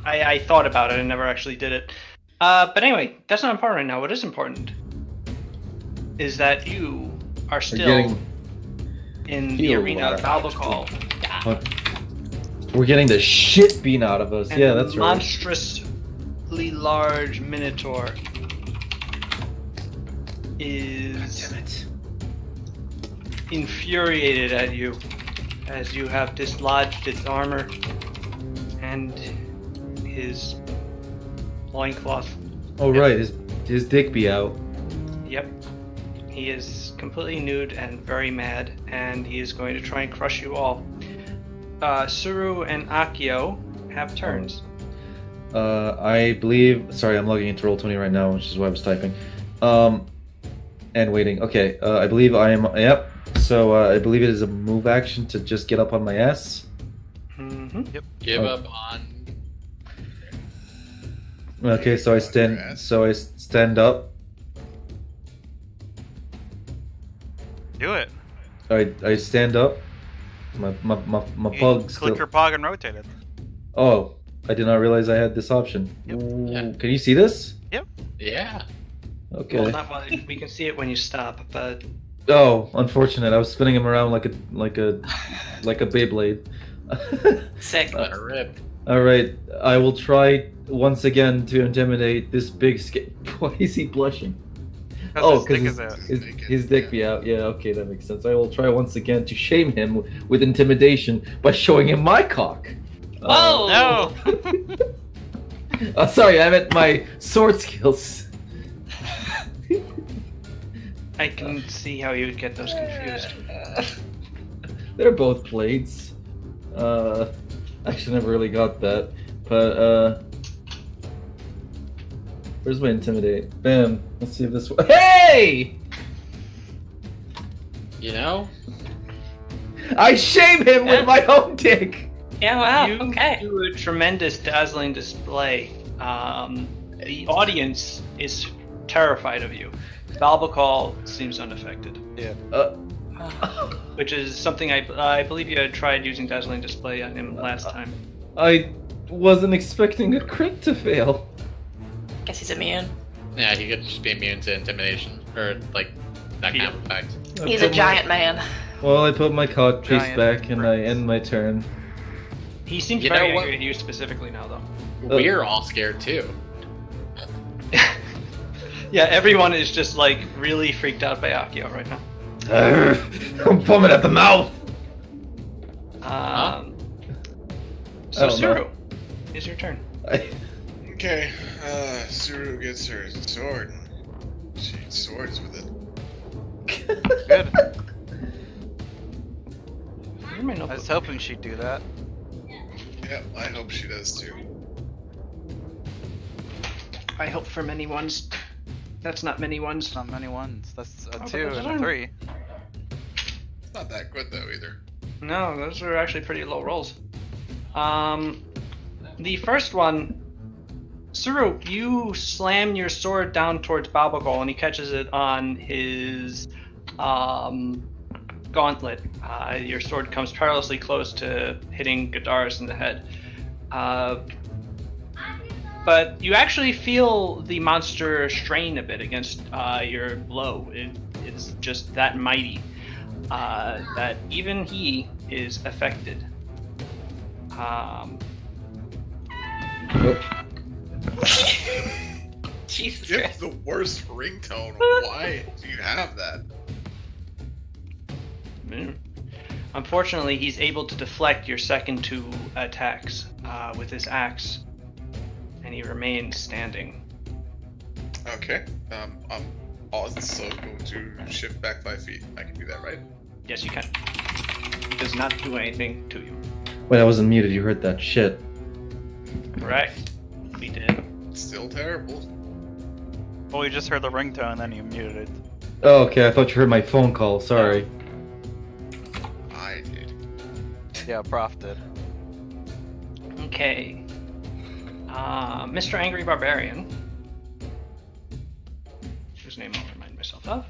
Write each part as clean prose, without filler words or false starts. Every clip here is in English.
I thought about it and never actually did it. But anyway, that's not important right now. What is important is that you are still in the arena of Balbacol. We're getting the shit beaten out of us. And yeah, that's right. Monstrously large Minotaur is infuriated at you as you have dislodged its armor and his loincloth. Oh, right, his dick be out. Yep. He is completely nude and very mad, and he is going to try and crush you all. Suru and Akio have turns. I believe... Sorry, I'm logging into Roll20 right now, which is why I was typing. And waiting. Okay, I believe I am... Yep. So, I believe it is a move action to just get up on my ass. Mm-hmm. Yep. Give up on... Okay, so I stand... So I stand up. Do it. I stand up. My pug still... Click your pog and rotate it. Oh, I did not realize I had this option. Yep. Ooh, can you see this? Yep. Yeah. Okay. Well, not while we can see it when you stop, but... Oh, unfortunate. I was spinning him around like a Beyblade. Sick. Rip. All right, I will try once again to intimidate this big. Why is he blushing? Oh, because his dick be out. Yeah, okay, that makes sense. I will try once again to shame him with intimidation by showing him my cock. Whoa! No. Sorry, I meant my sword skills. I can see how you would get those confused. They're both blades. Actually, never really got that. But, where's my intimidate? Bam. Let's see if this... Hey! You know? I shame him with my own dick! Yeah, wow, You okay. do a tremendous, dazzling display. The audience is terrified of you. Balbacol seems unaffected. Yeah. Which is something I believe you had tried using dazzling display on him last time. I wasn't expecting a crit to fail. Guess he's immune. Yeah, he could just be immune to intimidation. Or, like, that kind of effect. He's a giant man. Well, I put my cock piece Giant back and I end my turn. He seems You very know what? angry at you specifically now, though. We're all scared, too. Yeah, everyone is just like really freaked out by Akio right now. I'm foaming at the mouth! So Oh, Suru, no. is your turn. Okay, Suru gets her sword. She swords with it. Good. Where am I I notebook? was hoping she'd do that. Yep, I hope she does too. I hope for many ones. That's not many ones. It's not many ones. That's a Oh, but 2 those and a aren't- 3. It's not that good though either. No, those are actually pretty low rolls. The first one, Suru, you slam your sword down towards Balbacol and he catches it on his gauntlet. Your sword comes perilously close to hitting Gadaris in the head. But you actually feel the monster strain a bit against your blow. It's just that mighty that even he is affected. Jesus You Christ. have the worst ringtone. Why do you have that? Unfortunately, he's able to deflect your second 2 attacks with his axe, and he remains standing. Okay. I'm also going to shift back 5 feet. I can do that, right? Yes, you can. He does not do anything to you. Wait, I wasn't muted. You heard that shit. Correct. We did. Still terrible. Well, we just heard the ringtone and then you muted it. Oh, okay. I thought you heard my phone call. Sorry. I did. Yeah, Prof did. Okay. Mr. Angry Barbarian, whose name I'll remind myself of,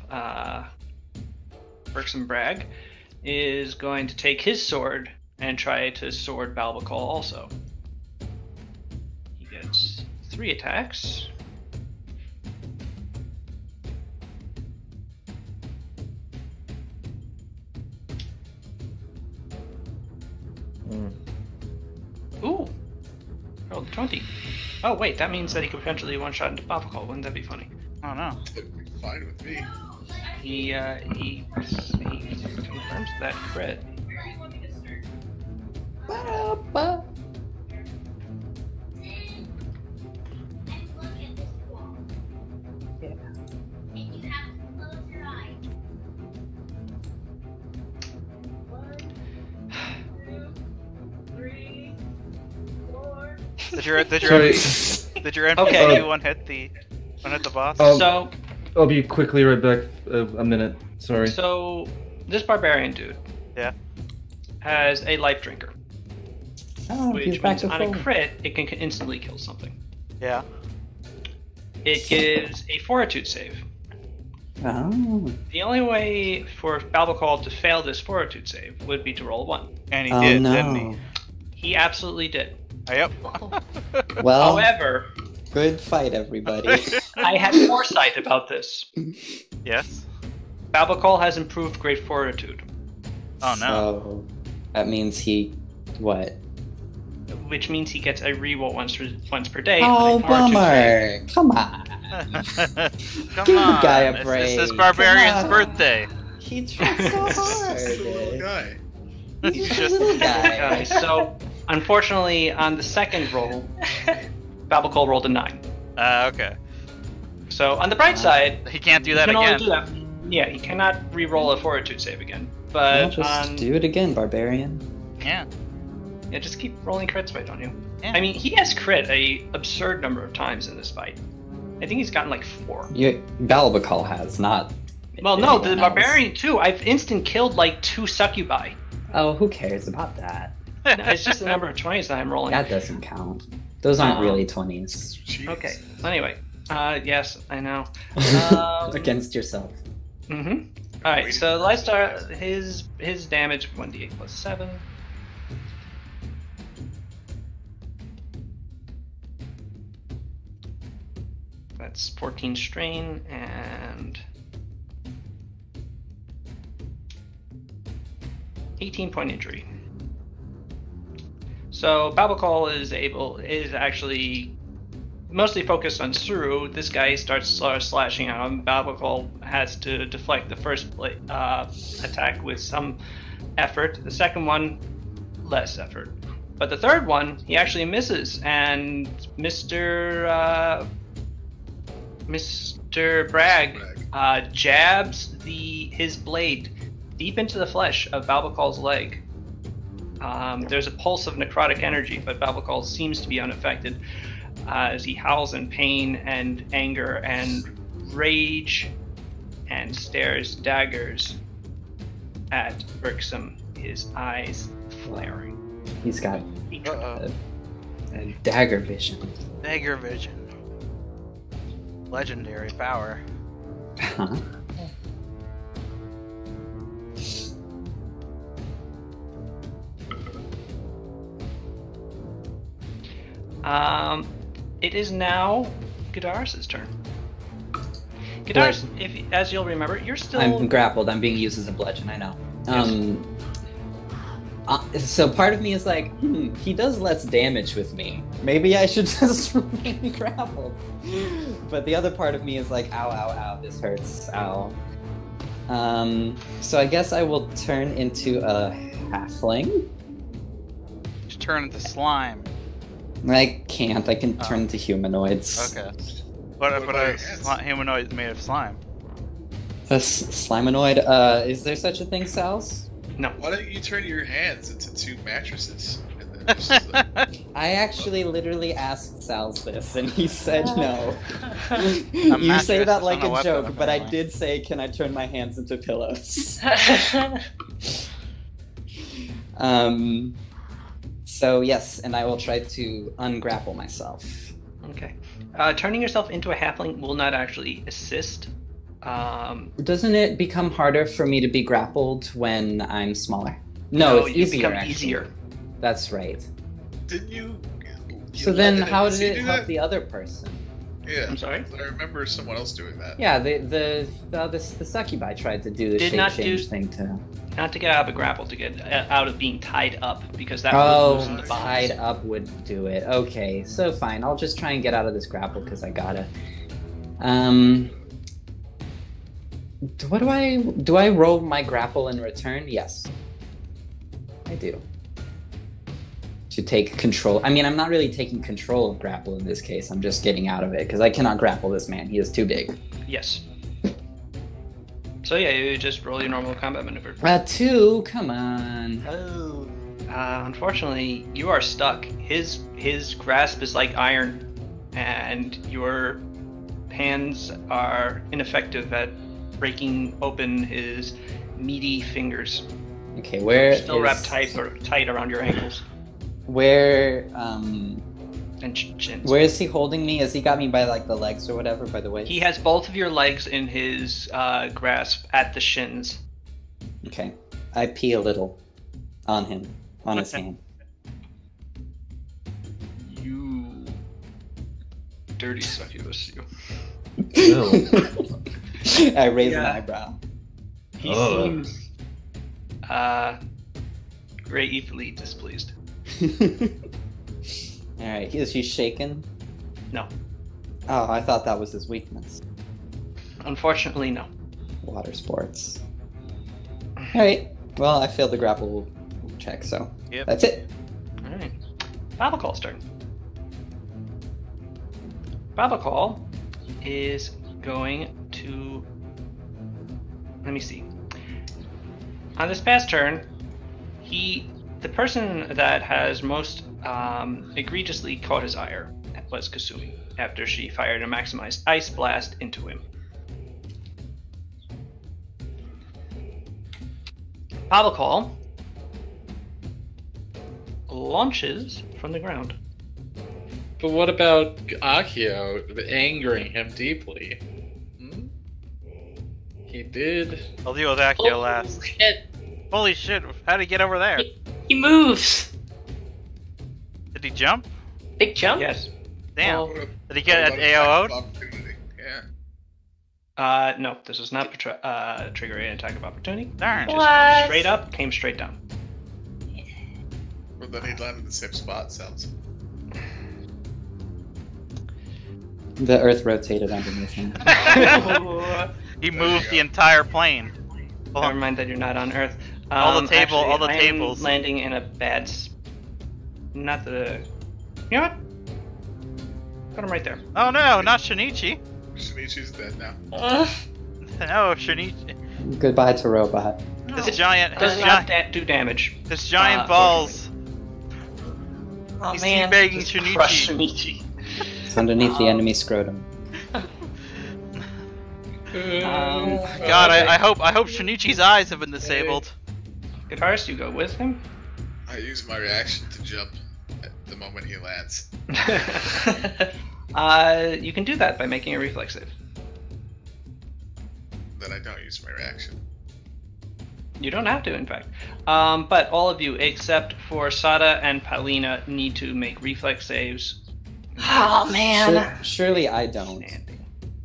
Berkson Bragg, is going to take his sword and try to sword Balbacol also. 3 attacks. Ooh! Rolled 20. Oh wait, that means that he could potentially one-shot into Pathfinder. Wouldn't that be funny? Oh no. That'd be fine with me. He confirms that crit. Did your Sorry. did your NPC Okay. one hit the boss? So I'll be quickly right back. A minute. Sorry. So this barbarian dude Yeah. has a life drinker, Oh, he's which back means to on a full. crit it can instantly kill something. Yeah. It gives a fortitude save. Oh. The only way for Balbacol to fail this fortitude save would be to roll a 1. And he Oh, did, no. didn't he? He absolutely did. Yep. Well, However, good fight, everybody. I had foresight about this. Yes. Balbacol has improved great fortitude, Oh no. So that means he what? which means he gets a reroll once per day. Oh, on a fortitude save. bummer! Come on. Come Give the on. guy a It's break. this barbarian's Come on. birthday. He tried so This little hard. guy. He's just a little guy. Okay, so unfortunately, on the second roll, Balbacol rolled a 9. Okay. So on the bright side, He can't do he that can again. only do that. Yeah, he cannot re-roll a fortitude save again. Well, But just on do it again, barbarian. Yeah. yeah, just keep rolling crits, why don't you? Yeah. I mean, he has crit a absurd number of times in this fight. I think he's gotten like 4. Balbacol has, not. Well, no, the anyone else. barbarian too. I've instant killed like 2 succubi. Oh, who cares about that? No, it's just the number of 20s that I'm rolling. That doesn't count. Those aren't Um, really 20s. Jeez. Okay. Anyway, yes, I know. Against yourself. Mm-hmm. All right. So let's start his damage 1d8 plus 7. That's 14 strain and 18 point injury. So Balbacol is actually mostly focused on Suru. This guy starts slashing at him. Balbacol has to deflect the first attack with some effort. The second one, less effort. But the third one, he actually misses, and Mr. Bragg jabs his blade deep into the flesh of Balbacol's leg. There's a pulse of necrotic energy, but Balbacol seems to be unaffected as he howls in pain and anger and rage and stares daggers at Bergsum, his eyes flaring. He's got Uh-oh. a dagger vision. Dagger vision. Legendary power. Huh? It is now Gadaris' turn. Gadaris, as you'll remember, you're still. I'm grappled. I'm being used as a bludgeon. I know. So part of me is like, he does less damage with me. Maybe I should just remain grappled. But the other part of me is like, ow, ow, ow, this hurts, ow. So I guess I will turn into a halfling. Just turn into slime. I can't. I can turn into humanoids. Okay. But What a about your hands? humanoid made of slime. A slimenoid. Is there such a thing, Sals? No. Why don't you turn your hands into 2 mattresses? And then just, I actually literally asked Sals this, and he said no. A You mattress say that is like not a a weapon, joke, but I apparently. did say, can I turn my hands into pillows? So yes, and I will try to ungrapple myself. Okay. Turning yourself into a halfling will not actually assist. Doesn't it become harder for me to be grappled when I'm smaller? No, it's you easier. become actually. easier. That's right. didn't you So then, let how NPC did it do help that? the other person? Yeah. I'm sorry? I remember someone else doing that. Yeah, the succubi tried to do the Did shape not change do- thing to. Not to get out of a grapple, to get out of being tied up, because that would loosen the bonds. Tied up would do it. Okay, so fine. I'll just try and get out of this grapple because I gotta. What do I roll my grapple in return? Yes, I do. To take control. I mean, I'm not really taking control of grapple in this case. I'm just getting out of it because I cannot grapple this man. He is too big. Yes. So yeah, you just roll your normal combat maneuver. 2, come on. Oh. Unfortunately, you are stuck. His grasp is like iron, and your hands are ineffective at breaking open his meaty fingers. Okay, where Still is- wrapped tight around your ankles Where and chins. where is he holding me? Has he got me by like the legs or whatever? By the way. He has both of your legs in his grasp at the shins. Okay, I pee a little on him, on his hand. You dirty succubus, you. I raise an Yeah. eyebrow. He seems gravely displeased. All right, is he shaken? No. Oh, I thought that was his weakness. Unfortunately, no. Water sports. All right. Well, I failed the grapple check, so Yep. that's it. Alright. Babacal's turn. Babacal is going to... Let me see. On this past turn, the person that has most egregiously caught his ire was Kasumi, after she fired a maximized ice blast into him. Babacal launches from the ground. But what about Akio angering him deeply? Hmm? He did. I'll deal with Akio last. Shit. Holy shit, how'd he get over there? He moves. Did he jump? Big jump? Yes. Damn. Oh. Did he get What an about AO'd? opportunity? Yeah. No, this is not trigger an attack of opportunity. Darn. What? Straight up, came straight down. Well, then he'd land in the same spot, sounds. The earth rotated underneath him. He moved the entire plane. Never mind that you're not on Earth. All the table- actually, all the I'm tables. landing in a bad. Not the. You know what? Put him right there. Oh no, not Shinichi. Shinichi's dead now. No, Shinichi. Goodbye to robot. This giant, Does not do damage. this giant balls. Oh He's man. teabagging Just crush Shinichi. Shinichi. It's underneath the enemy scrotum. God, I hope Shinichi's eyes have been disabled. Guitarist, you go with him. I use my reaction to jump at the moment he lands. You can do that by making a reflex save. Then I don't use my reaction. You don't have to, in fact. But all of you, except for Sada and Palina, need to make reflex saves. Oh man. Surely I don't.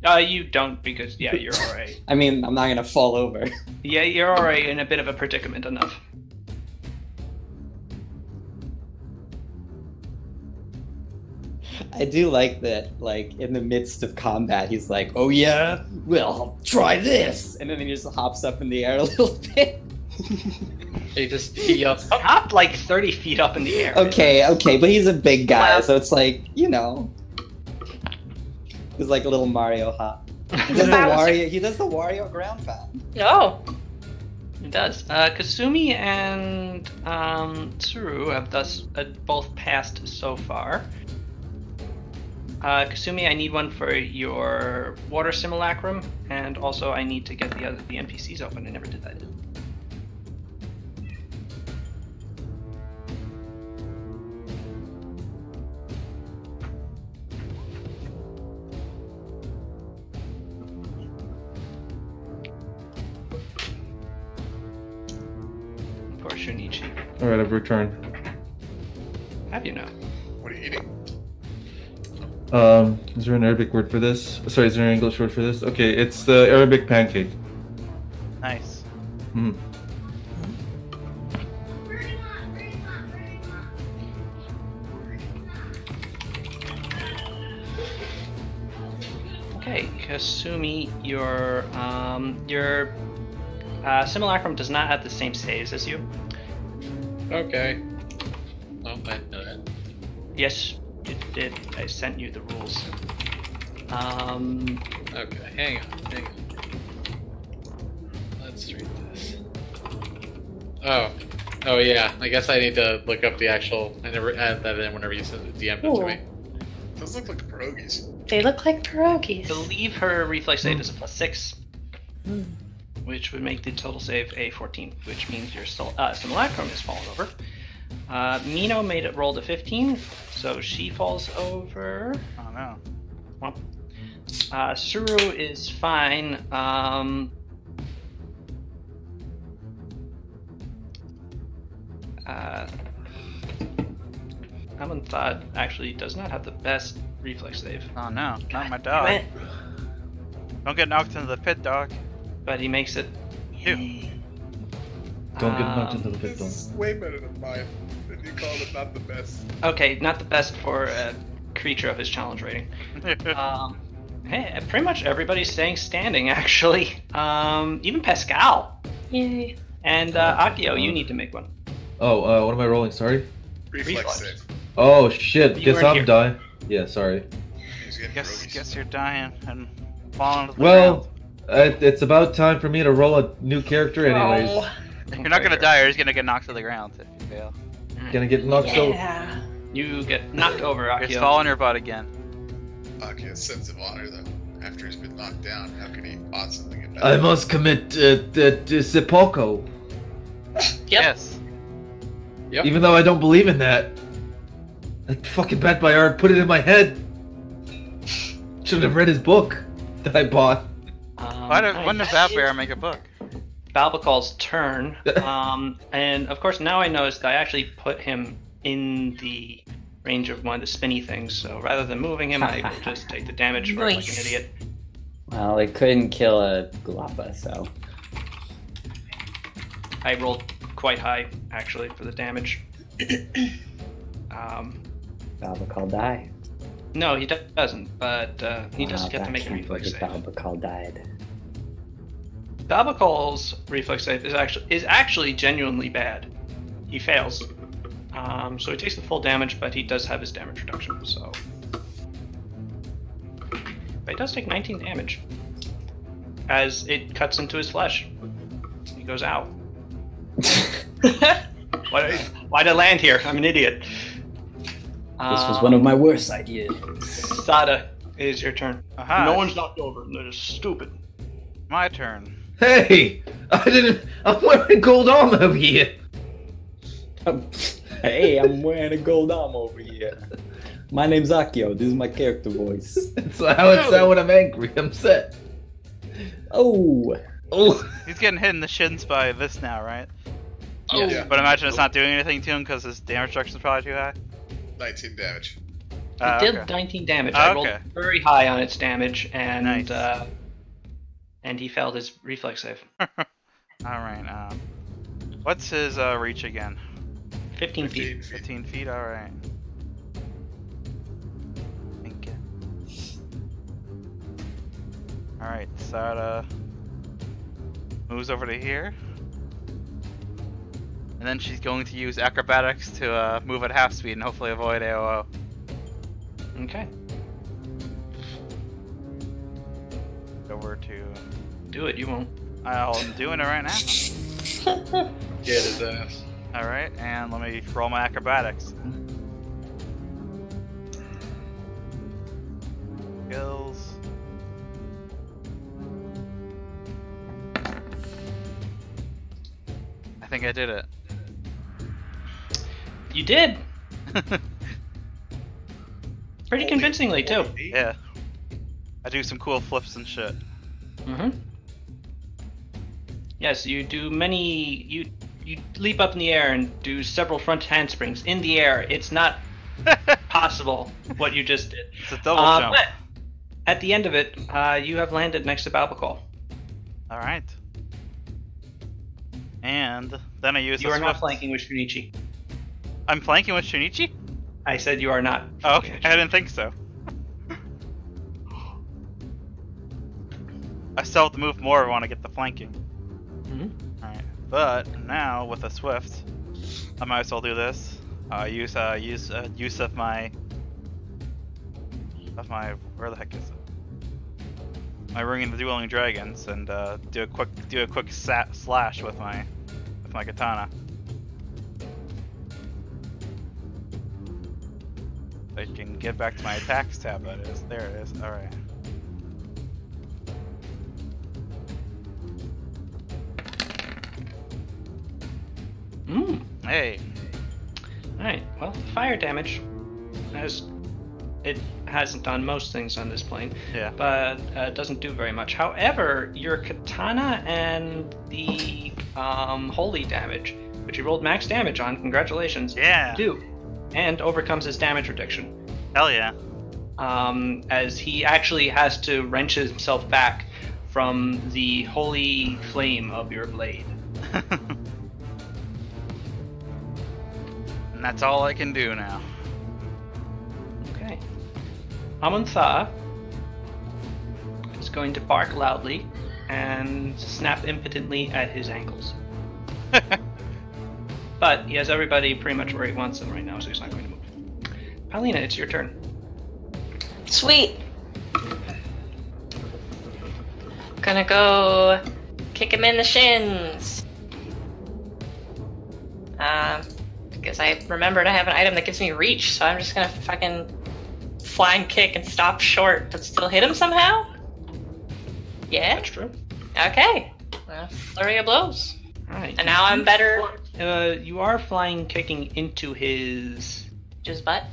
You don't, because, yeah, you're already... I mean, I'm not gonna fall over. Yeah, you're already in a bit of a predicament enough. I do like that, like, in the midst of combat, he's like, oh yeah? Well, try this! And then he just hops up in the air a little bit. He Hopped like 30 feet up in the air. Okay, but he's a big guy, Wow. so it's like, you know. It's like a little Mario hop. He does the Wario ground pound. Oh. It does. Kasumi and Tsuru have thus both passed so far. Kasumi, I need one for your water simulacrum, and also I need to get the NPCs open. I never did that. Poor Shunichi. Alright, I've returned. Have you now? What are you eating? Is there an Arabic word for this? Sorry, is there an English word for this? Okay, it's the Arabic pancake. Nice. Mm. Okay, Kasumi, your simulacrum does not have the same saves as you. Okay. Well, I know that. Yes, it did. I sent you the rules. Okay, hang on. Let's read this. Oh yeah. I guess I need to look up the actual. I never add that in whenever you send the DM it to me. Those look like pierogies. They look like pierogies. I believe her reflex save is a +6, which would make the total save a 14, which means your simulacrum is fallen over. Mino made it roll to 15, so she falls over. Oh no. Well, Suru is fine. Alanthad actually does not have the best reflex save, Oh no, not my dog. Don't get knocked into the pit, dog. but he makes it. Ew. Don't get knocked into the pit, This is way better than mine. And you called it not the best. Okay, not the best for a creature of his challenge rating. Hey, pretty much everybody's staying standing, actually. Even Pascal. Yay. And Akio, you need to make one. Oh, what am I rolling? Sorry. Reflex Reflex. save. Oh shit! You Guess weren't I'm here. dying. Yeah, sorry. He's getting Guess pierogies. you're dying and falling to the Well, ground. it's about time for me to roll a new character, anyways. Oh, You're not gonna die, you're just gonna get knocked to the ground if you fail. Gonna get knocked so. yeah. You get knocked over, You're just Akio. fall on your butt again. Okay, a sense of honor though. After he's been knocked down, how can he possibly get back? I must commit seppuku, Yep. Yes. Yep. even though I don't believe in that. I fucking bet my art put it in my head. Should have read his book that I bought. When did that bear make a book? Balbacal's turn. And of course, now I noticed that I actually put him in the range of one of the spinny things. So rather than moving him, I will just take the damage for like an Nice. idiot. Well, it couldn't kill a Gulapa, so. I rolled quite high, actually, for the damage. Balbakal die. No, he doesn't, but he does Wow, get to that make a can't reflex believe save. Balbakal died. Balbacal's reflex save is actually genuinely bad. He fails. So he takes the full damage, but he does have his damage reduction, so. But he does take 19 damage. As it cuts into his flesh. He goes out. Why'd I land here? I'm an idiot. This was one of my worst ideas. Sada, it is your turn. Aha. No one's knocked over. They're just stupid. My turn. Hey, I'm wearing gold armor over here. Hey, I'm wearing a gold arm over here. My name's Akio. This is my character voice. So how it sound when I'm angry? I'm set. Oh, Oh, He's getting hit in the shins by this now, right? Oh, yeah. But imagine it's not doing anything to him because his damage reduction is probably too high. 19 damage. It did Okay. 19 damage. Oh, I rolled okay. very high on its damage, and Nice. And he failed his reflex save. Alright, what's his reach again? 15 feet. 15 feet. 15 feet, alright. Thank you. Alright, Sada moves over to here. And then she's going to use acrobatics to move at half speed and hopefully avoid AOO. Okay. Over to... Do it, you won't. I'm doing it right now. Get his ass. Alright, and let me roll my acrobatics. Skills. I think I did it. You did! Pretty convincingly, too. Yeah. I do some cool flips and shit. Mm-hmm. Yes, you do many... You leap up in the air and do several front handsprings in the air. It's not possible what you just did. It's a double jump. But at the end of it, you have landed next to Balbacol. All right. And then I use. You are not flanking with Shunichi. I'm flanking with Shunichi? I said you are not. Oh, okay, I didn't think so. I still have to move more if I want to get the flanking. Mm-hmm. Alright, but now with a swift, I might as well do this. Use of my where the heck is it? My Ring of the Dueling Dragons, and do a quick slash with my katana. I can get back to my attacks tab. That is, there it is. All right. Hey. Alright, well, fire damage hasn't done most things on this plane, Yeah. but doesn't do very much. However, your katana and the holy damage, which you rolled max damage on, congratulations, Yeah. do, and overcomes his damage reduction. Hell yeah. As he actually has to wrench himself back from the holy flame of your blade. And that's all I can do now. Okay. Amuntha is going to bark loudly and snap impotently at his ankles. But he has everybody pretty much where he wants them right now, so he's not going to move. Paulina, it's your turn. Sweet. Gonna go kick him in the shins. Because I remembered I have an item that gives me reach, so I'm just gonna fucking flying kick and stop short, but still hit him somehow? Yeah? That's true. Okay. Flurry of blows. Alright. And now I'm better. You are flying kicking into his Just butt.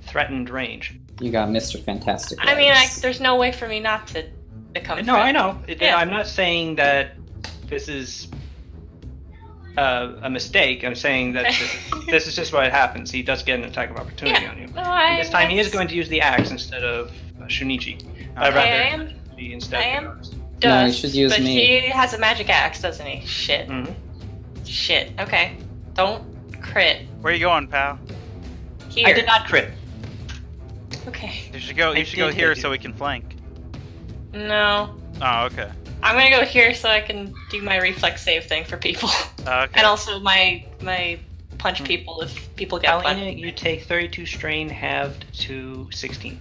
threatened range. You got Mr. Fantastic. I mean, legs. there's no way for me not to become No, I know. Yeah. I'm not saying that this is a mistake. I'm saying that this is just what happens. He does get an attack of opportunity on you. No, And this time he is going to use the axe instead of Shunichi. Rather, he instead. I am. No, he Does, should use but me. he has a magic axe, doesn't he? Shit. Mhm. Shit. Okay. Don't crit. Where you going, pal? Here. I did not crit. Okay. You should go. I You should go did here hit you. so we can flank. No. Oh, okay. I'm gonna go here so I can do my reflex save thing for people. Okay. And also my punch people if people get Paulina, punched. you take 32 strain halved to 16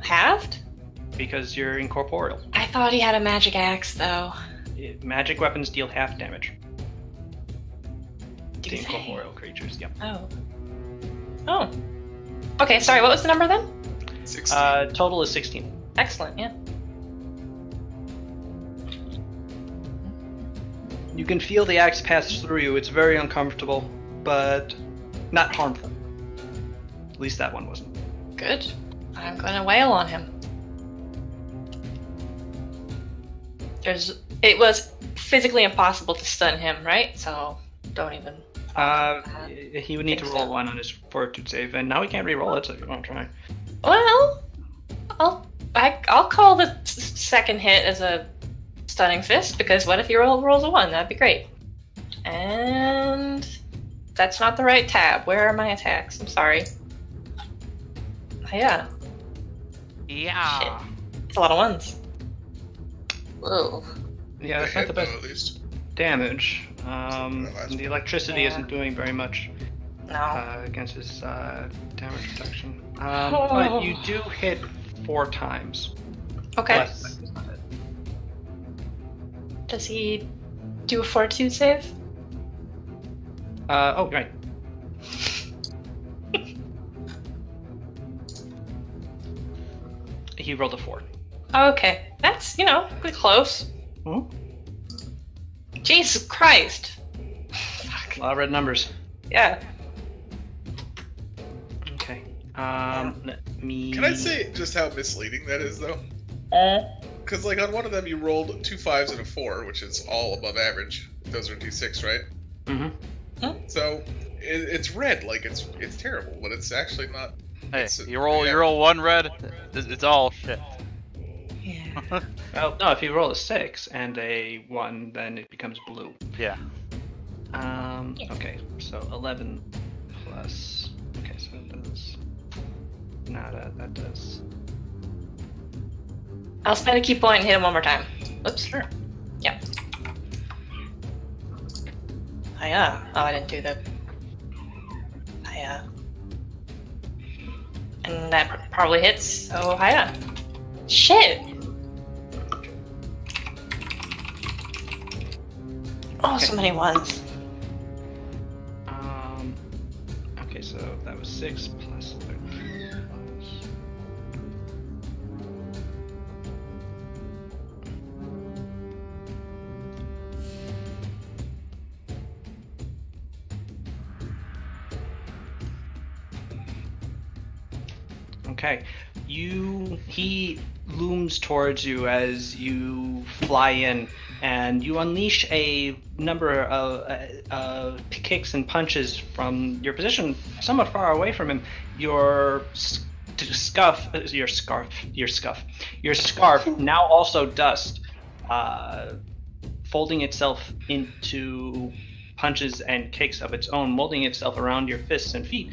Halved? because you're incorporeal. I thought he had a magic axe though. Magic weapons deal half damage Do to they? incorporeal creatures. Yep. Oh. Oh. Okay, sorry, what was the number then? 16. Total is 16. Excellent, yeah. You can feel the axe pass through you. It's very uncomfortable, but not harmful. At least that one wasn't. Good. I'm gonna wail on him. It was physically impossible to stun him, right? So don't even. He would need to Think roll so. one on his fortitude save, and now he can't re-roll it, so if you want to try. Well, I'll call the second hit as a stunning fist because what if he rolls a 1? That'd be great. And that's not the right tab. Where are my attacks? I'm sorry. Yeah, Yeah. it's a lot of ones. Whoa. Yeah, that's not the best At least. damage. last The one. electricity Yeah. isn't doing very much No. against his damage reduction. But you do hit 4 times. Okay. Less than is not it. Does he do a fortitude save? Oh, right. He rolled a 4. Okay, that's pretty close. Hmm? Jesus Christ. Fuck. A lot of red numbers. Yeah. Okay. Let me. Can I say just how misleading that is, though? Because, like, on one of them you rolled 2 5s and a 4, which is all above average. Those are D6, right? Mm-hmm. So, it's red, like it's terrible, but it's actually not. Hey, It's you roll one red, it's all shit. Yeah. Well, no, if you roll a 6 and a 1, then it becomes blue. Yeah. Okay, so 11 plus. Okay, so it does. Nada, that does. I'll spend a key point and hit him one more time. Oops. Sure. Yep. Hiya. Oh, I didn't do the. Hiya. And that probably hits, so hiya. Shit! Oh, so many ones. Okay, so that was 6 plus 13 plus. Okay, he looms towards you as you fly in, and you unleash a number of kicks and punches from your position somewhat far away from him. Your scarf now also dust, folding itself into punches and kicks of its own, molding itself around your fists and feet,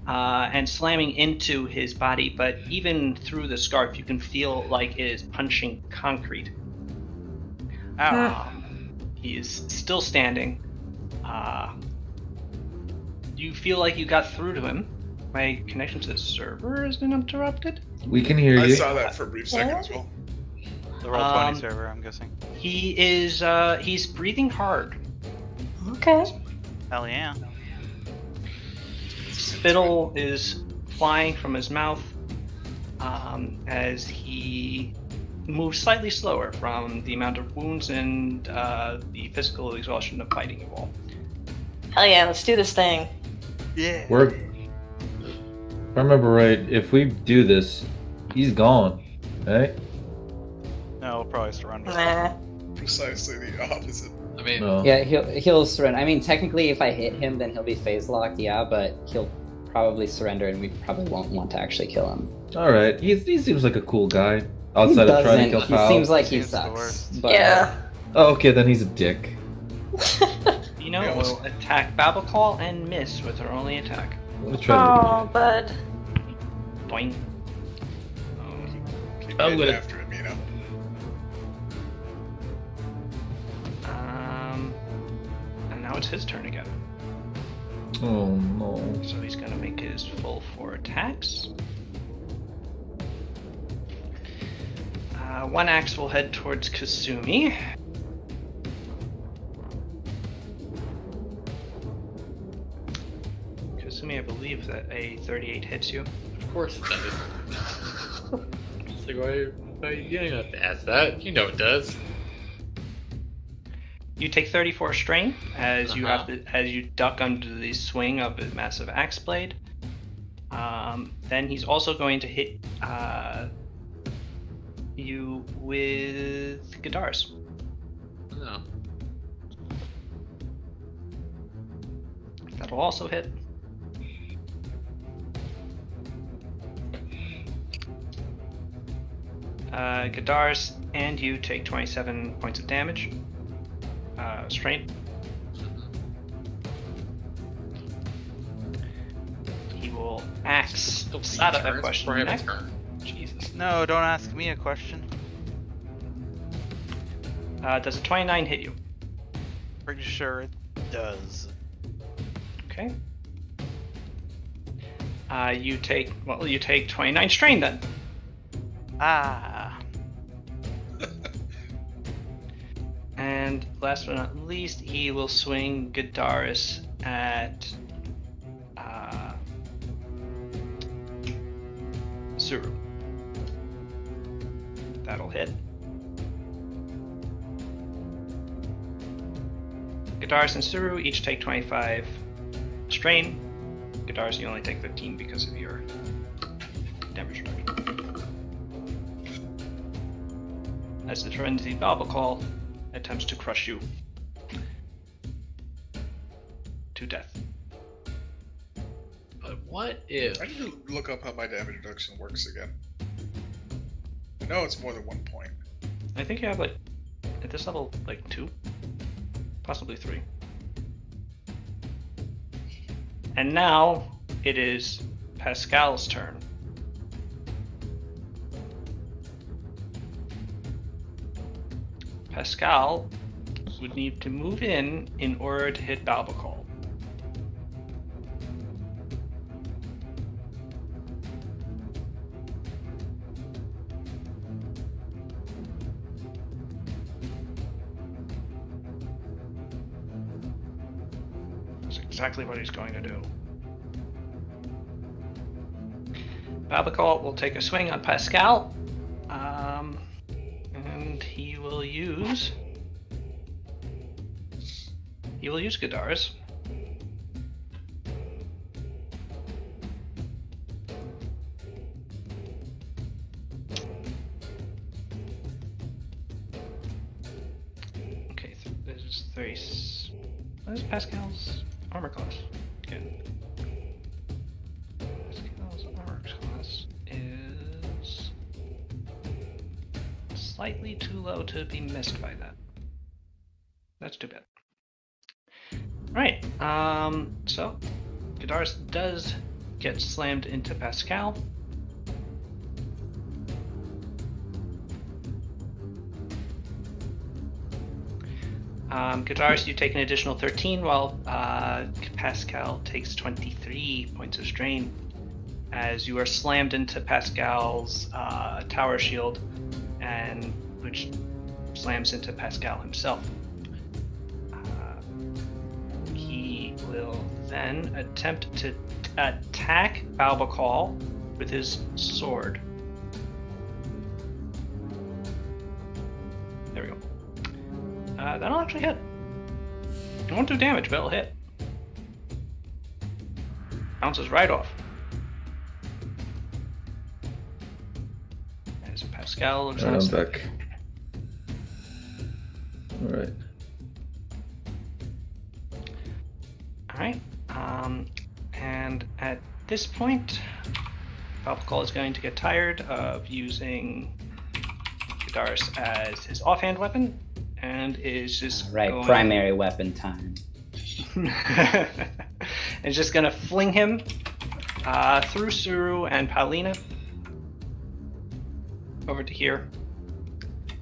and slamming into his body. But even through the scarf, you can feel like it is punching concrete. He is still standing. You feel like you got through to him. My connection to the server has been interrupted. We can hear I you. saw that for a brief second as well. The Roll20 server, I'm guessing. He is. He's breathing hard. Okay. Hell yeah. Spittle is flying from his mouth as he moves slightly slower from the amount of wounds and the physical exhaustion of fighting you all. Hell yeah, let's do this thing. Yeah. If I remember right, if we do this, he's gone, right? No, we'll probably surrender. Nah. Precisely the opposite. I mean, No. Yeah, he'll surrender. I mean, technically, if I hit him, then he'll be phase locked. Yeah, but he'll probably surrender, and we probably won't want to actually kill him. All right, he seems like a cool guy. Outside of trying to kill He Pal. seems like he Seems the sucks. worst. But, Yeah. Oh, okay, then he's a dick. Dino will attack Babacall and miss with her only attack. We'll try Oh, bud. Boing. Keep I'm getting gonna- after him, you know. And now it's his turn again. to. Oh no. So he's gonna make his full 4 attacks. One axe will head towards Kasumi. Kasumi, I believe that a 38 hits you. of course it does. It's like, why you don't have to ask that? You know it does. You take 34 strain as you Uh-huh. as you duck under the swing of a massive axe blade. Then he's also going to hit you with Gadars. No. That'll also hit. Gadars and you take 27 points of damage. Strain. He will axe Sada that question For him, next. turn. Jesus. No, don't ask me a question. Does a 29 hit you? Pretty sure it does. Okay. You take 29 strain then. Ah. And last but not least, he will swing Gadaris at Suru. That'll hit. Gadaris and Suru each take 25 strain. Gadaris, you only take 15 because of your damage reduction. As the Frenzy Babacall attempts to crush you to death. What if? I need to look up how my damage reduction works again. I know it's more than 1 point. I think you have like at this level like 2, possibly 3. And now it is Pascal's turn. Pascal would need to move in order to hit Balbacol. That's exactly what he's going to do. Balbacol will take a swing on Pascal. And he will use Gadar's. Okay, this is 30. What is Pascal's armor class? Again. Pascal's armor class is slightly too low to be missed by that. That's too bad. Right, so Gadar's does get slammed into Pascal. Gadar's, you take an additional 13, while Pascal takes 23 points of strain as you are slammed into Pascal's tower shield, and which slams into Pascal himself. He will then attempt to attack Balbacol with his sword. There we go. That'll actually hit. It won't do damage, but it'll hit. Bounces right off. As Pascal looks I'm nice. back. Alright. Alright. And at this point, Balbacol is going to get tired of using Gadar's as his offhand weapon, and is just primary weapon time. and just gonna fling him through Suru and Paulina over to here.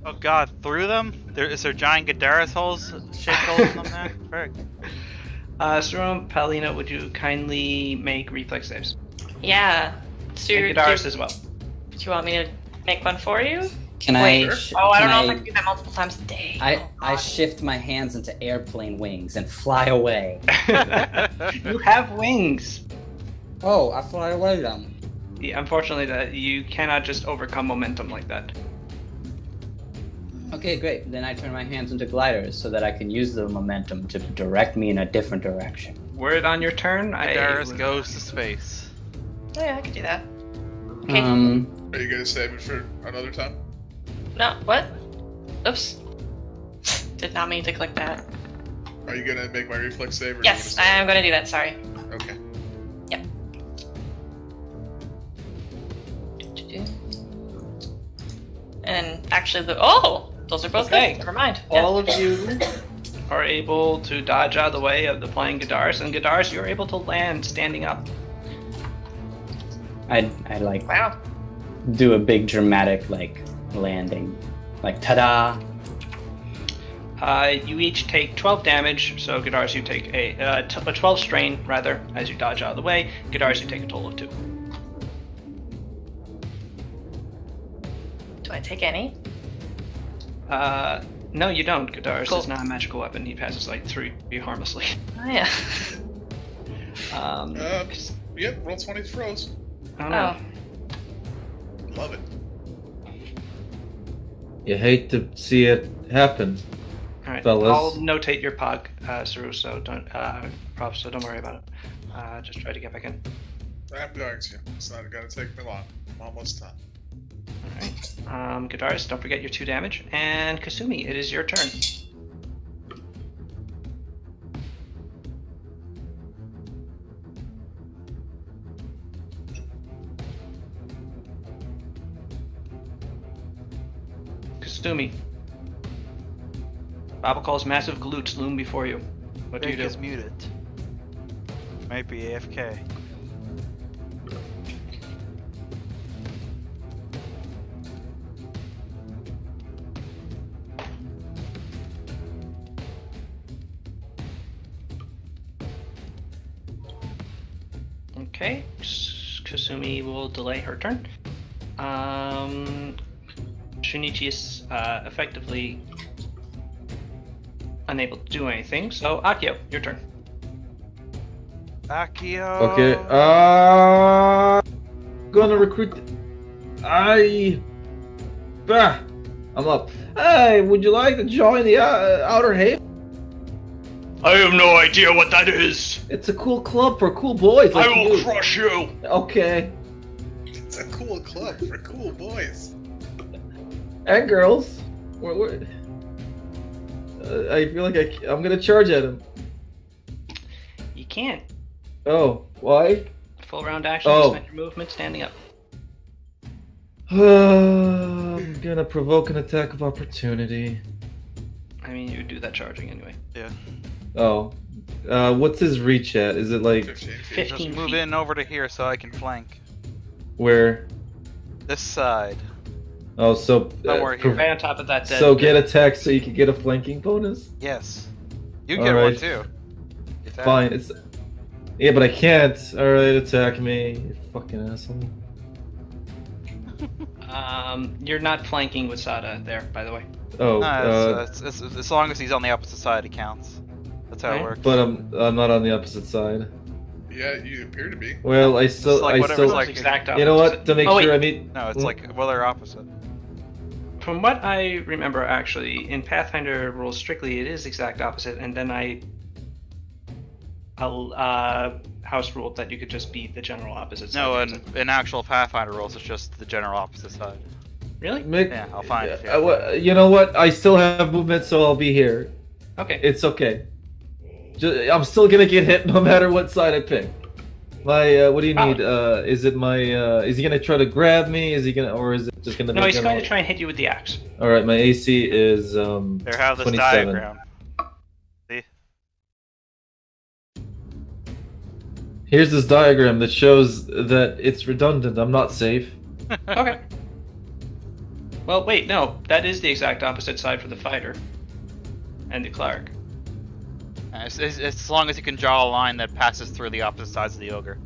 Oh god, through them? Is there giant Gadara's holes, shaped holes in them there? Frick. Suru and Paulina, would you kindly make reflex saves? Yeah. And Gadar's as well. Do you want me to make one for you? Can Wait. I? I don't know if I can do that multiple times a day. I shift my hands into airplane wings and fly away. You have wings. Oh, I fly away then. Yeah, unfortunately, that you cannot just overcome momentum like that. Okay, great. Then I turn my hands into gliders so that I can use the momentum to direct me in a different direction. Word on your turn. Gadaris goes to space. Oh, yeah, I can do that. Okay. Are you gonna save it for another time? No, what? Oops. Did not mean to click that. Are you gonna make my reflex save? Or Yes, I am gonna do that, sorry. Okay. Yep. And actually, those are both Okay. good. Never mind. All of you are able to dodge out of the way of the flying Gadar's, and Gadar's, you're able to land standing up. I like Wow. do a big dramatic landing, ta-da. You each take 12 damage, so Gadar's, you take a 12 strain, rather, as you dodge out of the way. Gadar's, you take a total of 2. Do I take any? No, you don't. Gadar's Cool. is not a magical weapon. He passes through you harmlessly. Oh, yeah. Yep, roll 20 throws. I don't know. Love it. You hate to see it happen, Alright, fellas. I'll notate your pog, Saru, so don't, props, so don't worry about it. Just try to get back in. I'm going to. It's not gonna take me long. I'm almost done. Alright. Gadar's, don't forget your 2 damage. And Kasumi, it is your turn. Kasumi. Babacal's massive glutes loom before you. What do you Jake do? is muted. Might be AFK. Okay, Kasumi will delay her turn. Shinichi is effectively unable to do anything, so Akio, your turn. Akio. Okay. Gonna recruit. I'm up. Hey, would you like to join the Outer Haven? I have no idea what that is. It's a cool club for cool boys. Like I will you. crush you. Okay. It's a cool club for cool boys. And girls. I feel like I'm gonna charge at him. You can't. Oh, why? Full round action, Oh. spend your movement standing up. I'm gonna provoke an attack of opportunity. I mean, you do that charging anyway. Yeah. Oh. What's his reach at? Is it like 15 feet. 15 Just move feet. in over to here so I can flank. where? This side. Oh, so Somewhere here. Right on top of that dead. so get attacked so you can get a flanking bonus. Yes. You get one Alright. too. Attack. Fine. It's yeah, but I can't. All right, attack me, you fucking asshole. You're not flanking with Sada there, by the way. Oh, No, it's as long as he's on the opposite side, it counts. That's how it Right. works. but I'm not on the opposite side. Yeah, you appear to be. Well, I still like I whatever's still like- exact opposite. you know what? To make Oh, wait. sure I meet. No, it's like, well, they're opposite. From what I remember, actually, in Pathfinder rules strictly, it is exact opposite, and then I'll house ruled that you could just be the general opposite side. No, in actual Pathfinder rules, it's just the general opposite side. Really? Yeah, I'll find it. You know what? I still have movement, so I'll be here. Okay. It's okay. I'm still gonna get hit no matter what side I pick. My what do you need? Is it my? Is he gonna try to grab me? Is he gonna, or is it just gonna? No, be he's general? going to try and hit you with the axe. All right, my AC is There, have this 27. diagram. See? Here's this diagram that shows that it's redundant. I'm not safe. Okay. Well, wait, no. That is the exact opposite side for the fighter. And the cleric. As long as you can draw a line that passes through the opposite sides of the ogre.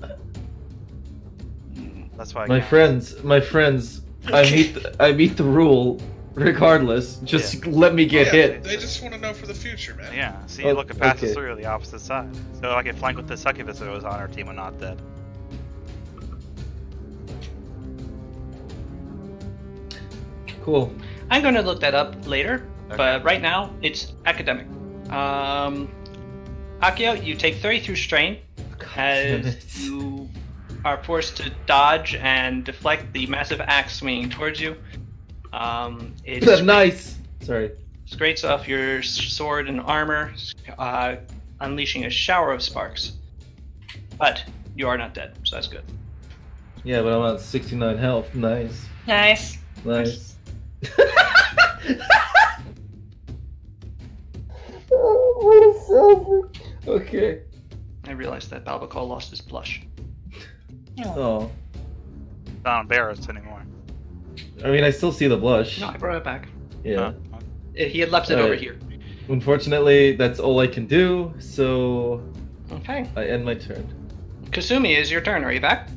That's why. My friends, I meet the rule regardless. Just let me get Yeah, hit. They just want to know for the future, man. Yeah. See, Oh, look, it passes okay. through the opposite side. So I can flank with the succubus if it was on our team and not dead. Cool. I'm going to look that up later, Okay. but right now, it's academic. Akio, you take 32 strain damn as it. you are forced to dodge and deflect the massive axe swinging towards you. It Nice. Sorry. scrapes off your sword and armor, unleashing a shower of sparks. But you are not dead, so that's good. Yeah, but I'm at 69 health. Nice. Nice. Nice. Okay. I realized that Balbacal lost his blush. Oh. Not embarrassed anymore. I mean, I still see the blush. No, I brought it back. Yeah. He had left it Alright. over here. Unfortunately, that's all I can do, so Okay. I end my turn. Kasumi, is your turn. Are you back?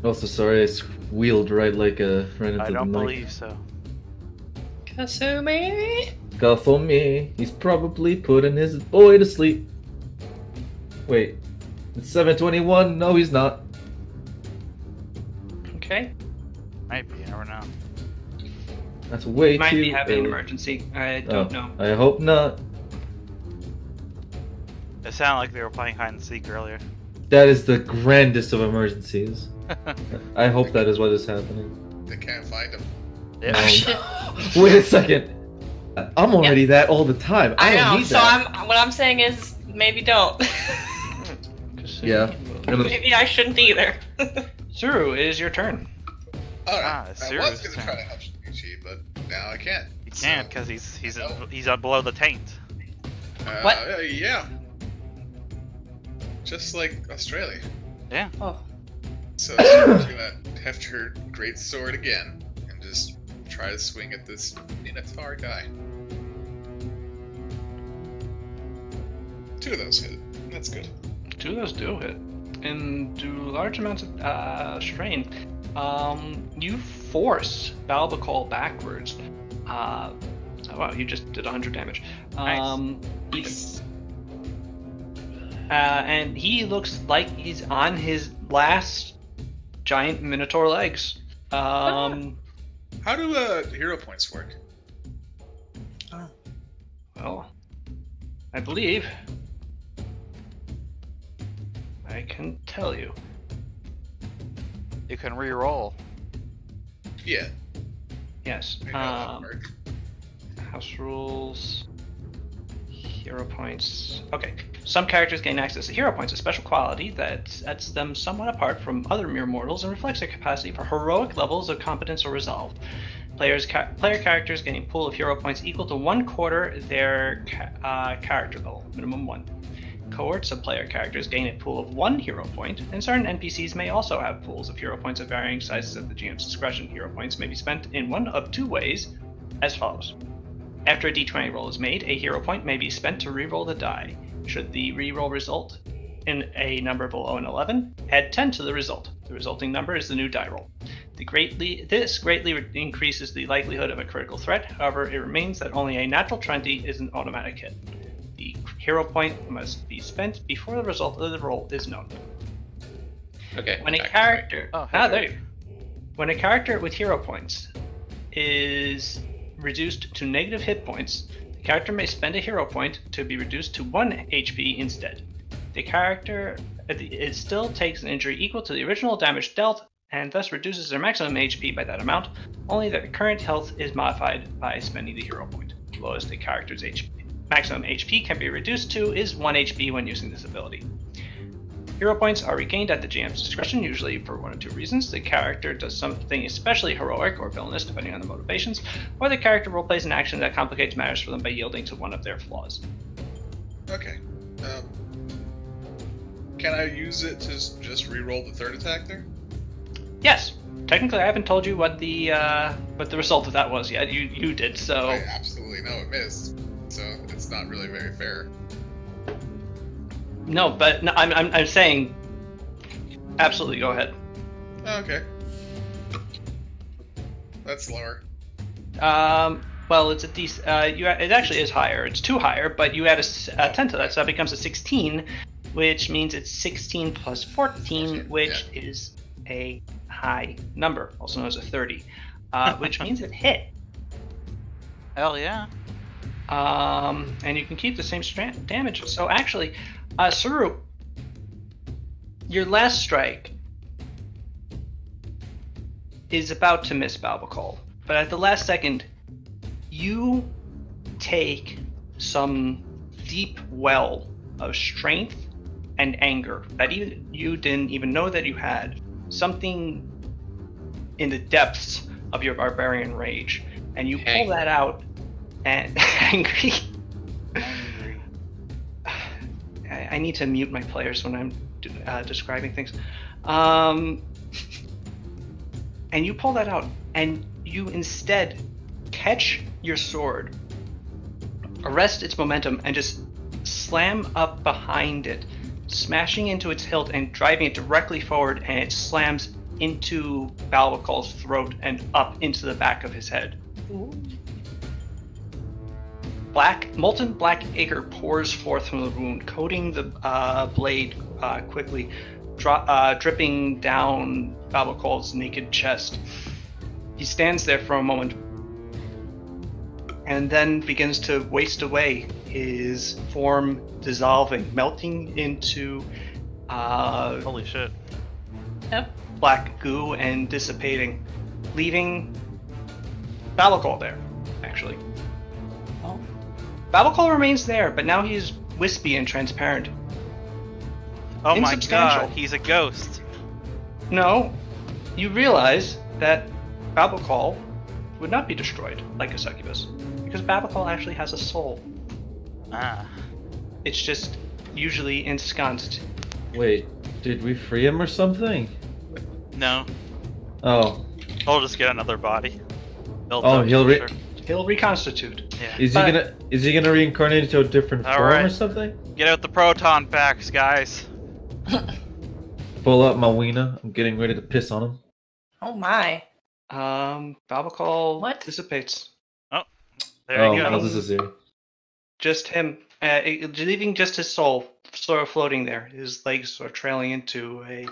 Also, sorry, I wheeled right into I the don't mic. believe so. Kasumi. Go for me. He's probably putting his boy to sleep. Wait, it's 7:21. No, he's not. Okay. Might be, you never know. That's way Might too be having an early. emergency. I don't know. I hope not. It sounded like they were playing hide and seek earlier. That is the grandest of emergencies. I hope that is what is happening. They can't find him. Wait a second. I'm already that all the time. I don't know. need So that. what I'm saying is maybe don't. Kasumi Yeah. will- Maybe I shouldn't either. Zuru, it is your turn. Alright, Ah, I was serious gonna turn. try to help Shinichi, but now I can't. You can't because he's below the taint. What? Yeah. Just like Australia. Yeah. Oh. So she's gonna heft her great sword again and just try to swing at this Minotaur guy. 2 of those hit. That's good. 2 of those do hit, and do large amounts of strain. You force Balbacol backwards. Oh, wow, you just did 100 damage. Nice. And he looks like he's on his last giant Minotaur legs. How do hero points work? Well, I believe I can tell you. You can re-roll. Yeah. Yes. I know how that works. House rules. Hero points. Okay. Some characters gain access to hero points, a special quality that sets them somewhat apart from other mere mortals and reflects their capacity for heroic levels of competence or resolve. Player characters gain a pool of hero points equal to 1/4 their character level, minimum 1. Cohorts of player characters gain a pool of 1 hero point, and certain NPCs may also have pools of hero points of varying sizes at the GM's discretion. Hero points may be spent in one of 2 ways, as follows. After a d20 roll is made, a hero point may be spent to re-roll the die. Should the re-roll result in a number below an 11, add 10 to the result. The resulting number is the new die roll. This greatly increases the likelihood of a critical threat. However, it remains that only a natural 20 is an automatic hit. The hero point must be spent before the result of the roll is known. Okay. When a character... Oh, there you go. When a character with hero points is reduced to negative hit points, the character may spend a hero point to be reduced to 1 HP instead. The character it still takes an injury equal to the original damage dealt, and thus reduces their maximum HP by that amount, only that the current health is modified by spending the hero point. The lowest the character's maximum HP can be reduced to is 1 HP when using this ability. Hero points are regained at the GM's discretion, usually for 1 of 2 reasons. The character does something especially heroic or villainous, depending on the motivations, or the character roleplays an action that complicates matters for them by yielding to one of their flaws. Okay. Can I use it to just re-roll the 3rd attack there? Yes. Technically, I haven't told you what the result of that was yet. You did, so... I absolutely know it missed, so it's not really very fair. No, but no, I'm saying... Absolutely, go ahead. Okay. That's lower. Well, it's a decent... it actually is higher. It's 2 higher, but you add a 10 to that, so that becomes a 16, which means it's 16 plus 14, which is a high number, also known as a 30, which means it hit. Hell yeah. And you can keep the same damage. So actually, Saru, your last strike is about to miss Balbacol, but at the last second, you take some deep well of strength and anger that you didn't even know that you had. Something in the depths of your barbarian rage, and you pull that out and angry. I need to mute my players when I'm describing things. And you pull that out, and you instead catch your sword, arrest its momentum, and just slam up behind it, smashing into its hilt and driving it directly forward, and it slams into Balbacol's throat and up into the back of his head. Ooh. Molten black ichor pours forth from the wound, coating the blade quickly, dripping down Balbacol's naked chest. He stands there for a moment, and then begins to waste away, his form dissolving, melting into holy shit. Yep. Black goo and dissipating, leaving Balbacol there, actually. Oh. Balbacol remains there, but now he's wispy and transparent. Oh my god, he's a ghost. No, you realize that Balbacol would not be destroyed like a succubus, because Babacal actually has a soul. Ah. It's just usually ensconced. Wait, did we free him or something? No. Oh. I'll just get another body. Built Oh, up, he'll He'll reconstitute. Yeah. Is he gonna reincarnate into a different form or Alright. something? Get out the proton packs, guys. Pull out my wiener. I'm getting ready to piss on him. Oh my. Babacal What? dissipates. There Oh, you go. well, this is here. Just him, leaving just his soul sort of floating there. His legs sort of trailing into a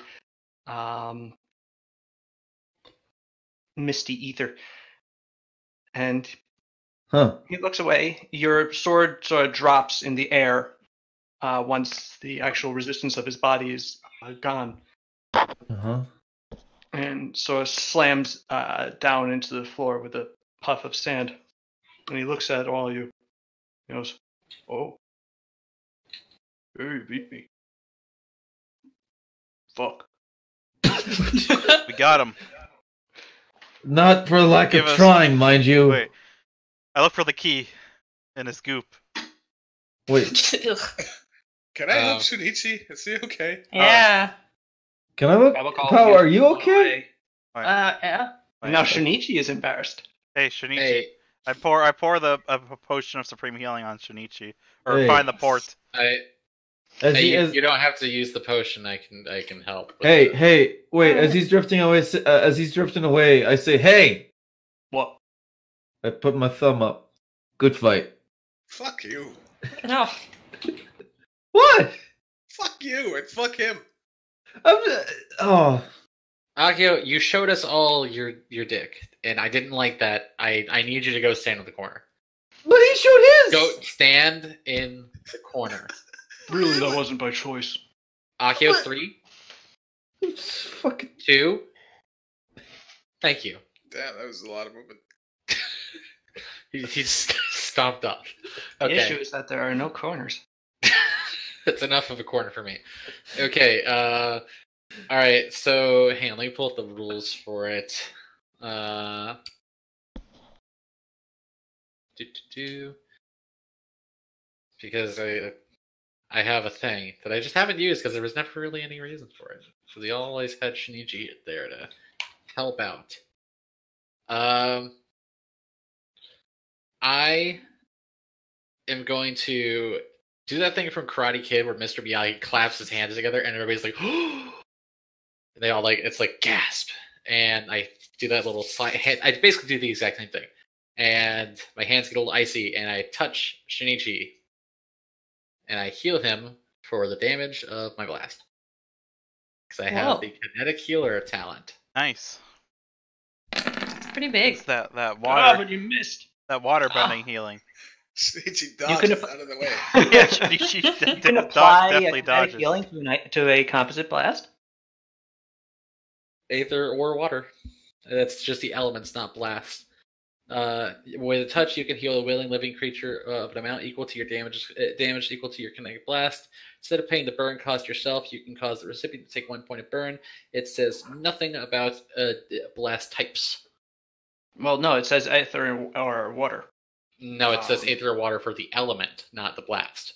misty ether. And Huh. he looks away. Your sword sort of drops in the air once the actual resistance of his body is gone, Uh-huh. and sort of slams down into the floor with a puff of sand. And he looks at all you. He goes, "Oh, hey, you beat me. Fuck." We got him. Not for lack Give of us- trying, mind you. Wait. I look for the key in his goop. Wait, Ugh. Can I help Shunichi? Is he okay? Yeah. can I look? Babacal Pow, feels are you okay? Yeah. And now Shunichi is embarrassed. Hey, Shunichi. Hey, I pour a potion of supreme healing on Shunichi, or Hey. find the port. As hey, he, you, as, you don't have to use the potion. I can help. with hey, it. hey, wait! As he's drifting away, I say, "Hey!" What? I put my thumb up. Good fight. Fuck you. No. What? Fuck you and fuck him. Oh, Akio, you showed us all your dick, and I didn't like that. I need you to go stand in the corner. but he showed his. Go stand in the corner. Really, that wasn't by choice. Akio, What? 3, Fucking 2. Thank you. Damn, that was a lot of movement. He just stomped up. The issue Okay, is that there are no corners. that's enough of a corner for me. Okay, all right. So, hang on. Let me pull up the rules for it. Because I have a thing that I just haven't used because there was never really any reason for it. So they always had Shinichi there to help out. I am going to do that thing from Karate Kid where Mr. Miyagi claps his hands together and everybody's like, and they all like, it's like gasp. And I do that little slide. I basically do the exact same thing. And my hands get a little icy and I touch Shinichi. And I heal him for the damage of my blast. Because I have Whoa. the kinetic healer talent. Nice. It's pretty big. It's that Ah, water but you missed. that water bending healing. Shinichi can dodges app- out of the way. Yeah, Shinichi You can apply definitely kinetic dodges. healing to a composite blast. Aether or water. That's just the elements, not blast. With a touch, you can heal a willing living creature of an amount equal to your damage equal to your kinetic blast. Instead of paying the burn cost yourself, you can cause the recipient to take 1 point of burn. It says nothing about blast types. Well, no, it says ether or water. No, it says Aether or water for the element, not the blast.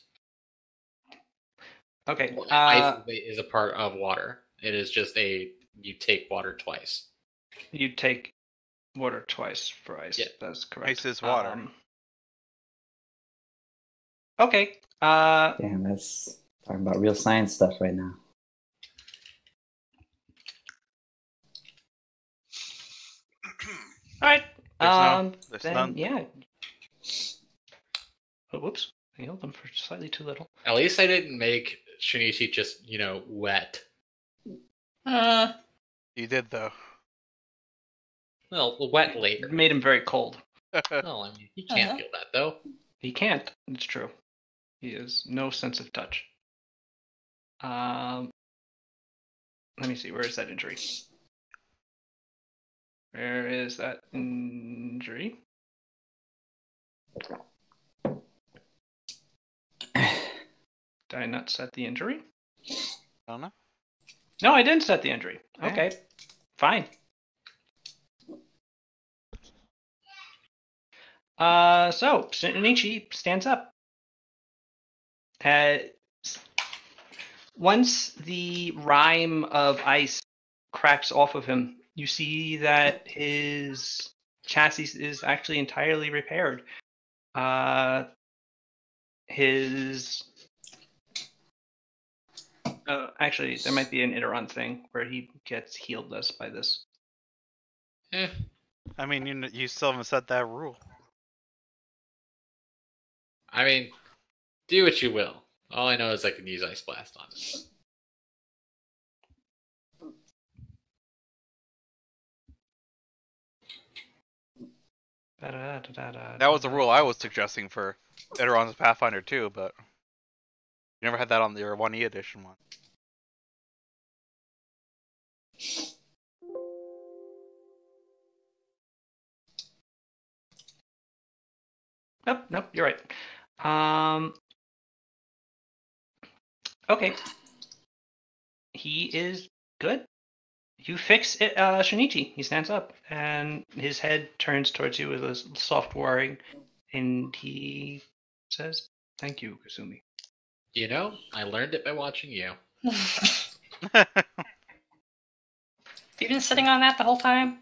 Okay. Ice is a part of water. It is just you take water twice. You take water twice for ice. Yeah. That's correct. Ice is water. Okay. Damn, that's talking about real science stuff right now. All right. There's Then, none. yeah. Oh, whoops. I healed them for slightly too little. At least I didn't make Shinichi just, wet. You did though. Well, wet later. It made him very cold. No, I mean, he can't feel that, though. He can't. It's true. He has no sense of touch. Let me see. Where is that injury? Where is that injury? Did I not set the injury? I don't know. No, I didn't set the injury. Yeah. Okay. Fine. So Shinichi stands up. Once the rime of ice cracks off of him, you see that his chassis is actually entirely repaired. Actually, there might be an Iteron thing where he gets healed less by this. I mean, you still haven't set that rule. I mean, do what you will. All I know is I can use Ice Blast on it. That was the rule I was suggesting for Iteron's Pathfinder too, but you never had that on your 1E edition one. Nope, you're right. Okay. He is good. You fix it, Shinichi. He stands up, and his head turns towards you with a soft whirring, and he says, "Thank you, Kasumi." You know, I learned it by watching you. You've been sitting on that the whole time?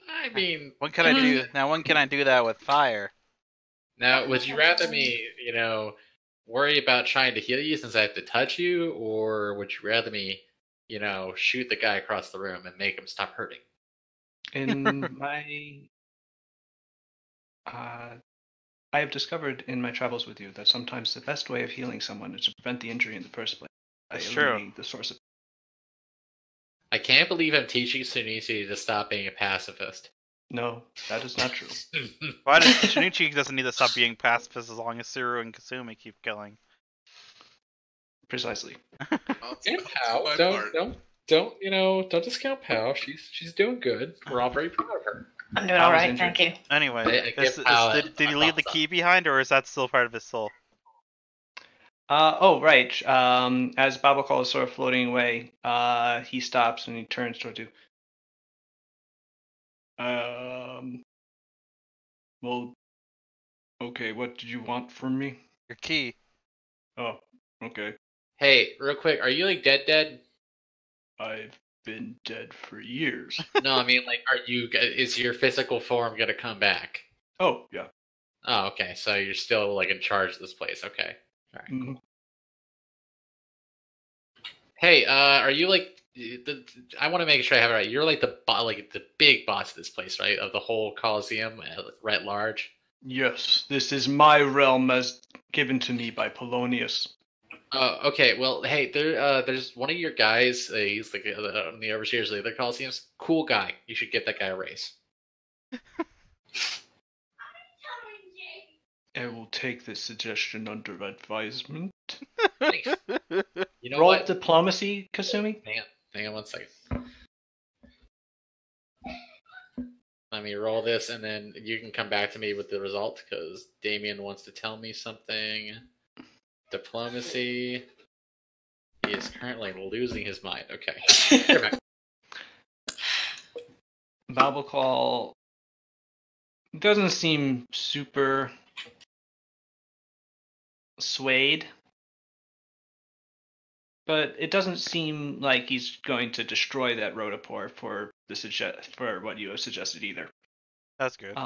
I mean, When can I do now? When can I do that with fire? Now, would you rather me, worry about trying to heal you since I have to touch you, or would you rather me, shoot the guy across the room and make him stop hurting? In I have discovered in my travels with you that sometimes the best way of healing someone is to prevent the injury in the first place. That's true. The source of. I can't believe I'm teaching Shinichi to stop being a pacifist. No, that is not true. Why does Shinichi doesn't need to stop being pacifist as long as Suru and Kasumi keep killing? Precisely. And Pao, don't discount Pao. She's doing good. We're all very proud of her. I'm doing all right, thank you. Anyway, did he leave the key behind, or is that still part of his soul? Right. As Babakal is sort of floating away, he stops and he turns towards you. Well, okay, what did you want from me? Your key. Oh, okay. Hey, real quick, are you dead? I've been dead for years. No, I mean, is your physical form gonna come back? Oh, yeah. Oh, okay, so you're still, in charge of this place, okay. Alright, Mm-hmm. cool. Hey, are you, I want to make sure I have it right. You're, the big boss of this place, right? Of the whole Coliseum, right large? Yes, this is my realm as given to me by Polonius. Okay, well, hey, there's one of your guys, he's the overseers of the other Coliseums. Cool guy. You should get that guy a raise. I will take this suggestion under advisement. Thanks. You know Roll what? diplomacy, Kasumi. Hang on 1 second. Let me roll this, and then you can come back to me with the result, because Damien wants to tell me something. Diplomacy. He is currently losing his mind. Okay. Here back. Babakal doesn't seem super swayed, but it doesn't seem like he's going to destroy that rotopore for what you have suggested either. That's good.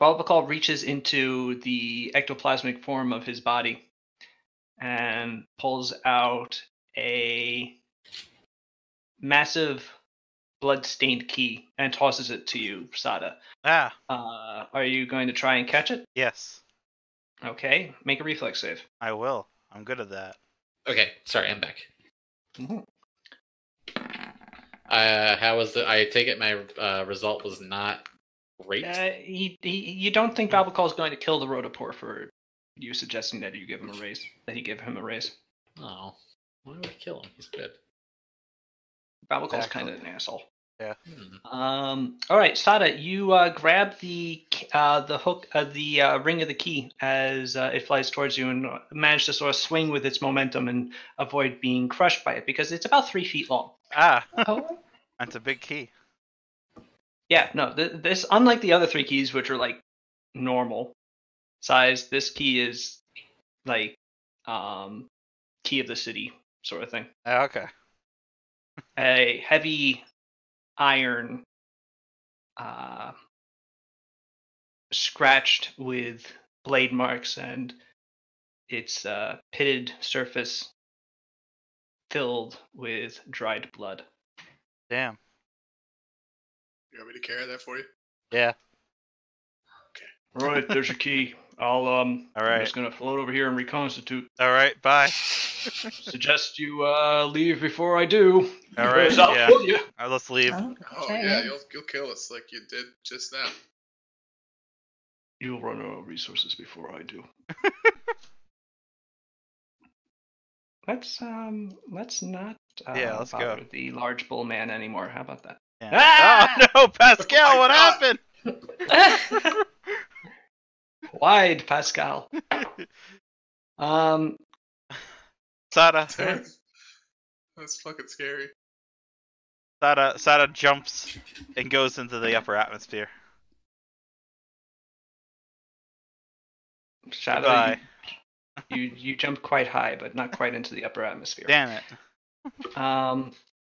Babakal reaches into the ectoplasmic form of his body and pulls out a massive blood-stained key and tosses it to you, Sada. Are you going to try and catch it? Yes. Okay, make a reflex save. I will. I'm good at that. Okay, sorry, I'm back. Mm-hmm. How was I take it my result was not great? You don't think Babakal is going to kill the rotopore for you suggesting that you give him a raise? That he give him a raise? Oh, why would I kill him? He's good. Babakal's kind of an asshole. Yeah. All right, Sada, you grab the hook, the ring of the key as it flies towards you, and manage to sort of swing with its momentum and avoid being crushed by it because it's about 3 feet long. Oh. That's a big key. Yeah, no, this, unlike the other 3 keys, which are like normal size, this key is like key of the city sort of thing. Oh, okay. A heavy iron, scratched with blade marks, and its pitted surface filled with dried blood. Damn. You want me to carry that for you? Yeah. Right, there's your key. All right. I'm just gonna float over here and reconstitute. All right. Bye. Suggest you leave before I do. All right. Because I'll Yeah. kill you. Let's leave. Oh Okay. yeah, you'll kill us like you did just now. You'll run out of resources before I do. Let's not Yeah, let's bother go. the large bull man anymore. How about that? Yeah. Ah! Oh no, Pascal! Oh my What God. happened? Wide, Pascal. Sada. That's fucking scary. Sada jumps and goes into the upper atmosphere. Shadow, Goodbye. you jumped quite high, but not quite into the upper atmosphere. Damn it.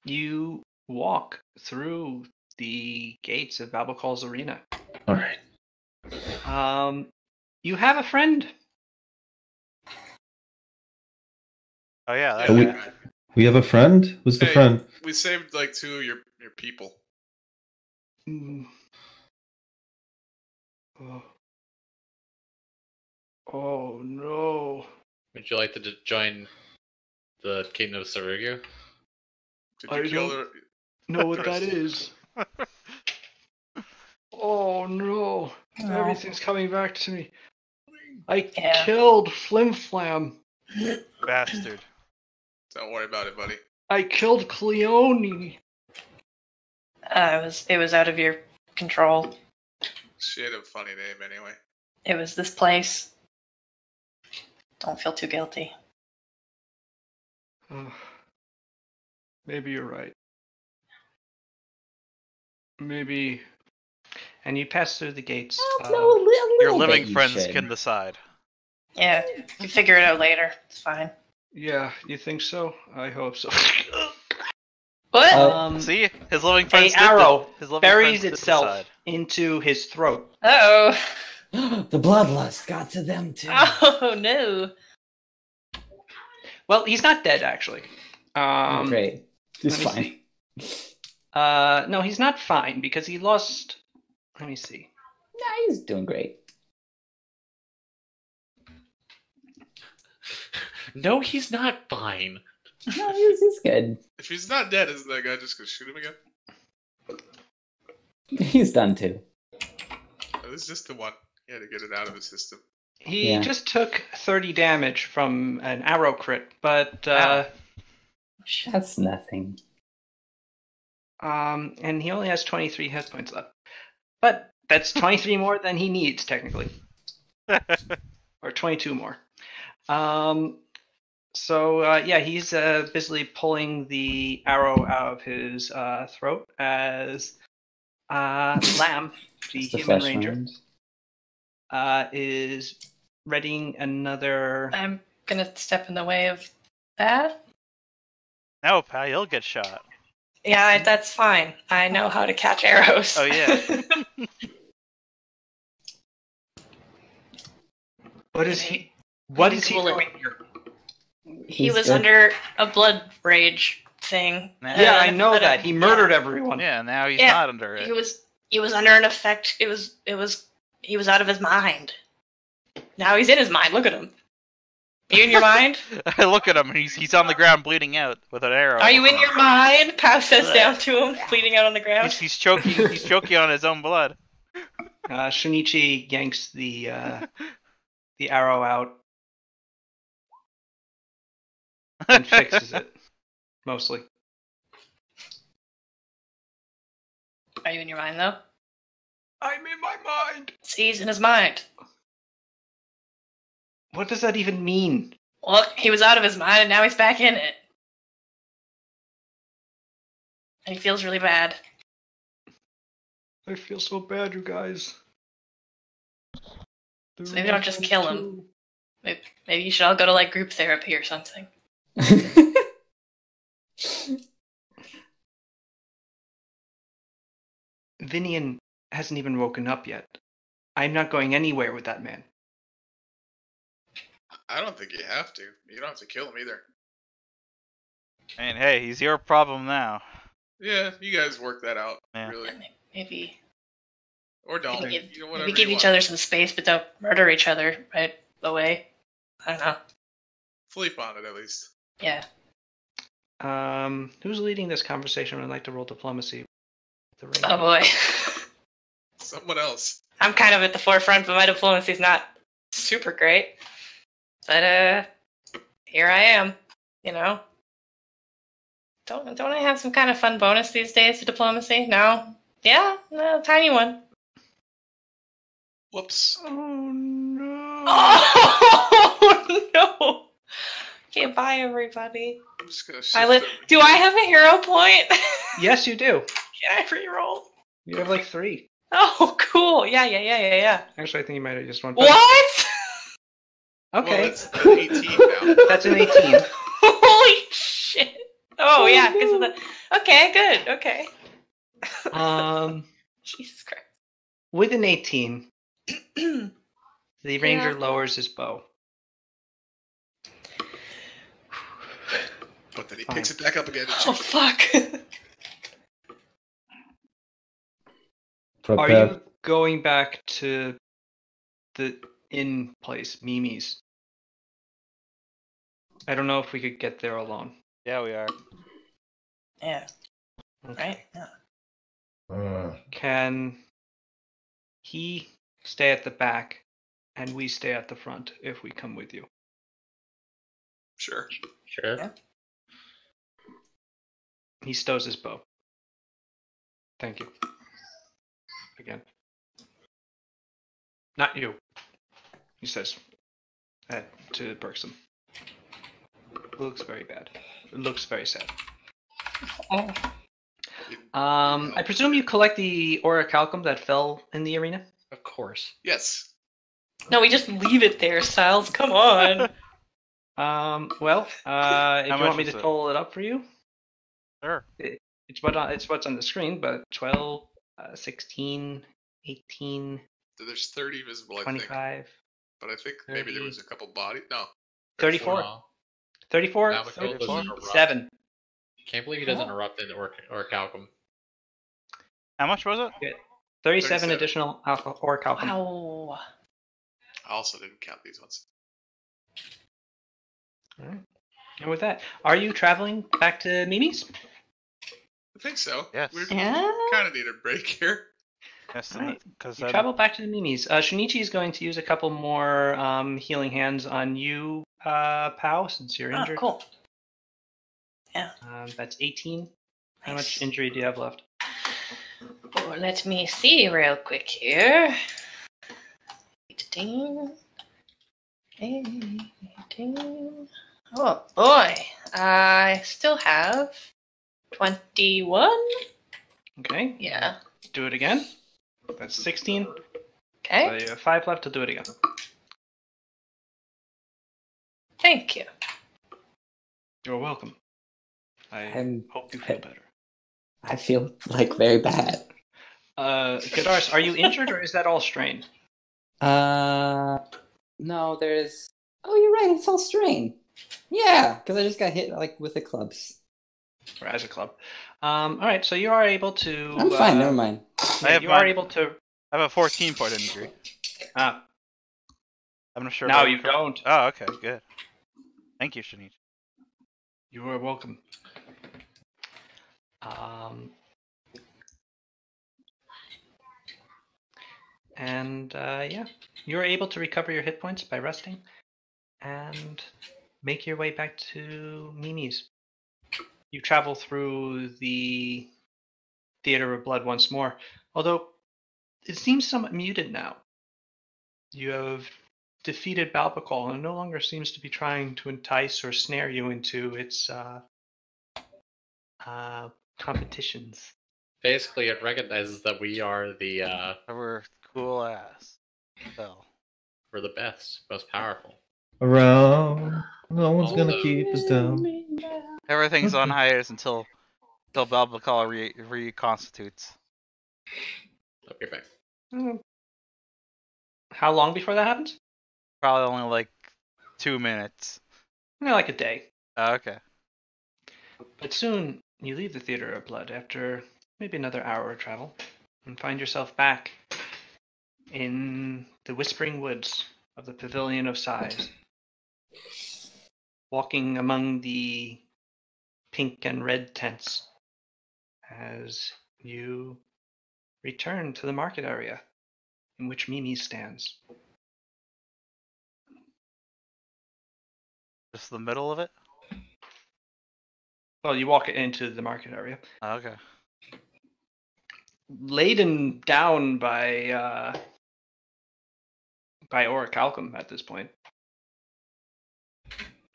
You walk through the gates of Babalkal's arena. All right. You have a friend. Oh yeah. That we- guy. We have a friend. Who's the Hey. friend? We saved like 2 of your people. Mm. Oh no. Would you like to join the Kingdom of Sarugu? Did I you kill don't her? Know what that is. Oh no. Everything's coming back to me. I Yeah. killed Flim Flam. Bastard. Don't worry about it, buddy. I killed Cleone. It was out of your control. She had a funny name anyway. It was this place. Don't feel too guilty. Maybe you're right. Maybe. And you pass through the gates. Your living friends can decide. Yeah, you figure it out later. It's fine. Yeah, you think so? I hope so. What? See, his living A friends. arrow his living buries friends did itself decide. into his throat. Uh-oh. The bloodlust got to them too. Oh, no. Well, he's not dead, actually. Great. He's let me fine. No, he's not fine because he lost. Let me see. Nah, he's doing great. No, he's not fine. No, he's good. If he's not dead, isn't that guy just gonna shoot him again? He's done too. Oh, this is just the one. He had to get it out of his system. He Yeah. just took 30 damage from an arrow crit, but That's nothing. and he only has 23 hit points left. But that's 23 more than he needs, technically. Or 22 more. Yeah, he's busily pulling the arrow out of his throat as Lamb, the It's the human flesh ranger, wound. is readying another. I'm gonna step in the way of that. No, pal, you'll get shot. Yeah, that's fine. I know how to catch arrows. Oh, yeah. What is he? What is he Cool it. doing here? He He's was good. under a blood rage thing. Yeah, I know but, that. He murdered everyone. Yeah, now he's Yeah, not under it. He was under an effect. He was out of his mind. Now he's in his mind. Look at him. Are you in your mind? I look at him and he's on the ground bleeding out with an arrow. Are you in your mind? Pow says down to him, bleeding out on the ground. He's choking. He's choking on his own blood. Shinichi yanks the arrow out and fixes it, mostly. Are you in your mind though? I'm in my mind. See, he's in his mind. What does that even mean? Look, he was out of his mind and now he's back in it. And he feels really bad. I feel so bad, you guys. So maybe don't just kill him. Maybe you should all go to like group therapy or something. Vinian hasn't even woken up yet. I'm not going anywhere with that man. I don't think you have to. You don't have to kill him either. And hey, he's your problem now. Yeah, you guys work that out. Yeah. Really, Maybe or don't. maybe You know, give, whatever maybe give you each want. other some space, but don't murder each other right away. I don't know. Sleep on it at least. Yeah. Who's leading this conversation? I'd like to roll diplomacy. Oh boy. Someone else. I'm kind of at the forefront, but my diplomacy's not super great. But here I am. You know. Don't I have some kind of fun bonus these days to diplomacy? No. Yeah, no, tiny one. Whoops. Oh no! Oh no! Okay, bye everybody. I'm just gonna shift Do I have a hero point? Yes, you do. Can I reroll? You have like 3. Oh, cool. Yeah. Actually, I think you might have just 1. What? Okay, Well, it's an 18 now. that's an 18. Holy shit. Oh, yeah, because of the... Okay, good. Okay. Jesus Christ. With an 18, the ranger lowers his bow. But then he picks it back up again. And Oh, fuck. Are you going back to the inn place, Mimi's? I don't know if we could get there alone. Yeah, we are. Yeah. Okay. Right? Yeah. Can he stay at the back and we stay at the front if we come with you? Sure. Sure. Yeah. He stows his bow. Thank you. Again. Not you, he says to Bergson. It looks very bad. It looks very sad. Oh. I presume you collect the orichalcum that fell in the arena? Of course. Yes. No, we just leave it there, Styles. Come on. Well, if you much want me was to it? total it up for you, Sure. it's what's on the screen, but 12, 16, 18, So there's 30 visible, I think. 25, But I think maybe there was a couple bodies. No. 34, Wow. 34, Now McCall doesn't interrupt. 37. Can't believe he doesn't interrupt in orichalcum. How much was it? 37 37. additional orichalcum. Wow. I also didn't count these ones. All right. And with that, are you traveling back to Mimi's? I think so. Yes. We Yeah. kind of need a break here. Yes, Alright. because You travel back to the Mimi's. Shinichi is going to use a couple more healing hands on you, Pao, since you're Oh, injured. cool. That's 18. How Nice. much injury do you have left? Oh, let me see real quick here. 18. 18. Oh boy. I still have 21. Okay. Yeah. Do it again. That's 16. Okay. So you have 5 left to do it again. Thank you. You're welcome. I hope you feel better. I feel like very bad. Gadars, are you injured or is that all strain? No, there's. Oh, you're right. It's all strain. Yeah, because I just got hit like with the clubs. Or as a club? All right, so you are able to. I'm fine. Never mind. You are able to. I have a 14-point injury. Ah, I'm not sure. now if I- you don't. Oh, okay, good. Thank you, Shanice. You are welcome. Yeah, you are able to recover your hit points by resting, and make your way back to Mimi's. You travel through the Theater of Blood once more, although it seems somewhat muted now. You have defeated Balbacol and it no longer seems to be trying to entice or snare you into its competitions. Basically, it recognizes that we are We're cool ass. So. we're the best, most powerful. Around. No one's Also- gonna keep us down. Everything's on hiatus until Balbacall reconstitutes. I'll be back. How long before that happens? Probably only like 2 minutes. Like a day. Oh, okay. But soon you leave the Theater of Blood after maybe another hour of travel and find yourself back in the Whispering Woods of the Pavilion of Sighs, walking among the pink and red tents as you return to the market area in which Mimi stands. Just the middle of it? Well, you walk into the market area, Oh, okay. laden down by orichalcum at this point.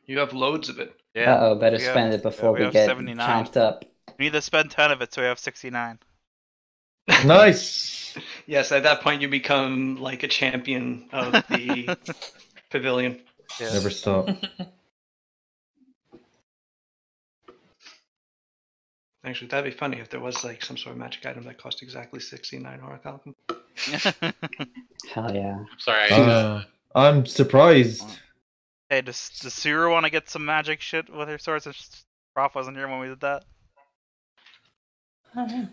You have loads of it. Yeah. Uh-oh, better we have- spend it before we we have get 79. chomped up. We need to spend 10 of it, so we have 69. Nice. Yes, at that point you become like a champion of the pavilion. Yeah. Never stop. Actually, that'd be funny if there was like some sort of magic item that cost exactly 69 orichalcum. Hell yeah. I'm sorry. I'm surprised. Hey, does Suru want to get some magic shit with her swords? If Prof wasn't here when we did that?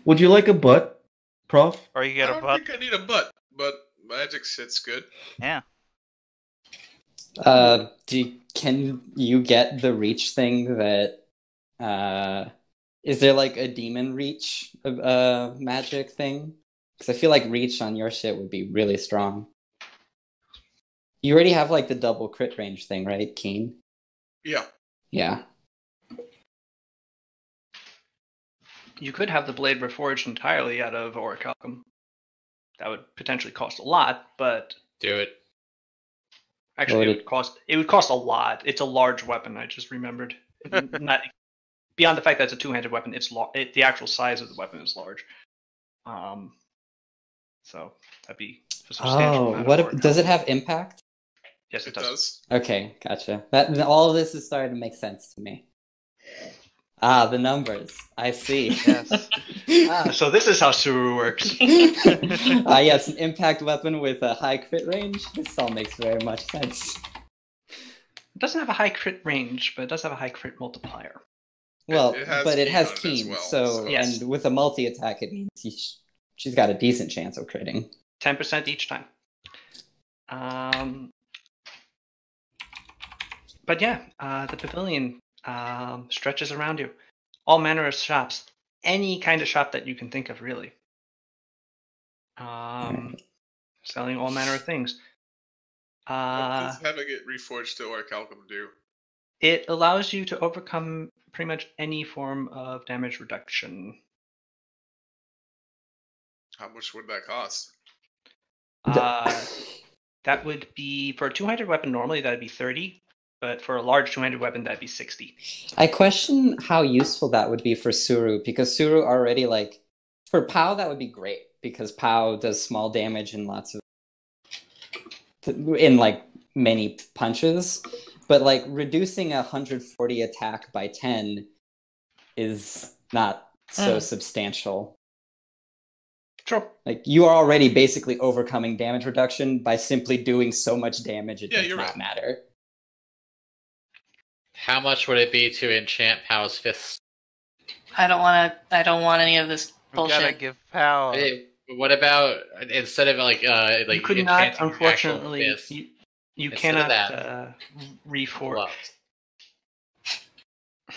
Would you like a butt, Prof? Or you I get a don't butt? think I need a butt, but magic shit's good. Yeah. Can you get the reach thing that is there like a demon reach magic thing? Because I feel like reach on your shit would be really strong. You already have like the double crit range thing, right, Keen? Yeah. Yeah. You could have the blade reforged entirely out of orichalcum. That would potentially cost a lot, but Do it. actually it would cost a lot. It's a large weapon. I just remembered. Not beyond the fact that it's a two-handed weapon. The actual size of the weapon is large. So that'd be a substantial amount of orichalcum. Does it have impact? Yes, it does. Okay, gotcha. All of this is starting to make sense to me. Ah, the numbers. I see. Yes. So this is how Suru works. Yes, an impact weapon with a high crit range. This all makes very much sense. It doesn't have a high crit range, but it does have a high crit multiplier. Well, It has but it keen has on it as keen, well, so so- Yes. and with a multi-attack, it means she's got a decent chance of critting. 10% each time. But yeah, the pavilion stretches around you. All manner of shops. Any kind of shop that you can think of, really. Selling all manner of things. What does having it reforged to orichalcum do? It allows you to overcome pretty much any form of damage reduction. How much would that cost? That would be, for a two-handed weapon normally, that would be 30. But for a large two-handed weapon, that'd be 60. I question how useful that would be for Suru, because Suru already, like, for Pow, that would be great, because Pow does small damage in like, many punches. But, like, reducing 140 attack by 10 is not so substantial. Sure. Like, you are already basically overcoming damage reduction by simply doing so much damage it does not matter. How much would it be to enchant Pow's fist? I don't want any of this We gotta bullshit. give Pal. What about instead of like You could not, enchanting your actual unfortunately, fist, you Instead cannot of that, reforge.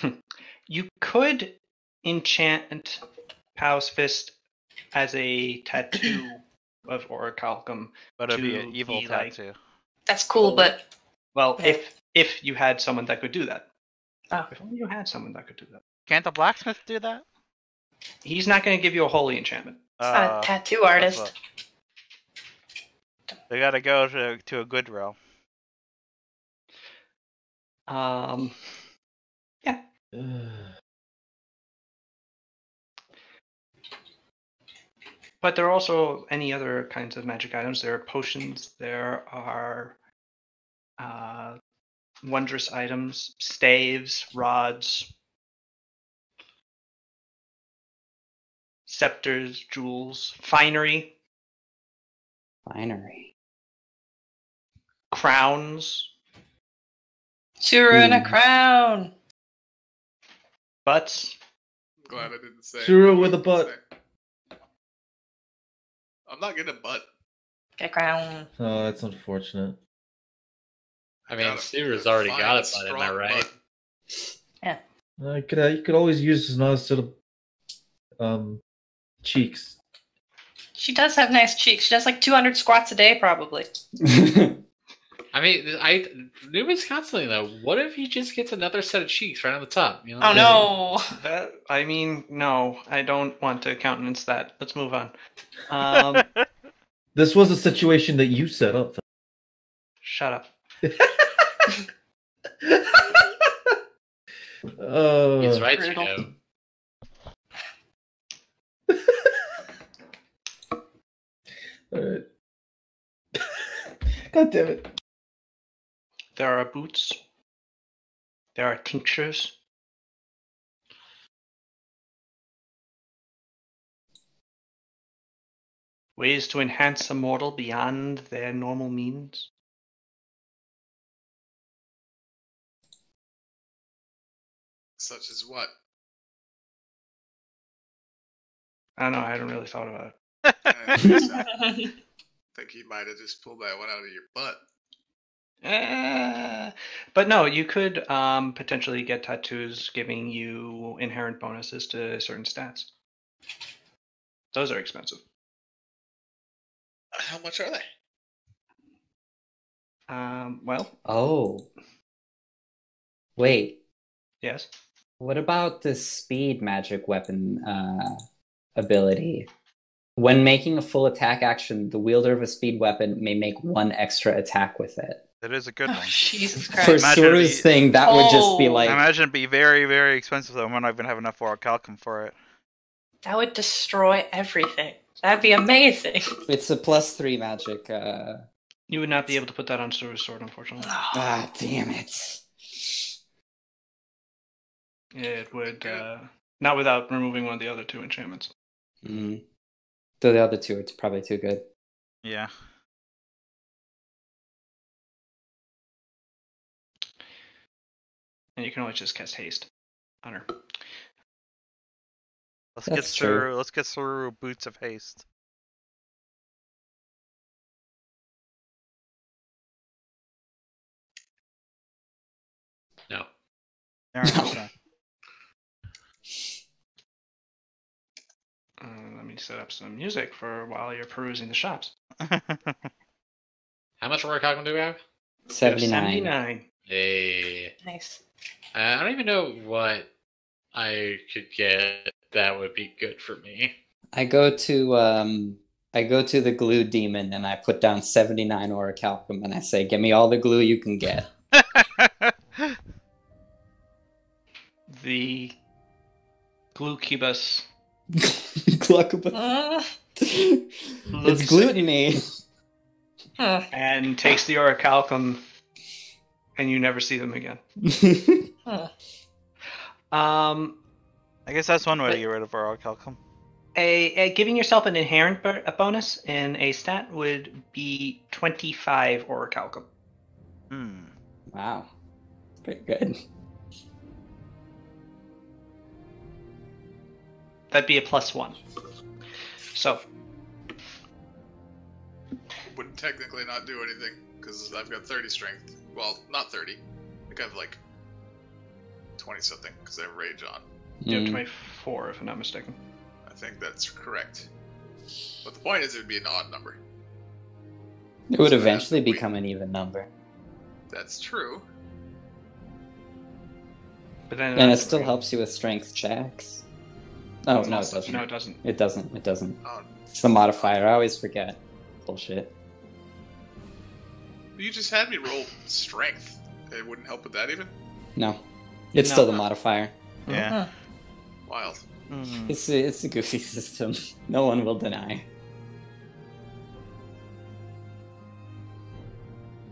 gloves? You could enchant Pow's fist as a tattoo of orichalcum. But it'd be to an evil be like- tattoo. That's cool, but Well, Yeah. if you had someone that could do that. Oh. If only you had someone that could do that. Can't the blacksmith do that? He's not going to give you a holy enchantment. it's not a tattoo artist. They gotta go to a good row. Yeah. But there are also any other kinds of magic items. There are potions. There are wondrous items, staves, rods, scepters, jewels, finery, crowns, Shura in a crown. butts. I'm glad I didn't say. Shura with a butt. I'm not getting a butt. Get a crown. Oh, that's unfortunate. I mean, Got a Subaru's already got it, fine, but am I strong right? butt. You could always use his nice sort of cheeks. She does have nice cheeks. She does like 200 squats a day, probably. I mean, Newman's constantly though. What if he just gets another set of cheeks right on the top? You know? Oh no! No, I don't want to countenance that. Let's move on. This was a situation that you set up. Shut up. He's right, Brutal. Joe. Alright. God damn it. There are boots. There are tinctures. Ways to enhance a mortal beyond their normal means. Such as what? I don't know, I hadn't really thought about it. I think you might have just pulled that one out of your butt. But no, you could potentially get tattoos giving you inherent bonuses to certain stats. Those are expensive. How much are they? Well, Oh. Wait. yes. What about the speed magic weapon ability? When making a full attack action, the wielder of a speed weapon may make one extra attack with it. That is a good Oh, one. Jesus For Christ. Imagine Suru's the- thing, that would just be Oh. like... I imagine it'd be very, very expensive though. I might not even have enough orichalcum for it. That would destroy everything. That'd be amazing. It's a +3 magic. You would not be able to put that on Suru's sword, unfortunately. Ah, damn it. It would, not without removing one of the other two enchantments. Mm. Though the other two are probably too good. Yeah. And you can always just cast haste on her. That's true. Let's get through Boots of Haste. No. Alright, okay. Let me set up some music for while you're perusing the shops. How much orichalcum do we have? 79. 79. Hey. Nice. I don't even know what I could get that would be good for me. I go to the glue demon and I put down 79 orichalcum and I say, "Give me all the glue you can get." The glucubus Glucobus. It's looks gluttony. and takes the orichalcum, and you never see them again. I guess that's one way to get rid of orichalcum. Giving yourself an inherent a bonus in a stat would be 25 orichalcum. Wow. Pretty good. That'd be a +1. So, Would technically not do anything, because I've got 30 strength. Well, not 30. I think I have like 20 something, because I have rage on. you have 24 if I'm not mistaken. I think that's correct. But the point is, it would be an odd number. It would So eventually that's the become an even number. That's true. But then And it still helps you with strength checks. Oh, no, it doesn't. No, it doesn't. It doesn't. It doesn't. Oh, It's the modifier. I always forget. Bullshit. you just had me roll strength. It wouldn't help with that even? No. It's No. still the modifier. Yeah. Wild. It's a goofy system. No one will deny.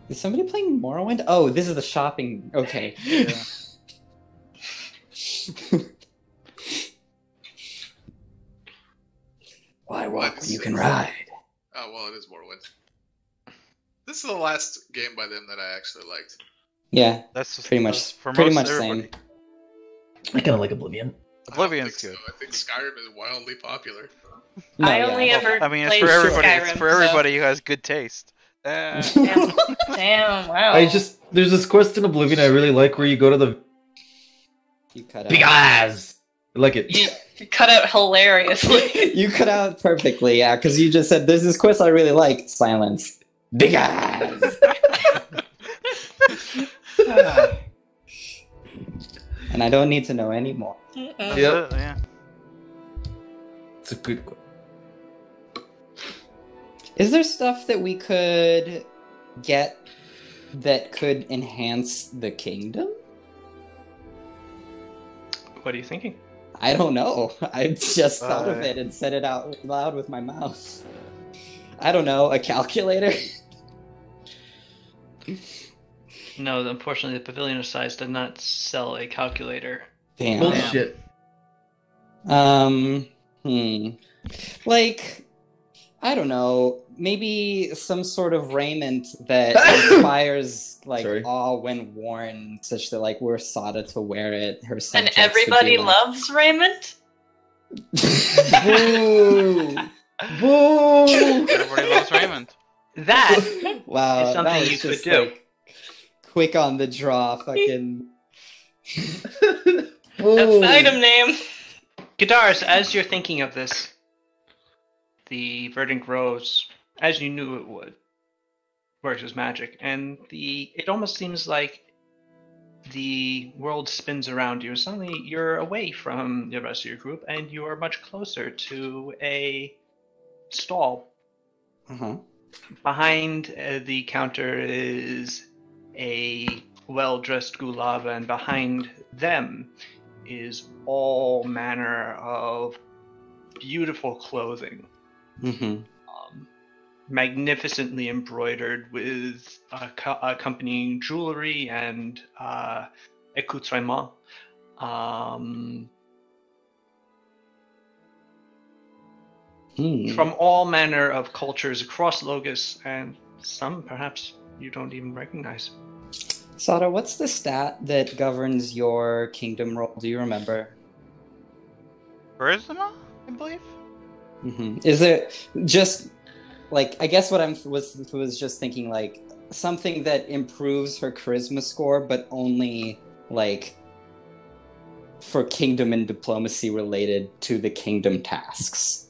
Is somebody playing Morrowind? Oh, this is the shopping. Okay. Yeah. Why walk when you can ride? Oh, well, it is Morrowind. This is the last game by them that I actually liked. Yeah, That's pretty much. for Pretty most much everybody. same. I kind of like Oblivion. Oblivion's I don't good. think so. I think Skyrim is wildly popular. No, I yeah. only ever I mean, it's played for everybody. Skyrim, It's for everybody who has good taste. Damn, wow. There's this quest in Oblivion I really like where you go to the You cut out. big eyes. I like it. You cut out hilariously. You cut out perfectly, yeah, because you just said there's this quest I really like. Silence. Big eyes. And I don't need to know anymore. That's Yep. it, yeah. It's a good quest. Is there stuff that we could get that could enhance the kingdom? What are you thinking? I don't know. I just thought of it and said it out loud with my mouth. I don't know. A calculator? No, unfortunately, the Pavilion of Size did not sell a calculator. Damn. Bullshit. Like, I don't know. Maybe some sort of raiment that inspires like Sorry. awe when worn, such that like we're Sada to wear it. Her And subjects would everybody be like, loves Raymond? Boo! Boo! Everybody loves Raymond. That Wow, It's something that was you could just, do. like, quick on the draw, fucking. That's Boo! the item name. Gadars, as you're thinking of this, the verdant grows as you knew it would. Works as magic, and it almost seems like the world spins around you. Suddenly, you're away from the rest of your group, and you are much closer to a stall. Uh-huh. Behind the counter is a well-dressed Gulava, and behind them is all manner of beautiful clothing, Mm-hmm. magnificently embroidered with accompanying jewelry and accoutrements. From all manner of cultures across Logos, and some perhaps you don't even recognize. Sada, what's the stat that governs your kingdom roll? Do you remember? Charisma, I believe. Mm-hmm. Is it just like, I guess what I was just thinking, like something that improves her charisma score, but only like for kingdom and diplomacy related to the kingdom tasks.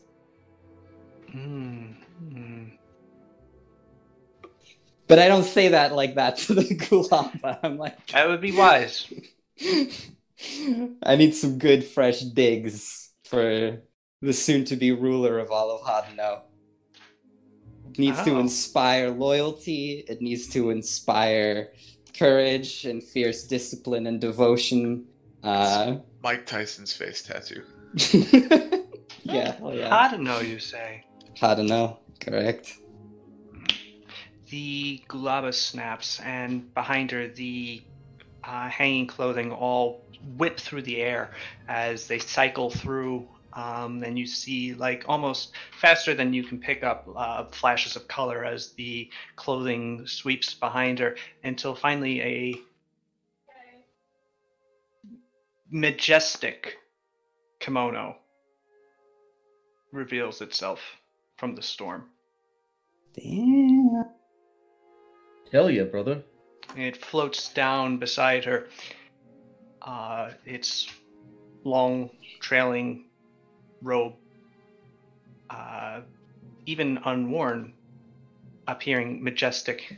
But I don't say that like that to the Gulamba. I'm like, That would be wise. I need some good fresh digs for the soon-to-be ruler of all of Hadano. It needs to inspire loyalty. It needs to inspire courage and fierce discipline and devotion. Mike Tyson's face tattoo. Yeah, oh yeah. Hard to know, you say. Hadano, correct. The Gulaba snaps, and behind her, the hanging clothing all whip through the air as they cycle through. And you see, like, almost faster than you can pick up flashes of color as the clothing sweeps behind her, until finally a majestic kimono reveals itself from the storm. Damn. Hell yeah, brother. It floats down beside her. Its long, trailing robe, even unworn, appearing majestic.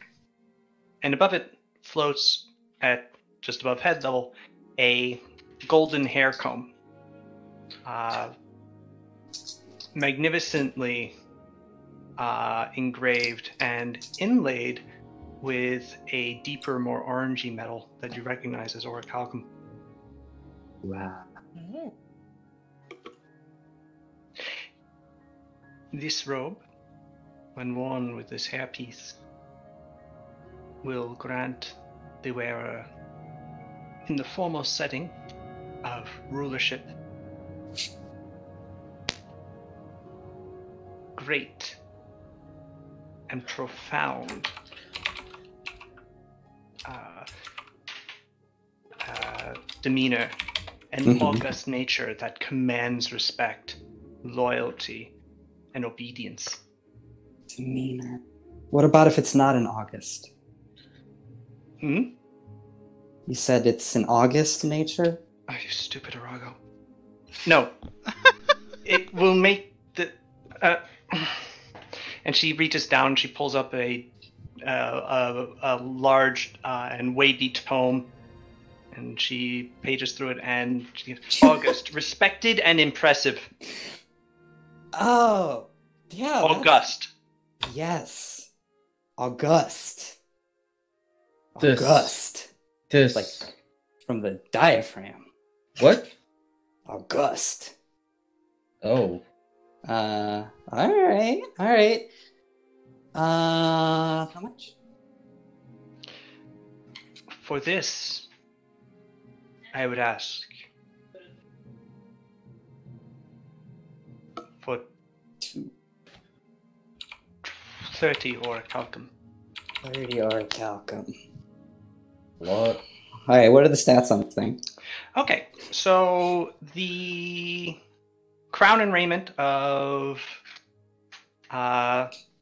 And above it floats, at just above head level, a golden hair comb. Magnificently engraved and inlaid with a deeper, more orangey metal that you recognize as orichalcum. Wow. This robe, when worn with this hairpiece, will grant the wearer, in the foremost setting of rulership, great and profound demeanor and august nature that commands respect, loyalty, and obedience. Demeanor. What about if it's not in August? Hmm? You said it's an August nature? Oh, you stupid Arago. No. It will make the... and she reaches down, she pulls up a large and weighty tome, and she pages through it, and she goes, August, respected and impressive. Oh, yeah. August. Yes. August. This. August. This. Like from the diaphragm. What? August. Oh. Alright. How much? For this, I would ask for 30 orichalcum. 30 orichalcum. What? Alright, what are the stats on the thing? Okay, so the crown and raiment of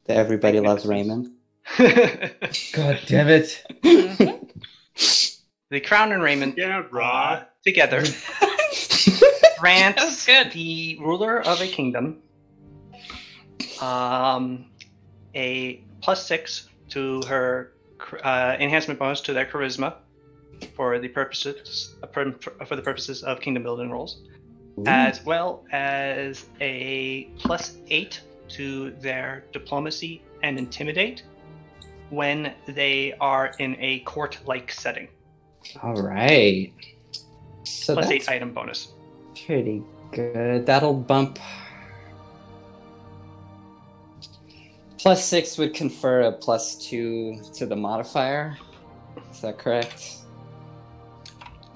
Everybody loves Raymond. God damn it. the crown and raiment together grants the ruler of a kingdom a +6 to her enhancement bonus to their charisma for the purposes of kingdom building rolls, as well as a +8 to their diplomacy and intimidate when they are in a court-like setting. Alright. So +8 that's item bonus. pretty good. That'll bump. +6 would confer a +2 to the modifier. Is that correct?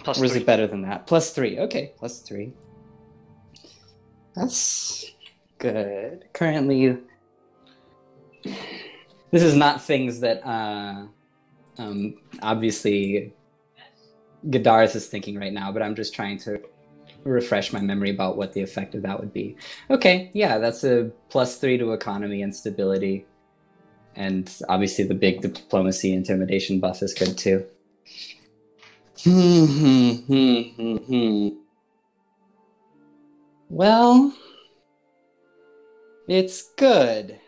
+3. Or is it better than that? +3. Okay, +3. That's good. Currently, this is not things that obviously Gadaris is thinking right now, but I'm just trying to refresh my memory about what the effect of that would be. Okay, yeah, that's a +3 to economy and stability. And obviously the big diplomacy intimidation buff is good too. Well, it's good.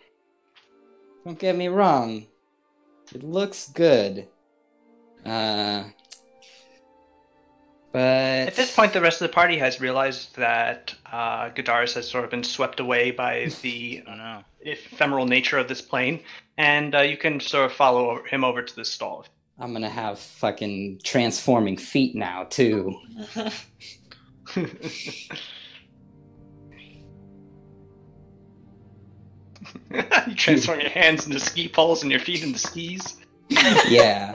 Don't get me wrong. It looks good. But At this point, the rest of the party has realized that Gadaris has sort of been swept away by the ephemeral nature of this plane, and you can sort of follow him over to the stall. I'm gonna have fucking transforming feet now, too. You transform your hands into ski poles and your feet into skis. Yeah.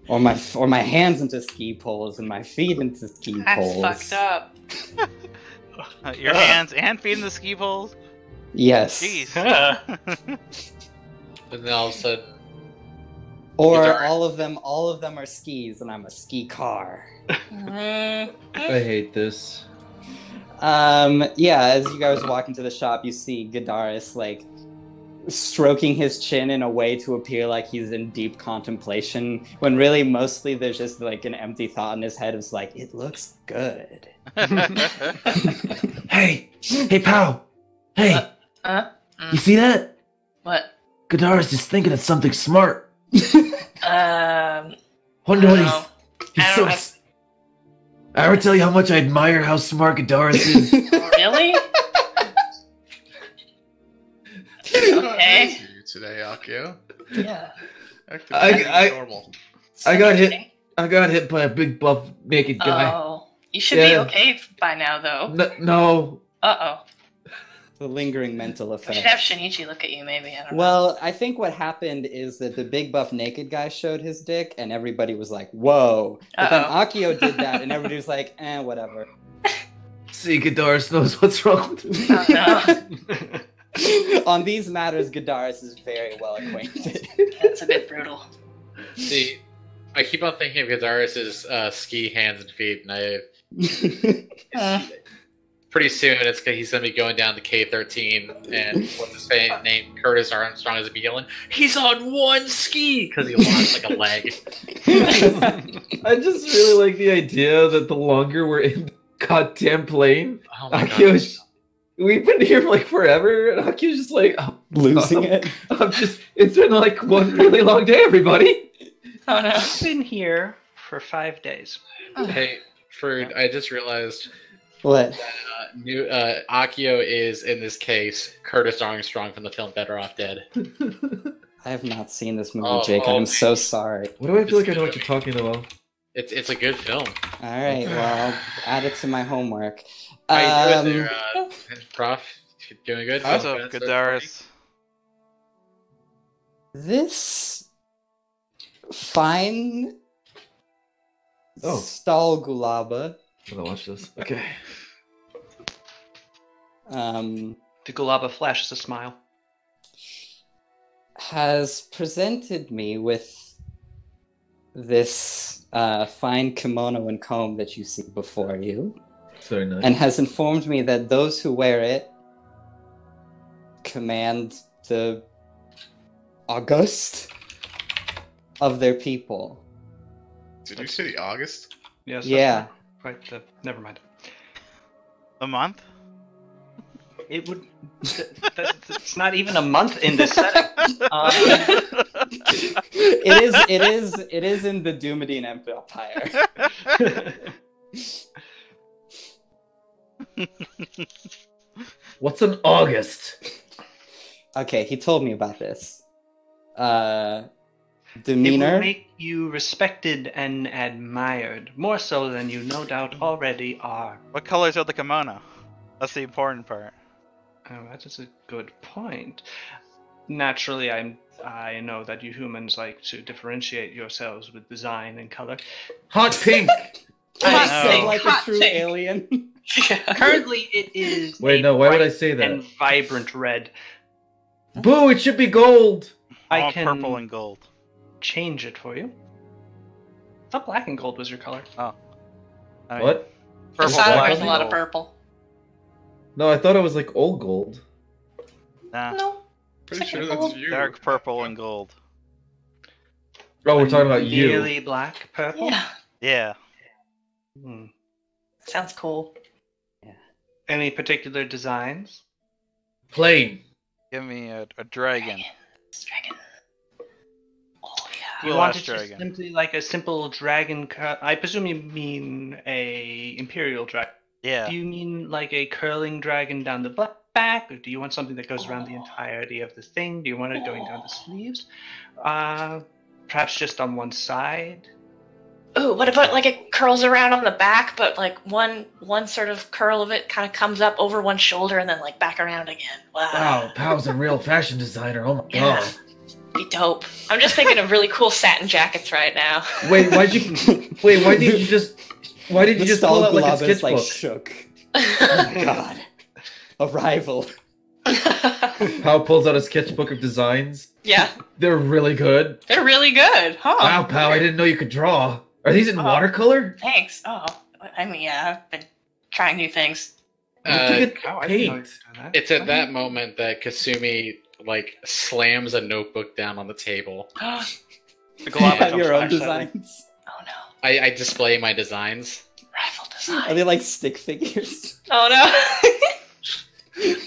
Or my hands into ski poles and my feet into ski poles. That's fucked up. Your hands and feet in the ski poles? Yes. Jeez. And then all of a sudden, Or Guitar. all of them are skis and I'm a ski car. I hate this. Yeah, as you guys walk into the shop, you see Gadaris, like, stroking his chin in a way to appear like he's in deep contemplation, when really mostly there's just, like, an empty thought in his head. It's like, it looks good. Hey, pal. Hey, you see that? What? Gadaris is thinking of something smart. Wonder what I don't know. I ever tell you how much I admire how smart Gadaris is? Really? Okay. Today, Akio. Yeah. Normal. I got hit by a big buff naked guy. Oh, you should be okay by now, though. No. Uh-oh. The lingering mental We effect. should have Shinichi look at you, maybe. I don't know. Well, I think what happened is that the big buff naked guy showed his dick, and everybody was like, "Whoa!" But then Uh-oh. Akio did that, and everybody was like, whatever." See, Gadaris knows what's wrong with me. Oh, no. On these matters, Gadaris is very well acquainted. That's a bit brutal. See, I keep on thinking of Gadaris' ski hands and feet, and pretty soon he's going to be going down to K13, and what's his name? Curtis Armstrong is going to be yelling, "He's on one ski!" Because he lost like a leg. I just really like the idea that the longer we're in the goddamn plane, Oh my Akio's, we've been here for like forever, and Akio's just like, Losing it. It's been like one really long day, everybody. Oh no. I've been here for 5 days. Hey, I just realized What? new Akio is in this case Curtis Armstrong from the film Better Off Dead. I have not seen this movie, Oh, Jake. oh, I'm man. so sorry. What do I feel like I know what you're talking about? It's a good film. All right, well, I'll add it to my homework. How you doing there, Prof? Doing good? What's Feeling up, good? Gadaris? This fine Oh. Stalgulaba I'm gonna watch this. Okay. The Gulaba flashes a smile. has presented me with this fine kimono and comb that you see before you, It's very nice. and has informed me that those who wear it command the August of their people. Did you say the August? Yes. Yeah. Right. Never mind. A month? It would. It's not even a month in this setting. It is in the Doomedian Empire. What's an August? Okay, he told me about this. It Demeanor. will make you respected and admired, more so than you no doubt already are. What colors are the kimono? That's the important part. Oh, that is a good point. Naturally, I know that you humans like to differentiate yourselves with design and color. Hot pink! I know. said like a Hot true take. alien. Currently, it is. Wait, a no, why would I bright say that? And vibrant red. Boo, it should be gold! I I want can purple and gold. change it for you. I thought black and gold was your color. I mean, What? I Purple, saw black, there's a and lot of gold. purple. No, I thought it was like old gold. Nah. No. Pretty It's sure like that's gold. you. Dark purple and gold. Oh, we're talking about you. Nearly black, purple. Yeah. Yeah. Hmm. Sounds cool. Any particular designs? Plain. Give me a dragon. It's dragon. Oh yeah. You Cool want ass it just dragon. simply like a simple dragon cut? I presume you mean a imperial dragon. Yeah. Do you mean like a curling dragon down the back, or do you want something that goes around the entirety of the thing? Do you want it going down the sleeves? Perhaps just on one side? Ooh, what about like it curls around on the back, but like one sort of curl of it kind of comes up over one shoulder and then like back around again. Wow, Pow's a real fashion designer. Oh my Yeah. god. Be dope. I'm just thinking of really cool satin jackets right now. Wait, why did you just pull out like a Stalgulaba sketchbook? shook. Oh my god. A rival. Pow pulls out a sketchbook of designs. Yeah, They're really good. they're really good, huh? Wow, Pow, I didn't know you could draw. Are these in Oh. watercolor? Thanks. Oh, I mean, yeah, I've been trying new things. Where'd you get Oh, I didn't know you paint? could do that. It's at that moment that Kasumi like slams a notebook down on the table. Oh The You Galapa have comes your own back suddenly. designs. no, I display my designs. rifle Are design. they like stick figures? Oh no.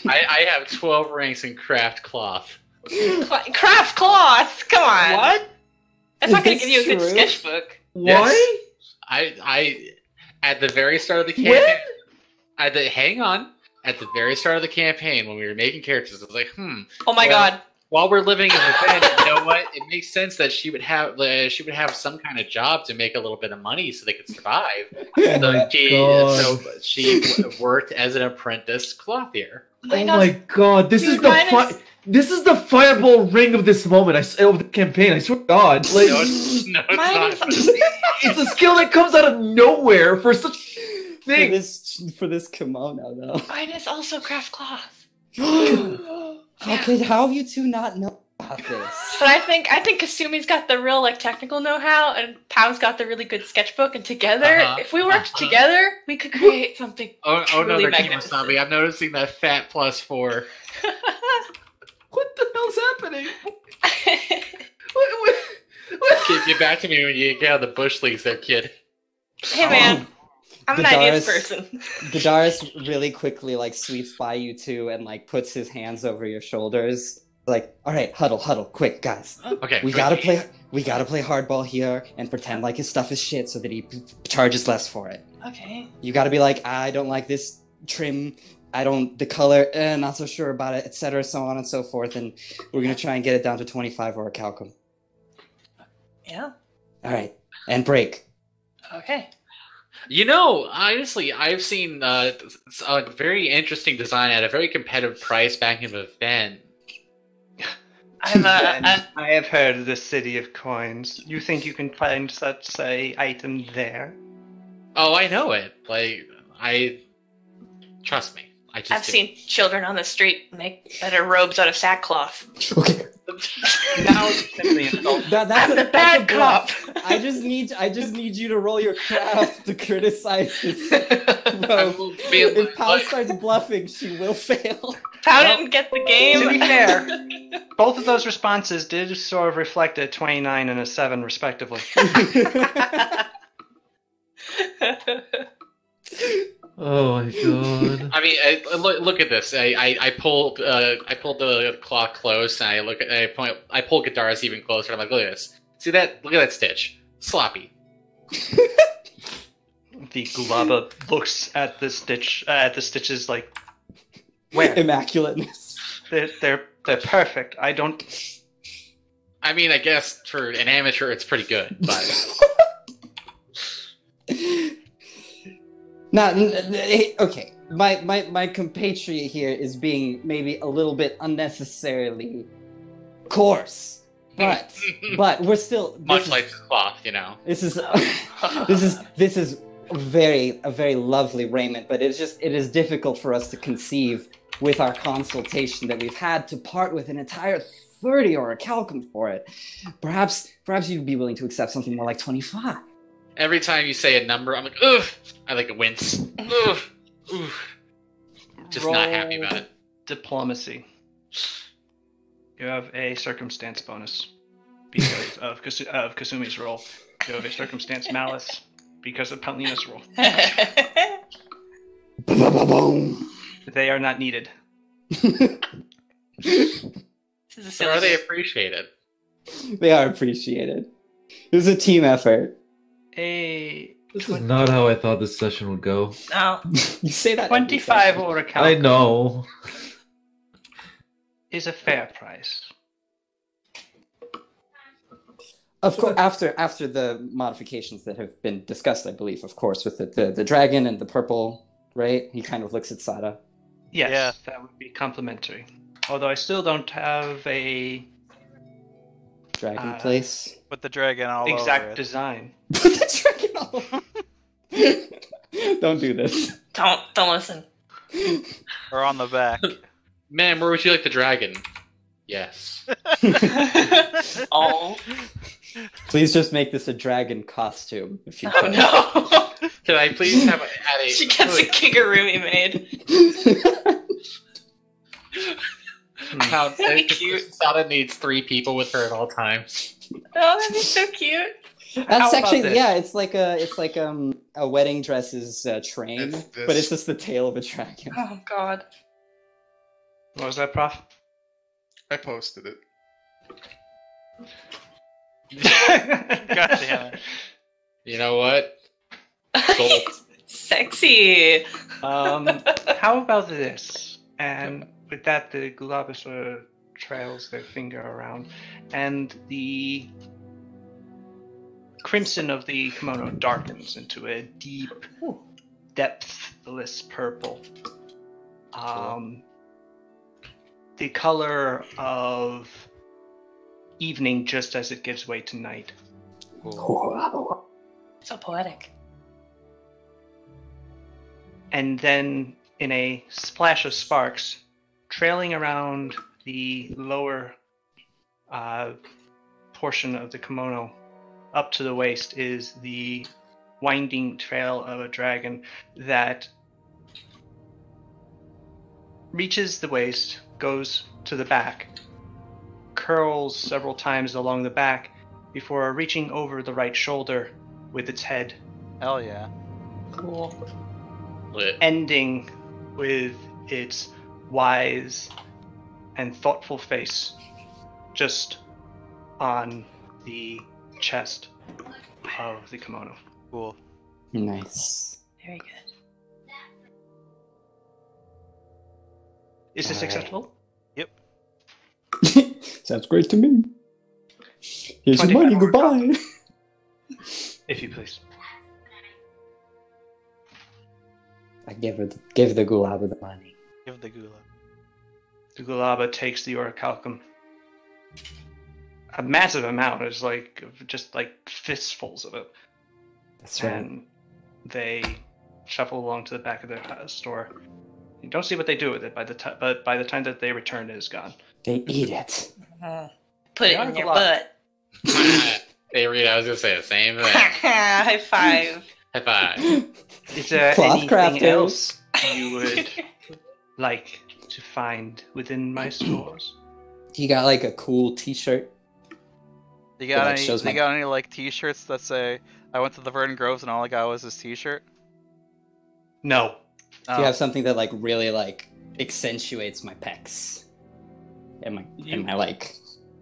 I have 12 ranks in craft cloth. Craft cloth. Come on. What? That's Is not gonna this give you a good true? sketchbook. Why? I at the very start of the When? campaign. Hang on. At the very start of the campaign, when we were making characters, I was like, Oh my Well- god. while we're living in the van, you know what? It makes sense that she would have some kind of job to make a little bit of money so they could survive. So she worked as an apprentice clothier. Oh my god! This is the fireball ring of this moment. Of the campaign. I swear to God. Like, no, it's not. It's a skill that comes out of nowhere for such thing. For this kimono, though. Mine is also craft cloth. How have you two not know about this? But I think Kasumi's got the real technical know-how, and Pow's got the really good sketchbook. And together, if we worked together, we could create something. Truly magnificent. Kimosabi, I'm noticing that fat +4. What the hell's happening? Kid, get back to me when you get out of the bush leagues there, kid. Hey man, I'm an ideas person. Gadaris really quickly sweeps by you two and puts his hands over your shoulders. Like, all right, huddle, quick, guys. Okay, we gotta play hardball here and pretend like his stuff is shit so that he charges less for it. Okay. You gotta be like, I don't like this trim. The color, not so sure about it, etc., so on and so forth, and we're gonna try and get it down to 25 or a calcum. Yeah. All right, and break. Okay. Honestly, I've seen a very interesting design at a very competitive price back in the van. I have heard of the City of Coins. You think you can find such a item there? Oh, I know it. Trust me. I've seen children on the street make better robes out of sackcloth. Okay. Now it's simply insult. That's a bad cop. I just need you to roll your craft to criticize this robe. If Pal starts bluffing, she will fail. Pal didn't get the game. To be fair, both of those responses did sort of reflect a 29 and a 7, respectively. Oh my god! I mean, look at this. I pulled the cloth close, and I pull Gadaris even closer. I'm like, look at this. See that? Look at that stitch. Sloppy. The Glaba looks at the stitches like, where? Immaculateness. They're perfect. I don't. I mean, I guess for an amateur, it's pretty good, but. Okay. My compatriot here is being maybe a little bit unnecessarily coarse, but we're still much like cloth, This is a very lovely raiment, but it is difficult for us to conceive with our consultation that we've had to part with an entire 30 or a calcum for it. Perhaps you'd be willing to accept something more like 25. Every time you say a number, I'm like, ugh! I like a wince. Ugh! Oof. Just not happy about it. Diplomacy. You have a circumstance bonus because of Kasumi's roll. You have a circumstance malice because of Paulina's roll. They are not needed. Or are they appreciated? They are appreciated. It was a team effort. This is not how I thought this session would go. No. You say that 25 or a calcum. I know. Is a fair price. Of course, after the modifications that have been discussed, I believe, of course, with the dragon and the purple, right? He kind of looks at Sada. Yes, Yeah. That would be complimentary. Although I still don't have a Dragon place. With the dragon all exact over it. design. Put the dragon all over. Don't do this. Don't listen. Or on the back. Man, where would you like the dragon? Yes. Oh. Please just make this a dragon costume. If you Oh could. no. Can I please have a She gets a Kigurumi made. How Thank you. Sada needs 3 people with her at all times. Oh, that'd be so cute. That's How about actually this? it's like a wedding dress's train, It's this. but it's just the tail of a dragon. Oh god. What was that, Prof? I posted it. God damn it. You know what? Gold. Sexy. How about this? And with that, the Globus trails their finger around, and the crimson of the kimono darkens into a deep, depthless purple. The color of evening just as it gives way to night. So poetic. And then, in a splash of sparks, trailing around the lower portion of the kimono up to the waist is the winding trail of a dragon that reaches the waist, goes to the back, curls several times along the back before reaching over the right shoulder with its head. Hell yeah. Cool. Lit. Ending with its wise and thoughtful face just on the chest of the kimono. Cool. Nice. Very good. Is this Alright. acceptable? Yep. Sounds great to me. Here's your 25 money, more goodbye. If you please. I give the Gulaba the money. Give the gula. The Gulaba takes the orichalcum. A massive amount. It's like just like fistfuls of it. That's right. And they shuffle along to the back of the store. You don't see what they do with it but by the time that they return, it is gone. They eat it. Put it They in are your a lot. butt. Hey, Rita, I was gonna say the same thing. High five. High five. Is there Cloth anything crafters. else you would like to find within my stores? You got like a cool T-shirt. You That, got like, any? shows They my- got any like T-shirts that say "I went to the Verdant Groves and all I got was this T-shirt"? No. Do you have something that like really like accentuates my pecs and my like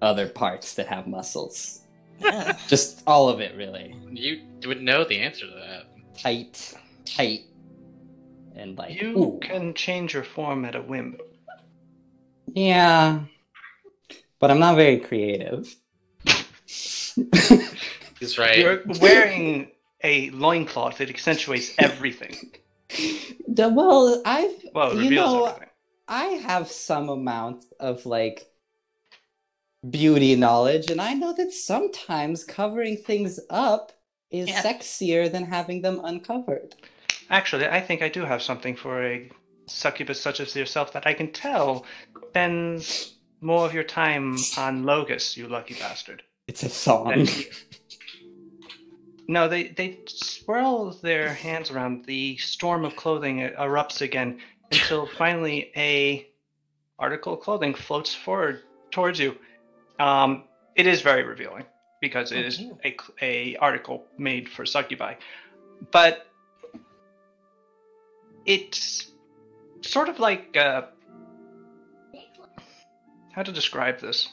other parts that have muscles? Yeah. Just all of it, really. You would know the answer to that. Tight, and like. You ooh. can change your form at a whim. Yeah, but I'm not very creative. He's right. You're wearing a loincloth that accentuates everything. Well, Well, it you reveals know, everything. I have some amount of like beauty knowledge, and I know that sometimes covering things up is Yeah. sexier than having them uncovered. Actually, I think I do have something for a succubus such as yourself that I can tell spends more of your time on Logus, you lucky bastard. It's a thong. than here. No, they swirl their hands around. The storm of clothing erupts again until finally a article of clothing floats forward towards you. It is very revealing because it is a article made for succubi, but it's sort of like how to describe this.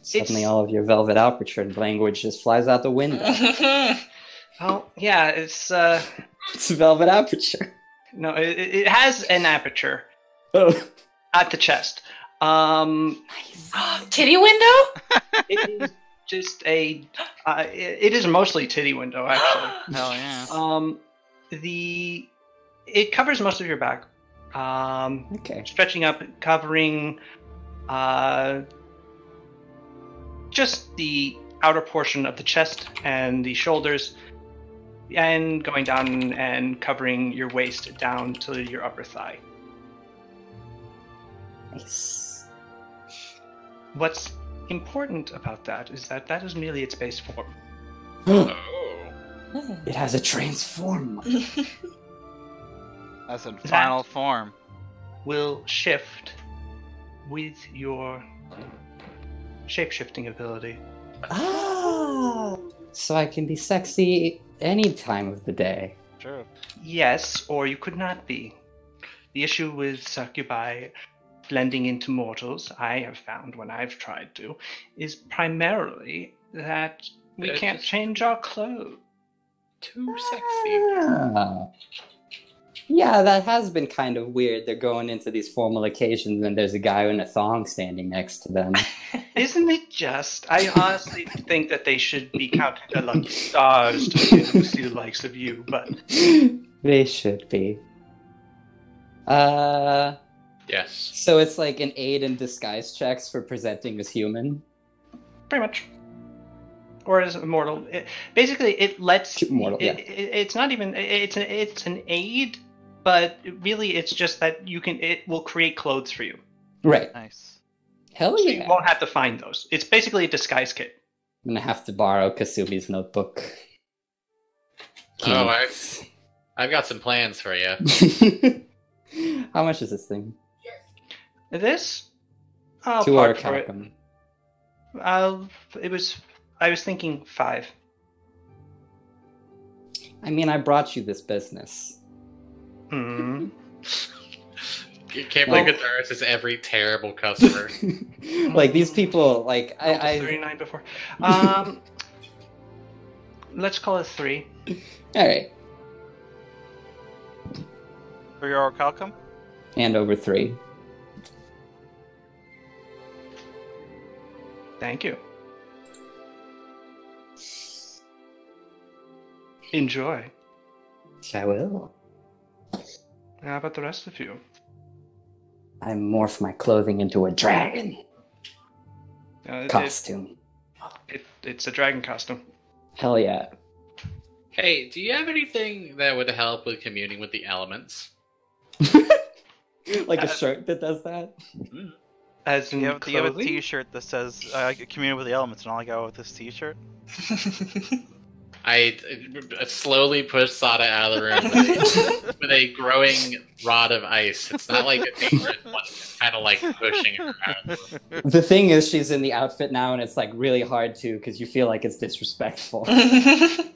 Suddenly, it's- all of your velvet aperture language just flies out the window. Oh yeah, it's It's velvet aperture. no, it has an aperture Oh, at the chest. nice. Titty window? It is just it is mostly titty window actually. Hell yeah. It covers most of your back. Okay. Stretching up, covering just the outer portion of the chest and the shoulders, and going down and covering your waist down to your upper thigh. Nice. What's important about that is that that is merely its base form. Oh. It has a transform. That's in final form. Will shift with your shape-shifting ability. Ah, so I can be sexy any time of the day. True. Yes, or you could not be. The issue with succubi blending into mortals, I have found when I've tried to, is primarily that we It's can't just- change our clothes. Too sexy. Ah. Yeah, that has been kind of weird. They're going into these formal occasions and there's a guy in a thong standing next to them. Isn't it just? I honestly think that they should be counted their lucky stars to be able to see the likes of you, but They should be. Yes. So it's like an aid in disguise checks for presenting as human. pretty much. Or as immortal. Basically, it lets. Immortal, yeah. It's not even. It's an aid, but really, it's just that you can. It will create clothes for you. Right. Nice. Hell So yeah. you won't have to find those. It's basically a disguise kit. I'm gonna have to borrow Kasumi's notebook. Oh, I've got some plans for you. How much is this thing? This? I'll 2 part for it. orichalcum. I was thinking 5. I mean, I brought you this business. Hmm. You can't believe Guitarist is every terrible customer. Like these people, like I 39 before. Let's call it 3. all right, For your orichalcum? and over 3. Thank you. Enjoy. I will. How about the rest of you? I morph my clothing into a dragon costume. It's a dragon costume. Hell yeah. Hey, do you have anything that would help with communing with the elements? Like a shirt that does that? As in Do you have a clothing? t-shirt that says "Commune with the Elements" and all I got with this t-shirt? I slowly push Sada out of the room with a growing rod of ice. It's not like a dangerous one. It's kind of like pushing her around. The thing is, she's in the outfit now, and it's like really hard to because you feel like it's disrespectful. I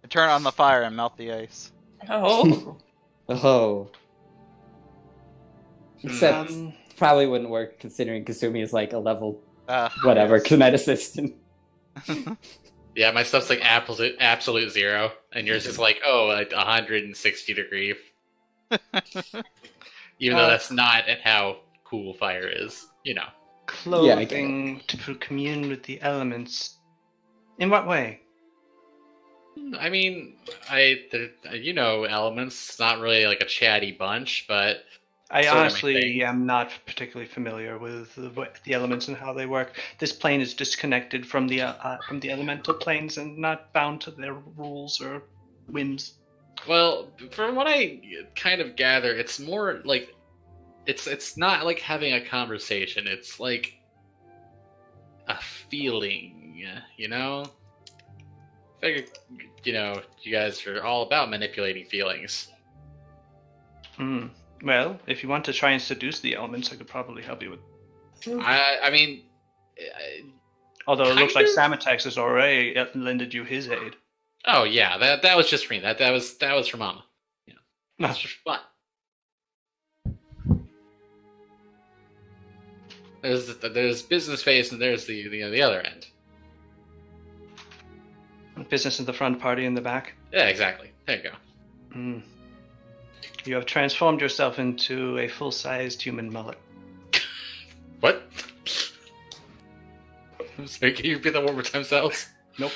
turn on the fire and melt the ice. Oh. Oh. Except Um, probably wouldn't work considering Kasumi is like a level Whatever. kineticist. Yeah, my stuff's like absolute 0, and yours is like, like 160 degree. Even though that's not at how cool fire is, you know. clothing to commune with the elements. In what way? I mean, elements. It's not really like a chatty bunch, but I sort of my honestly thing. am not particularly familiar with the elements and how they work. This plane is disconnected from the elemental planes and not bound to their rules or whims. Well, from what I kind of gather, it's more like it's not like having a conversation. It's like a feeling, you know. I figure, you guys are all about manipulating feelings. Hmm. Well, if you want to try and seduce the elements, I could probably help you with. I mean, Although it looks kind like of? Samatex has already lended you his aid. oh yeah, that was just for me. That was for Mama. Yeah, that's just fun. There's business phase and there's the other end. Business in the front, party in the back. Yeah, exactly. There you go. Hmm. You have transformed yourself into a full-sized human mullet. What? Sorry, can you repeat that one more time, Sal's? Nope.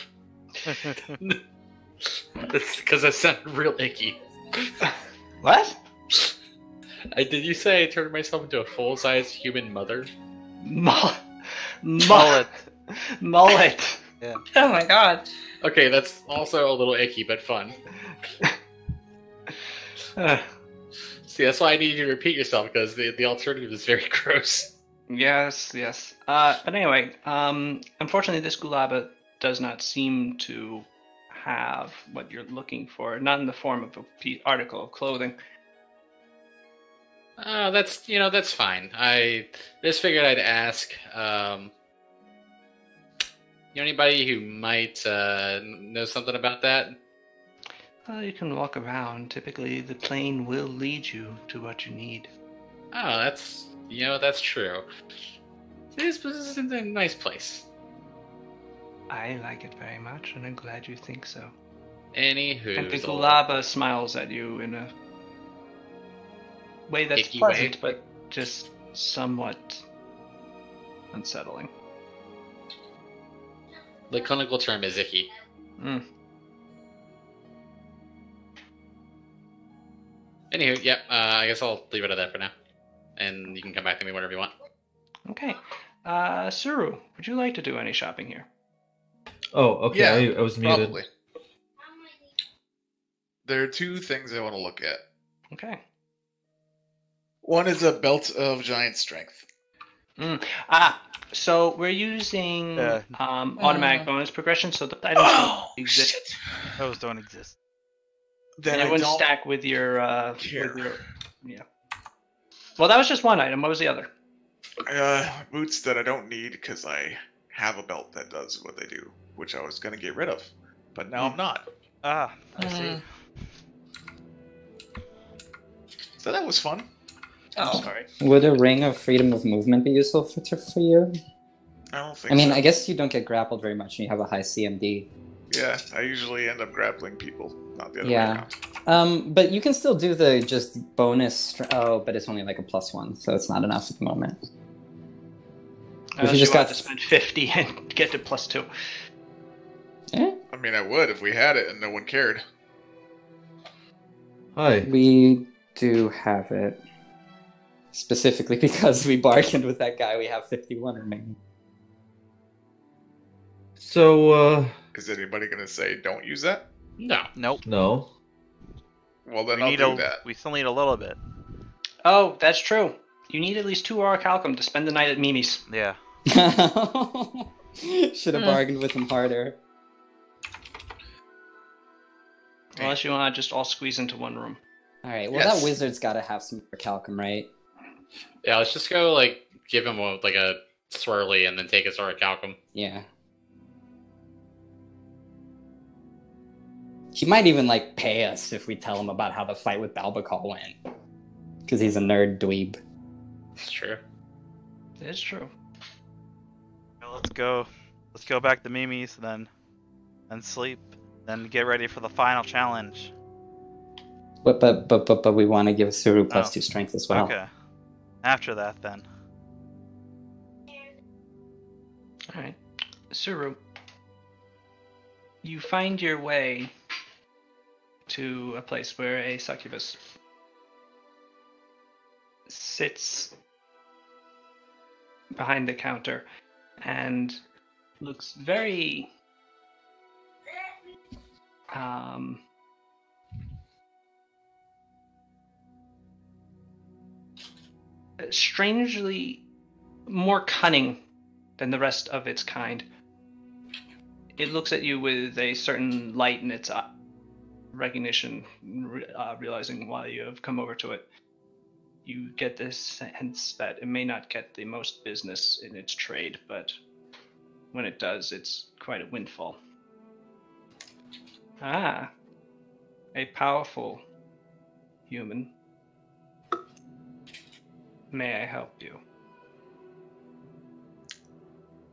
That's because that sounded real icky. What? Did you say I turned myself into a full-size human mother? Mullet. Oh my god. Okay, that's also a little icky, but fun. See, that's why I need you to repeat yourself, because the alternative is very gross. Yes. But anyway, unfortunately, this Gulaba does not seem to have what you're looking for. Not in the form of a article of clothing. That's fine. I just figured I'd ask. Anybody who might know something about that? Well, you can walk around. Typically, the plane will lead you to what you need. Oh, that's true. This is a nice place. I like it very much, and I'm glad you think so. Anywho, And the Gulaba smiles at you in a way that's Icky pleasant, way? but just somewhat unsettling. The clinical term is icky. Mm. Anywho, yep. I guess I'll leave it at that for now, and you can come back to me whenever you want. Okay. Suru, would you like to do any shopping here? Oh, okay. Yeah, I was muted. Probably. There are two things I want to look at. Okay. One is a belt of giant strength. So we're using automatic bonus progression, so the items don't exist. Shit. Those don't exist. Then And it I wouldn't don't stack with your care. yeah. Well, that was just one item. What was the other? Boots that I don't need because I have a belt that does what they do, which I was going to get rid of. But now I'm not. Ah, I see. So that was fun. Oh, sorry. Would a ring of freedom of movement be useful for you? I don't think I mean, so. I guess you don't get grappled very much and you have a high CMD. Yeah, I usually end up grappling people, not the other way Yeah. around. But you can still do the just bonus... but it's only like a +1, so it's not enough at the moment. Unless you just want got- to spend 50 and get to +2. Eh? I mean, I would if we had it and no one cared. Hi. We do have it. Specifically because we bargained with that guy, we have 51 remaining. So, Is anybody going to say don't use that? No. Nope. no. Well, then We I'll need do that. We still need a little bit. Oh, that's true. You need at least 2 orichalcum to spend the night at Mimi's. Yeah. Should have bargained with him harder. Unless you want to just all squeeze into one room. Alright, well Yes. that wizard's gotta have some calcum, right? Yeah, let's just go give him a swirly and then take his orichalcum. Yeah. He might even pay us if we tell him about how the fight with Balbacol went. Because he's a nerd dweeb. It's true. It's true. Well, let's go. Let's go back to Mimi's then sleep. Then get ready for the final challenge. But we want to give Suru Oh. +2 strength as well. Okay. After that, then. Alright. Suru, you find your way to a place where a succubus sits behind the counter and looks very strangely more cunning than the rest of its kind. It looks at you with a certain light in its eye, recognition, realizing why you have come over to it. You get this sense that it may not get the most business in its trade, but when it does, it's quite a windfall. Ah, a powerful human. May I help you?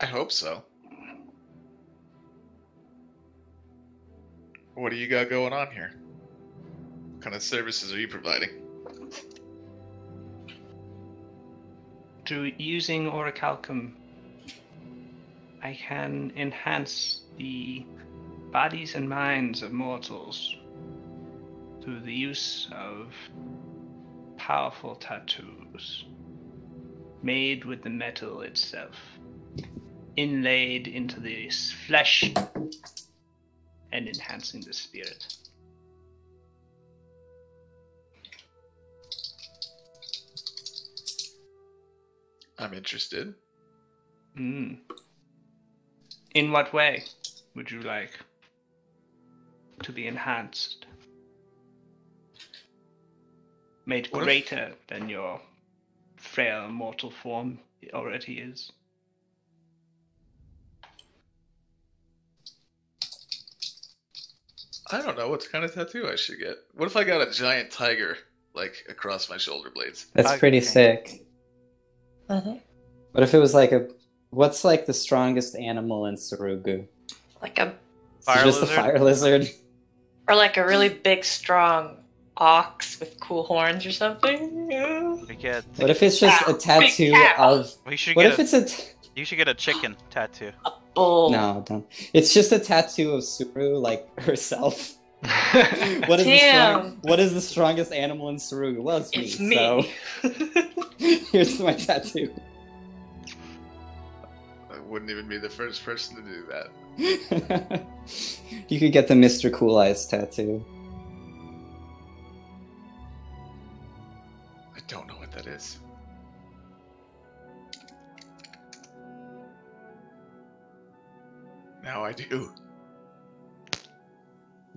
I hope so. What do you got going on here? What kind of services are you providing? Through using orichalcum, I can enhance the bodies and minds of mortals through the use of powerful tattoos made with the metal itself, inlaid into the flesh and enhancing the spirit. I'm interested. In what way would you like to be enhanced? Made What if- greater than your frail mortal form already is? I don't know what kind of tattoo I should get. What if I got a giant tiger, across my shoulder blades? That's Okay. pretty sick. Mhm. What if it was what's the strongest animal in Sarugu? Like a Is it just the lizard? fire lizard? or like a really big, strong ox with cool horns or something. We get. What if it's just a tattoo of? We should What get if it's a? You should get a chicken tattoo. Bull. No, don't. It's just a tattoo of Suru, like herself. What is Damn. what is the strongest animal in Suru? Well, it's It's me. me. So here's my tattoo. I wouldn't even be the first person to do that. You could get the Mr. Cool Eyes tattoo. I don't know what that is. Now I do.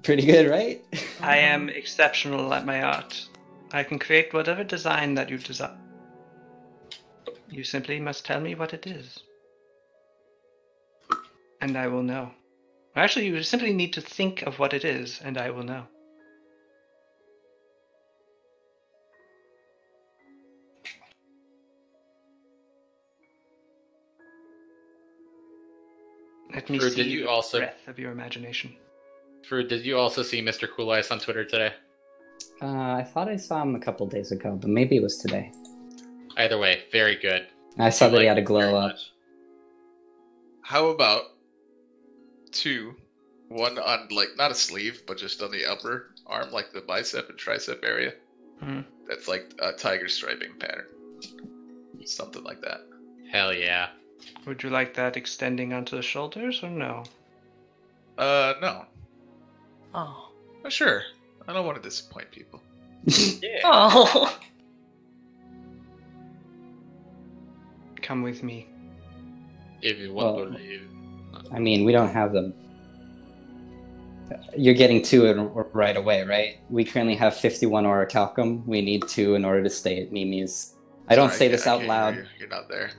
Pretty good, right? I am exceptional at my art. I can create whatever design that you desire. You simply must tell me what it is. And I will know. Actually, you simply need to think of what it is, and I will know. Let me Drew, see did you the also- breadth of your imagination. Drew, did you also see Mr. Cool Eyes on Twitter today? I thought I saw him a couple days ago, but maybe it was today. Either way, very good. I saw that he Like, had a glow very up. much. How about 2, one on like not a sleeve, but just on the upper arm, like the bicep and tricep area. Mhm. That's like a tiger striping pattern. Something like that. Hell yeah. Would you like that extending onto the shoulders or no? No. Oh. Sure. I don't want to disappoint people. Oh. Come with me. If you want Well, to leave. I mean, we don't have them. You're getting 2 right away, right? We currently have 51 orichalcum. We need 2 in order to stay at Mimi's. I don't Sorry, say I this out can't loud. hear you. You're not there.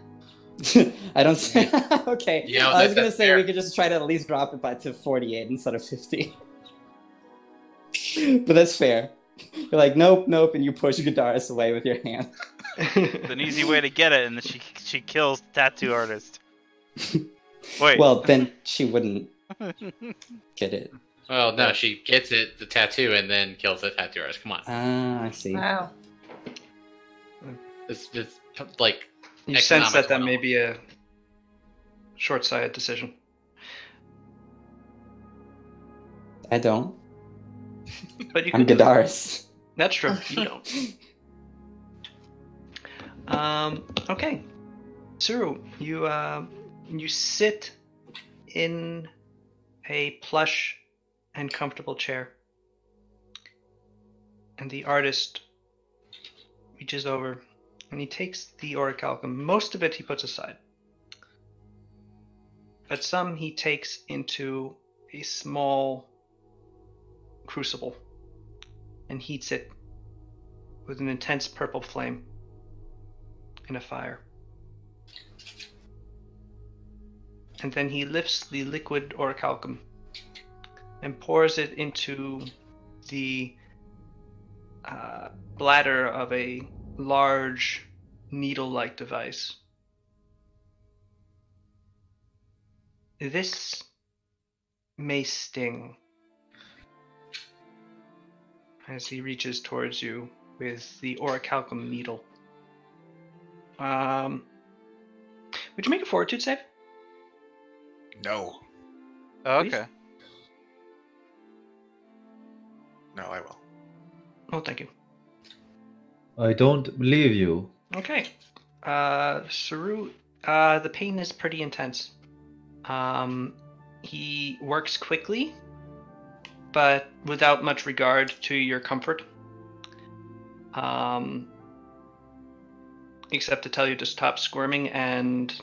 I don't say. Okay. Yeah, I was gonna that's say fair. we could just try to at least drop it to 48 instead of 50. But that's fair. You're like, nope, nope, and you push Gadaris away with your hand. It's an easy way to get it, and then she kills tattoo artist. Wait. Well, then she wouldn't get it. Well, no, she gets it, the tattoo, and then kills the tattoo artist. Come on. Ah, I see. Wow. It's like... You sense economics that may 101. be a short-sighted decision. I don't. But you I'm can do it. Gadaris. That's true. You don't. Okay. Suru, you sit in a plush and comfortable chair. And the artist reaches over and he takes the orichalcum. Most of it he puts aside. But some he takes into a small crucible and heats it with an intense purple flame in a fire. And then he lifts the liquid orichalcum and pours it into the bladder of a large needle-like device. This may sting. As he reaches towards you with the orichalcum needle. Would you make a fortitude save? No. Oh, okay. No, I will. Oh, thank you. I don't believe you. Okay. Saru, the pain is pretty intense. He works quickly, but without much regard to your comfort. Except to tell you to stop squirming and...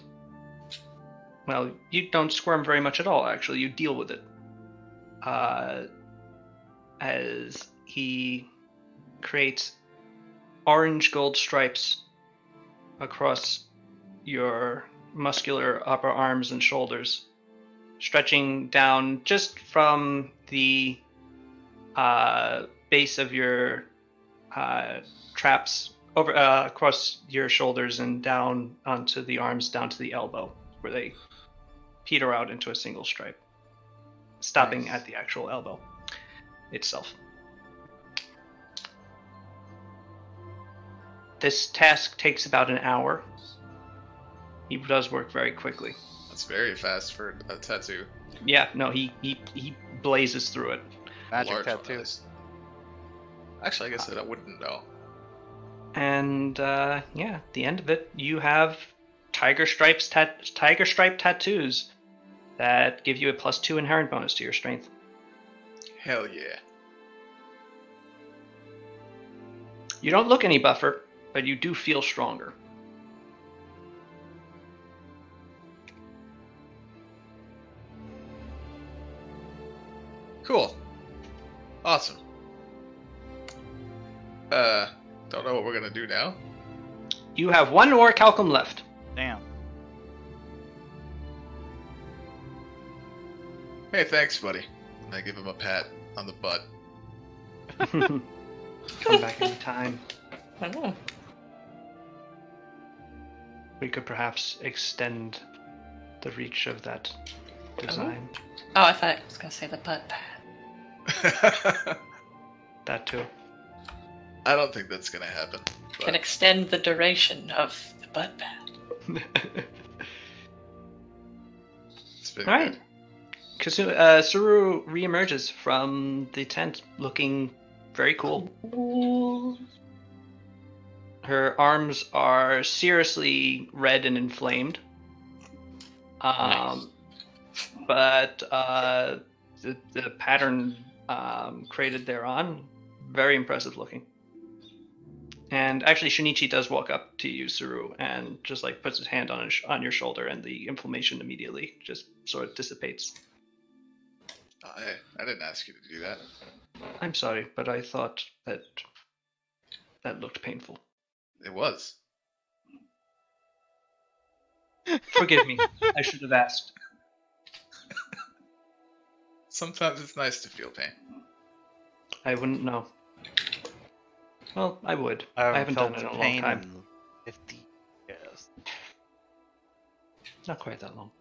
Well, you don't squirm very much at all, actually. You deal with it. As he creates orange gold stripes across your muscular upper arms and shoulders, stretching down just from the base of your traps over across your shoulders and down onto the arms, down to the elbow, where they peter out into a single stripe, stopping Nice. at the actual elbow itself. This task takes about an hour. He does work very quickly. That's very fast for a tattoo. Yeah, no, he blazes through it. Magic Large one, tattoo. at least. Actually, I guess I wouldn't know. And yeah, at the end of it, you have tiger stripe tattoos that give you a +2 inherent bonus to your strength. Hell yeah. You don't look any buffer, but you do feel stronger. Cool. Awesome. Don't know what we're gonna do now. You have one orichalcum left. Damn. Hey, thanks, buddy. And I give him a pat on the butt. Come back any time. I don't know. We could perhaps extend the reach of that design. Oh, I thought I was gonna say the butt pad. That too. I don't think that's gonna happen. Can extend the duration of the butt pad. It's been All right. good. Suru reemerges from the tent looking very cool. Her arms are seriously red and inflamed. Nice. But the pattern created thereon, very impressive looking. And actually, Shinichi does walk up to you, Suru, and just like puts his hand on your shoulder, and the inflammation immediately just sort of dissipates. I didn't ask you to do that. I'm sorry, but I thought that looked painful. It was. Forgive me. I should have asked. Sometimes it's nice to feel pain. I wouldn't know. Well, I would. I haven't felt done it in a long pain time. in 50 years. Not quite that long.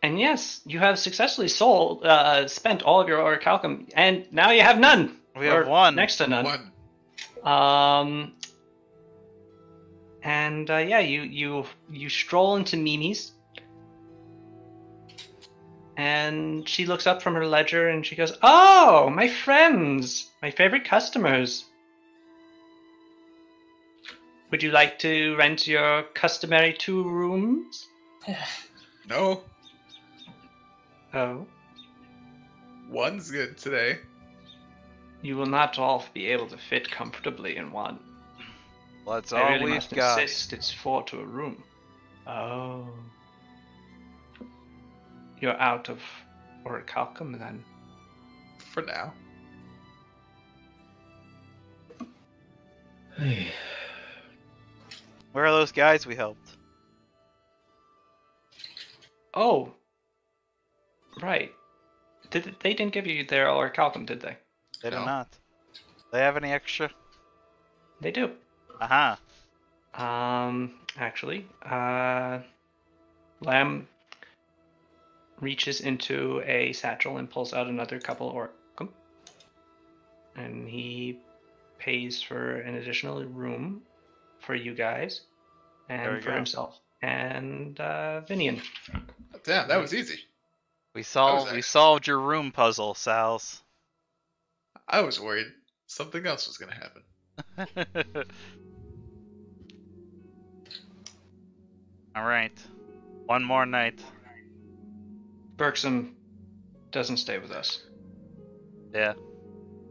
And yes, you have successfully spent all of your orichalcum, and now you have none. We have Or one. next to none. One. And yeah, you stroll into Mimi's, and she looks up from her ledger and she goes, "Oh, my friends, my favorite customers. Would you like to rent your customary 2 rooms?" No. Oh, One's good today. you will not all be able to fit comfortably in one. That's I all really we've must got. insist it's 4 to a room. Oh. You're out of orichalcum then. For now. Where are those guys we helped? Oh. Right. They didn't give you their orichalcum, did they? They do No. not. They have any extra? They do. Aha. Actually, Lamb reaches into a satchel and pulls out another couple orichalcum. And he pays for an additional room for you guys There we and for go. himself and Vinian. Damn, that was easy. We actually- solved your room puzzle, Sals. I was worried something else was gonna happen. Alright. One more night. Bergson doesn't stay with us. Yeah.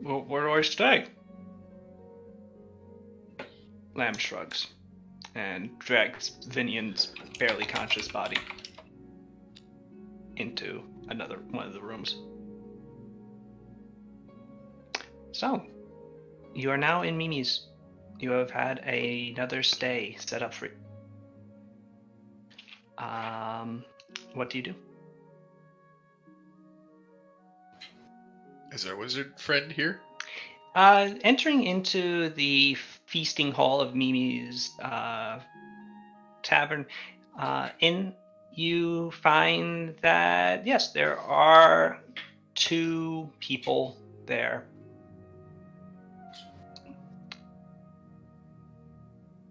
Well, where do I stay? Lamb shrugs and drags Vinian's barely conscious body into another one of the rooms. So, you are now in Mimi's. You have had another stay set up for you. What do you do? Is our wizard friend here? Entering into the feasting hall of Mimi's tavern inn, you find that, yes, there are 2 people there.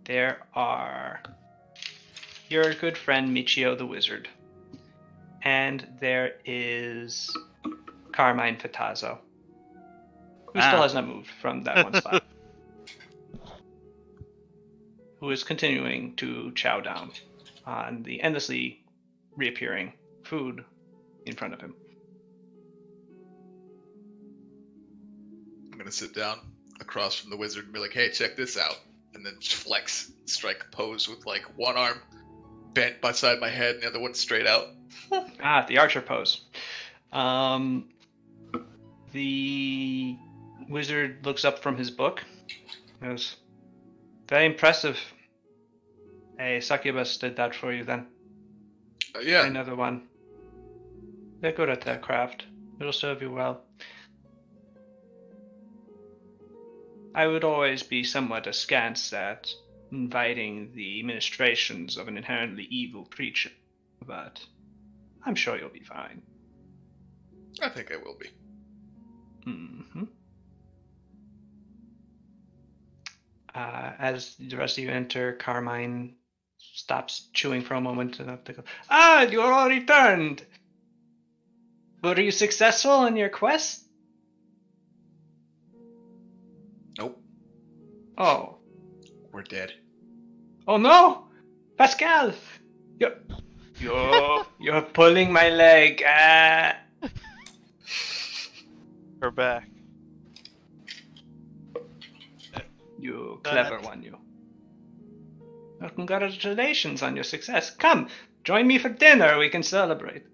There are your good friend Michio the Wizard, and there is Carmine Fitazzo, who still has not moved from that one spot, who is continuing to chow down on the endlessly reappearing food in front of him. I'm gonna sit down across from the wizard and be like, "Hey, check this out," and then flex, strike a pose with like one arm bent beside my head and the other one straight out. The archer pose. The wizard looks up from his book. Goes, very impressive. A succubus did that for you then. Yeah. Another one. They're good at their craft. It'll serve you well. I would always be somewhat askance at inviting the ministrations of an inherently evil creature, but I'm sure you'll be fine. I think I will be. Mm-hmm. As the rest of you enter, Carmine stops chewing for a moment enough to go, you all returned! Were you successful in your quest? Nope. Oh. We're dead. Oh no! Pascal! You're pulling my leg. We're back. You clever one, you. Well, congratulations on your success. Come, join me for dinner. We can celebrate.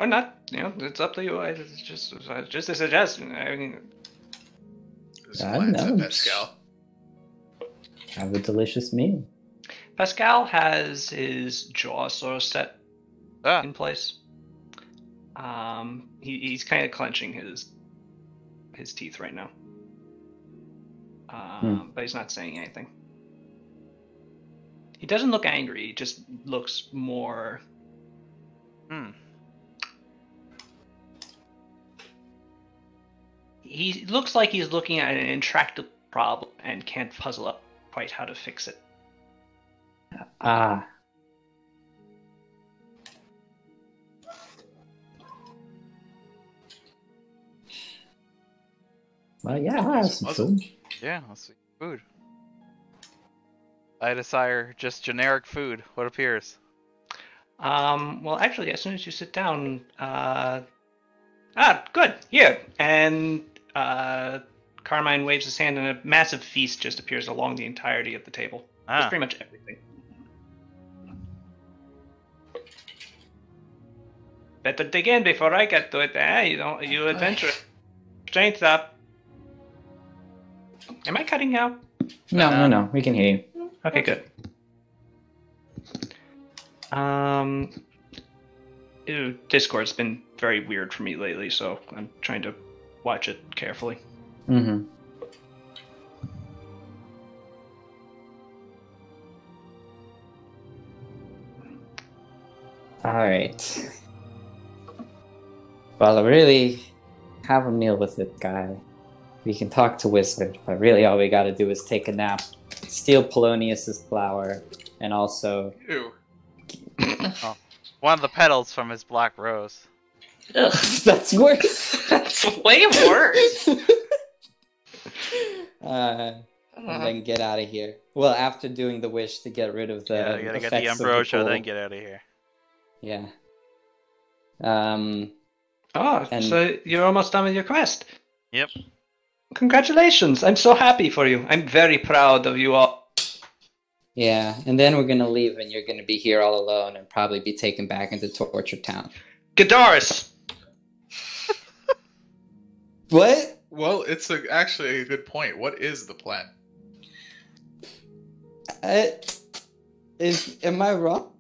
Or not. It's up to you. It's just a suggestion. I mean, Pascal. Have a delicious meal. Pascal has his jaw sort of set in place. He's kind of clenching his teeth right now. But he's not saying anything. He doesn't look angry. He just looks more. He looks like he's looking at an intractable problem and can't puzzle up quite how to fix it. Well, yeah, I'll have some food. Yeah, let's see. Food. I desire just generic food. What appears? Well, actually, as soon as you sit down, good. Here. And Carmine waves his hand, and a massive feast just appears along the entirety of the table. That's pretty much everything. Better dig in before I get to it, You adventure. Strength up. Am I cutting out? No. We can hear you. Okay, good. Discord's been very weird for me lately, so I'm trying to watch it carefully. Mm-hmm. Alright. Well, I really have a meal with it, guy. We can talk to Wizard, but really all we gotta do is take a nap, steal Polonius's flower, and also... Ew. One of the petals from his black rose. Ugh, That's worse! that's way worse. And then get out of here. Well, after doing the wish to get rid of the Yeah, you gotta get the effects of ambrosia, pool. then get out of here. Yeah. So you're almost done with your quest. Yep. Congratulations. I'm so happy for you. I'm very proud of you all. Yeah, and then we're gonna leave and you're gonna be here all alone and probably be taken back into Torture Town. Gadaris! What? Well, it's actually a good point. What is the plan? Am I wrong?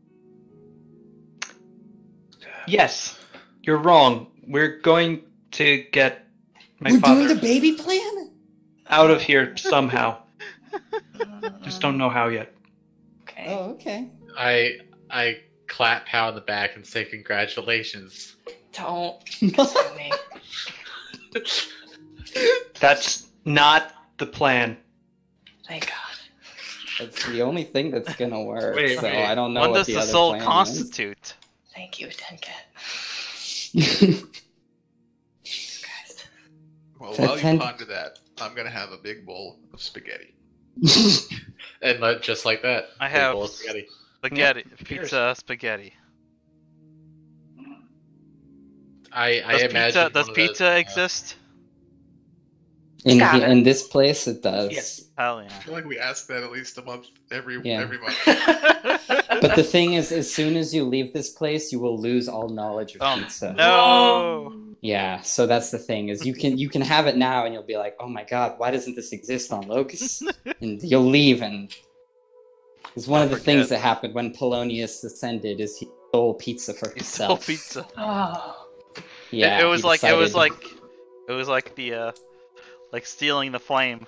Yes, you're wrong. We're going to get my We're father. doing the baby plan? out of here somehow. Just don't know how yet. Okay. Oh, okay. I clap Pow in the back and say congratulations. Don't concern me. That's not the plan. Thank God. That's the only thing that's gonna work. Wait, so wait. I don't know What what does the the other soul plan constitute? Thank you, Tenket. is. Christ. Well, That while you tend- ponder that, I'm gonna have a big bowl of spaghetti. And just like that, I big have bowl of spaghetti. Spaghetti, Cheers. pizza, spaghetti. I imagine Does one of pizza those, exist? Got it. In this place, it does. Yes. Hell I yeah. feel like we ask that at least a month every Yeah. month. But the thing is, as soon as you leave this place, you will lose all knowledge of pizza. No. Yeah, so that's the thing is you can have it now, and you'll be like, oh my god, why doesn't this exist on Locus? And you'll leave, and it's one of the things forget. that happened when Polonius ascended is he stole pizza for He stole himself. pizza. Oh. Yeah, it was he like decided- the like stealing the flame.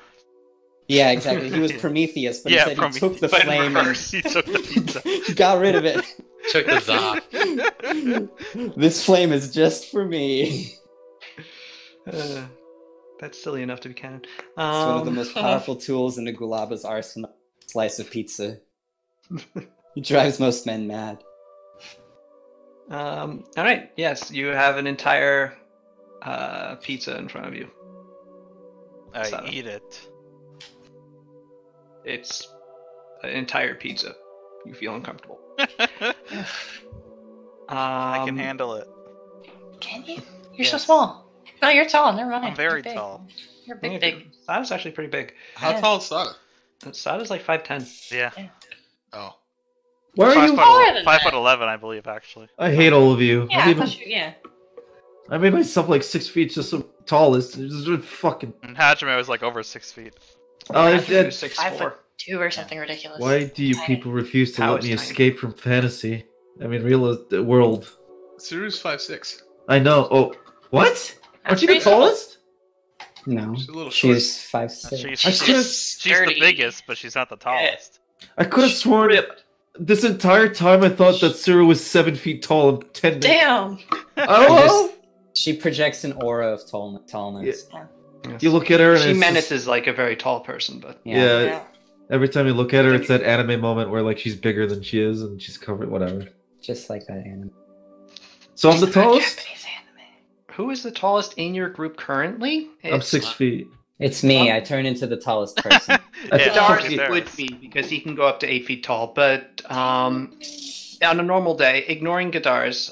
Yeah, exactly. He was Prometheus, but Yeah, instead he took the but in flame and reverse. He took the pizza. he got rid of it. Took the za. This flame is just for me. That's silly enough to be canon. It's one of the most powerful tools in the Gulaba's arsenal. Slice of pizza. It drives most men mad. All right. Yes, you have an entire pizza in front of you. I So. eat it. It's an entire pizza. You feel uncomfortable. I can handle it. Can you? You're so Yes. small. No, you're tall. Never mind. I'm very You're big. tall. You're big. Sada's actually pretty big. How Yeah. tall is Sada? Sada's like 5'10". Yeah. Oh, Why are you? Taller than that. 5'11", I believe, actually. I hate all of you. Yeah, I I made, thought you, yeah. I made myself like 6 feet, just the tallest. It's just fucking. And Hajime was like over 6 feet. Actually, Why 6'4". or something ridiculous. do you Tiny. people refuse to How let is me tiny? escape from fantasy? I mean, real world. Tsuru's 5'6". I know. Oh, what? Aren't you the pretty tall. tallest? No. She's a little short. She's 5'6". She's the Sturdy. biggest, but she's not the tallest. I could have sworn this entire time I thought that Tsuru was 7 feet tall and 10. Damn. Oh, She projects an aura of tallness. you look at her and She it's menaces like a very tall person, but Yeah. Every time you look at her, it's that anime moment where like she's bigger than she is and she's covered. Whatever. Just like that anime. So I'm the tallest. Japanese anime. who is the tallest in your group currently? I'm It's 6 feet. It's me. I turn into the tallest person. I Yeah, think Dars fucking- would be because he can go up to 8 feet tall, but on a normal day, ignoring Gadars,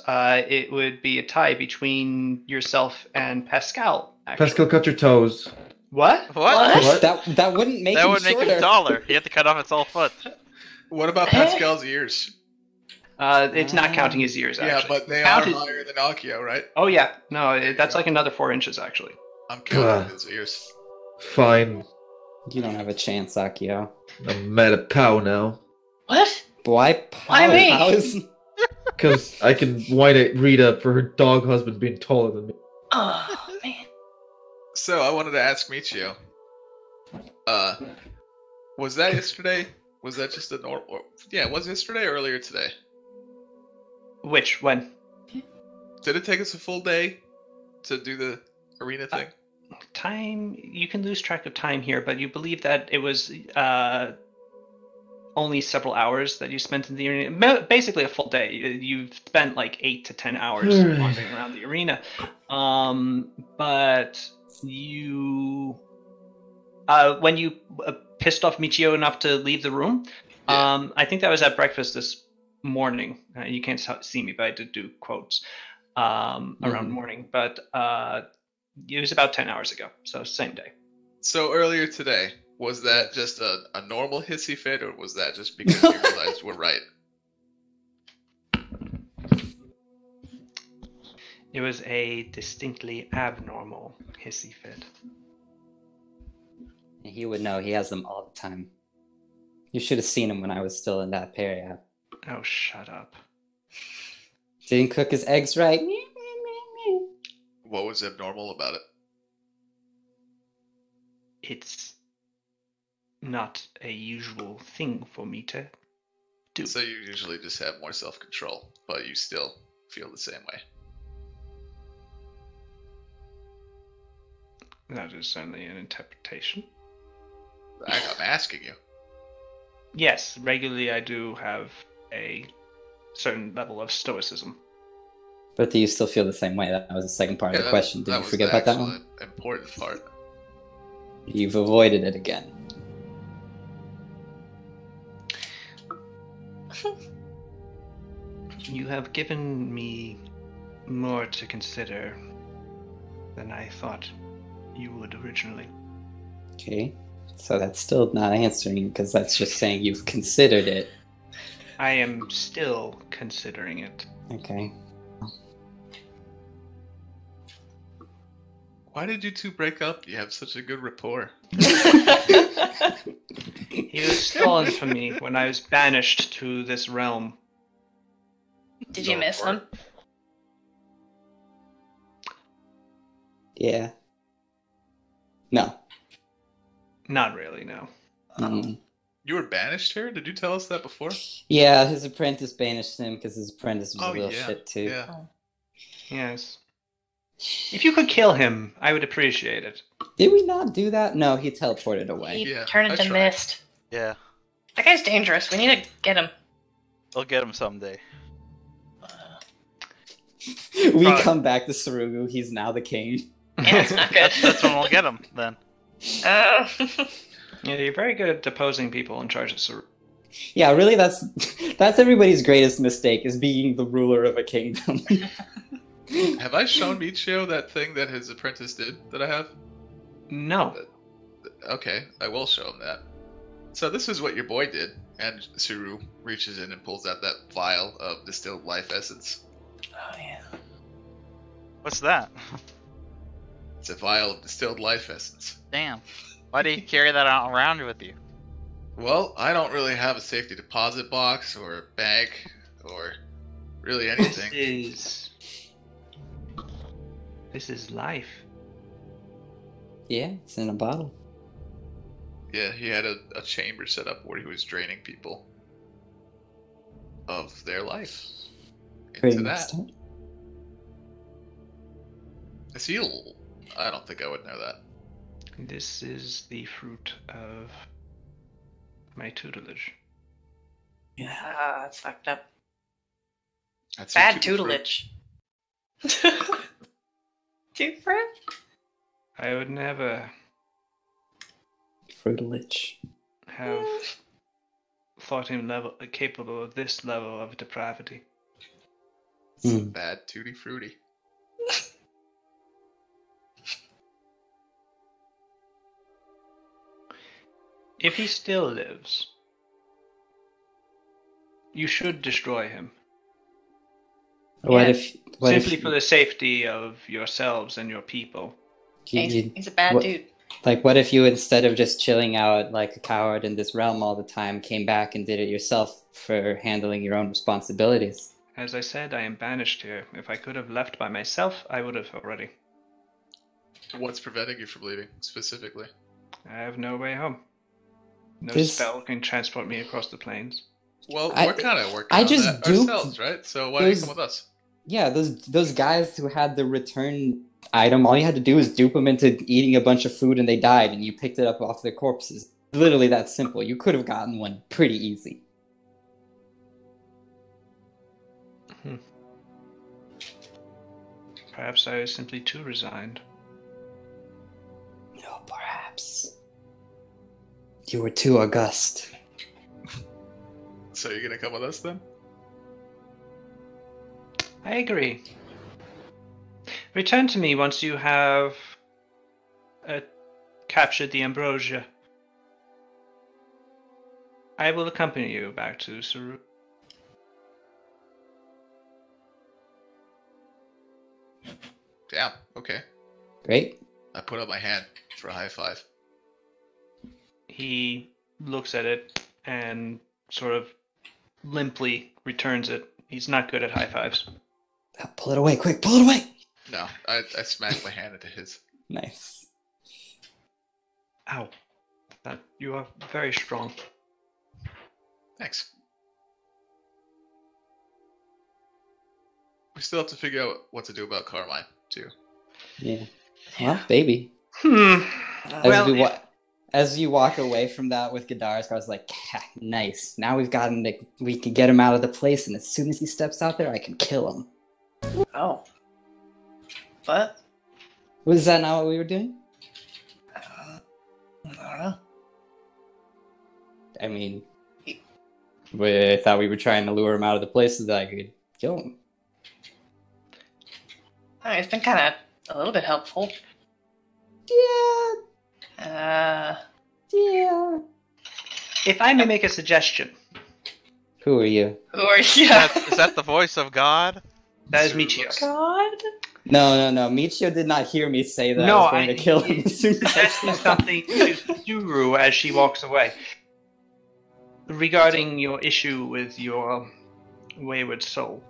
it would be a tie between yourself and Pascal. Actually. Pascal, cut your toes. What? What? What? That wouldn't make That him would make shorter. him taller. You have to cut off its whole foot. What about Pascal's ears? It's not counting his ears, Yeah, actually. but they Count are his- higher than Akio, right? Oh, yeah. No, that's like another 4 inches, actually. I'm counting his ears. Fine. You don't have a chance, Akio. I'm mad at Pow now. What? Why? Why me? How is... Because I can whine at Rita for her dog husband being taller than me. Oh, man. So I wanted to ask Michio. Was that yesterday? Was that just a normal? Yeah, was it yesterday or earlier today? Which? When? Did it take us a full day to do the arena thing? Time. You can lose track of time here, but you believe that it was only several hours that you spent in the arena. Basically, a full day. You've spent like 8 to 10 hours wandering around the arena. But you, when you pissed off Michio enough to leave the room, I think that was at breakfast this morning. You can't see me, but I did do quotes around morning. But it was about 10 hours ago, so same day. So earlier today, was that just a normal hissy fit, or was that just because you realized we're right? It was a distinctly abnormal hissy fit. He would know. He has them all the time. You should have seen him when I was still in that period. Oh, shut up. Didn't cook his eggs right. What was abnormal about it? it's not a usual thing for me to do. So you usually just have more self-control, but you still feel the same way. That is certainly an interpretation. I'm asking you. Yes, regularly I do have a certain level of stoicism. But do you still feel the same way? That was the second part of the question. Did you forget about that one? Important part. You've avoided it again. You have given me more to consider than I thought you would originally. Okay. So that's still not answering, because that's just saying you've considered it. I am still considering it. Okay. Why did you two break up? You have such a good rapport. He was stolen from me when I was banished to this realm. Did you miss him? Yeah. No. Not really, no. You were banished here? Did you tell us that before? Yeah, his apprentice banished him because his apprentice was a little shit too. Yeah. Yes. If you could kill him, I would appreciate it. Did we not do that? No, he teleported away. He Yeah, turned I into tried. mist. Yeah, That guy's dangerous. We need to get him. we'll get him someday. We Right. come back to Sarugu, he's now the king. Yeah, it's not good. That's when we'll get him then. Oh. Yeah, you're very good at deposing people in charge of Saru. Yeah, really, that's everybody's greatest mistake, is being the ruler of a kingdom. Have I shown Michio that thing that his apprentice did that I have? No. Okay, I will show him that. So this is what your boy did, and Suru reaches in and pulls out that vial of distilled life essence. Oh, yeah. What's that? It's a vial of distilled life essence. Damn. Why do you carry that around with you? Well, I don't really have a safety deposit box or a bag or really anything. This is life. Yeah, it's in a bottle. Yeah, he had a chamber set up where he was draining people of their life Pretty into messed that. up. Is he? I don't think I would know that. This is the fruit of my tutelage. Ah, that's fucked up. That's Bad your tutor tutelage. Different? I would never Fruitilage. have thought him capable of this level of depravity. fruit. Mm. Bad tutti frutti. If he still lives, you should destroy him. What Yeah. Simply if for the safety of yourselves and your people. He's a bad what- dude. Like, what if you, instead of just chilling out like a coward in this realm all the time, came back and did it yourself for handling your own responsibilities? As I said, I am banished here. If I could have left by myself, I would have already. What's preventing you from leaving specifically? I have no way home. No This- spell can transport me across the plains. Well, I- we're kind of working I on just that duped ourselves, right? So why don't you those- come with us? Yeah, those guys who had the return item, all you had to do was dupe them into eating a bunch of food and they died, and you picked it up off their corpses. Literally that simple. You could have gotten one pretty easy. Perhaps I was simply too resigned. No, perhaps. You were too august. So you're gonna come with us then? I agree. Return to me once you have captured the ambrosia. I will accompany you back to Saru. Yeah. Okay. Great. I put up my hand for a high five. He looks at it and sort of limply returns it. He's not good at high fives. Pull it away, quick, pull it away! No, I smacked my hand into his. Nice. Ow. That you are very strong. Thanks. We still have to figure out what to do about Carmine, too. Yeah. Well, baby. As you walk away from that with Gadara, I was like, nice. Now we can get him out of the place, and as soon as he steps out there, I can kill him. Oh. What? Was that not what we were doing? I don't know. I mean, I thought we were trying to lure him out of the place so that I could kill him. Oh, it's been kind of a little bit helpful. Yeah. If I may make a suggestion. Who are you? Who are you? Is that the voice of God? That is Michio. God? No. Michio did not hear me say that No, I was going to kill him as soon as I Suggesting something to Suru as she walks away. Regarding your issue with your wayward soul.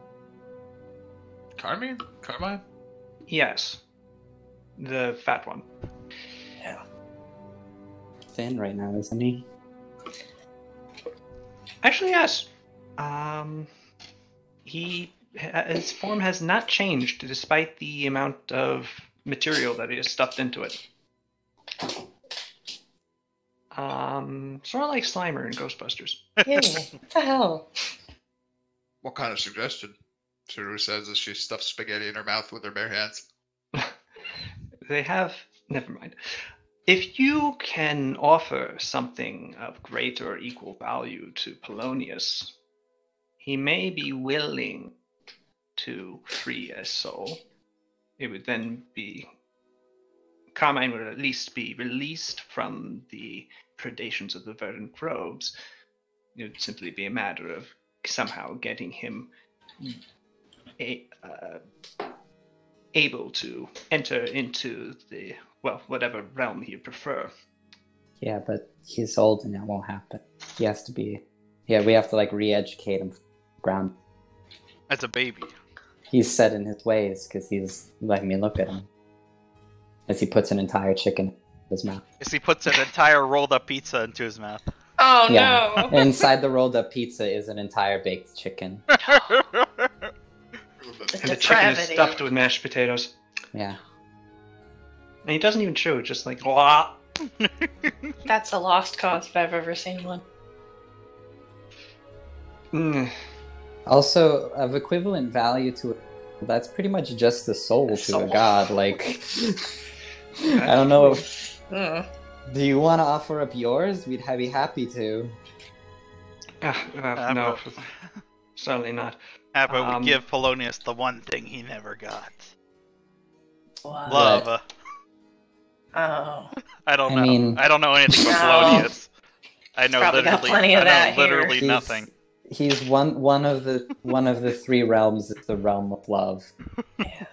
Carmine? Yes. The fat one. thin right now, isn't he? Actually, yes. His form has not changed despite the amount of material that he has stuffed into it. Sort of like Slimer in Ghostbusters. Ew, what the hell? What kind of suggestion? Suru says as she stuffs spaghetti in her mouth with her bare hands. They have... Never mind. If you can offer something of great or equal value to Polonius, he may be willing to free a soul. It would then be... Carmine would at least be released from the predations of the verdant groves. It would simply be a matter of somehow getting him able to enter into the, well, whatever realm he'd prefer. Yeah, but he's old and that won't happen. He has to be... Yeah, we have to, like, re-educate him from the ground. As a baby. He's set in his ways because he's letting me look at him. As he puts an entire chicken in his mouth. As he puts an entire rolled up pizza into his mouth. Oh, yeah. no! Inside the rolled up pizza is an entire baked chicken. And the chicken is stuffed with mashed potatoes. Yeah. And he doesn't even chew, just like, blah. That's a lost cause if I've ever seen one. Also, of equivalent value to it, that's pretty much just the soul to a god. Like, I don't know. Do you want to offer up yours? We'd be happy to. No, certainly not. How about we give Polonius the one thing he never got? What? Love. Oh. I don't know. mean- I don't know anything about Polonius. I know Probably got plenty of that here. literally nothing. He's one of the three realms. It's the realm of love. Yeah.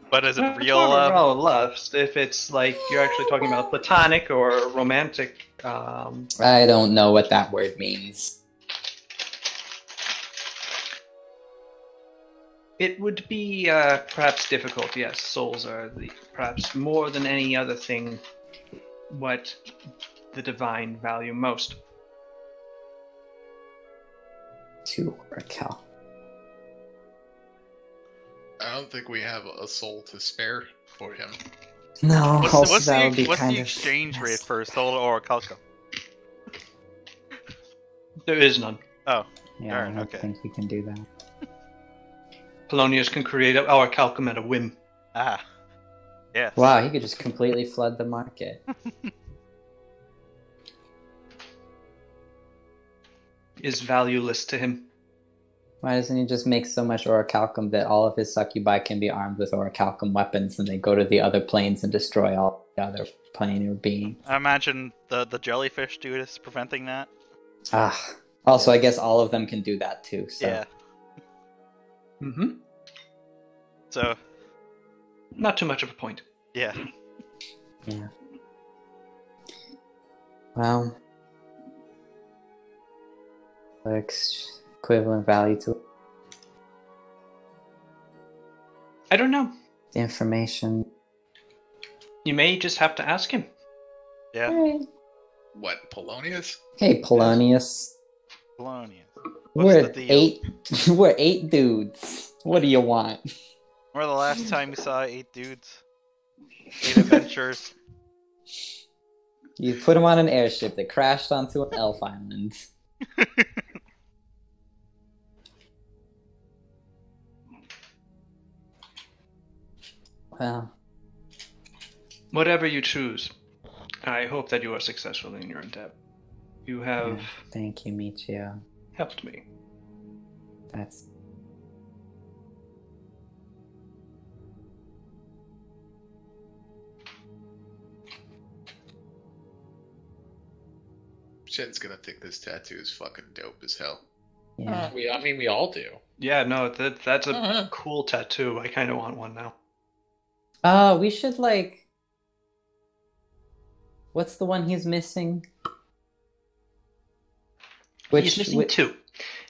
But is it It's real more of a love? love. If it's like you're actually talking about platonic or romantic, I don't know what that word means. it would be perhaps difficult. Yes, souls are perhaps more than any other thing what the divine value most. To Raquel. I don't think we have a soul to spare for him. No, What's that would be the kind of exchange rate for a soul or a calco? There is none. Oh, Yeah, Alright, I don't okay. think we can do that. Polonius can create our calcum at a whim. ah, yes. Wow, he could just completely flood the market. Is valueless to him. Why doesn't he just make so much orichalcum that all of his succubi can be armed with orichalcum weapons and they go to the other planes and destroy all the other planar beings? I imagine the jellyfish dude is preventing that. Ah. Also, I guess all of them can do that too, so... Yeah. Mm-hmm. So, Not too much of a point. yeah. Yeah. Well... equivalent value to I don't know. the information. You may just have to ask him. Yeah. Hey, What, Polonius? hey Polonius. Polonius. What's We're the deal? 8. We're 8 dudes. What do you want? Where the last time you saw 8 dudes? 8 adventures. You put them on an airship that crashed onto an elf island. Well, Whatever you choose, I hope that you are successful in your endeavor. You have thank you, Michio. helped me. That's Shen's gonna think this tattoo is fucking dope as hell. yeah. We all do. Yeah, no, that's a Mhm. cool tattoo. I kind of want one now. We should like. What's the one he's missing? He's missing which- two.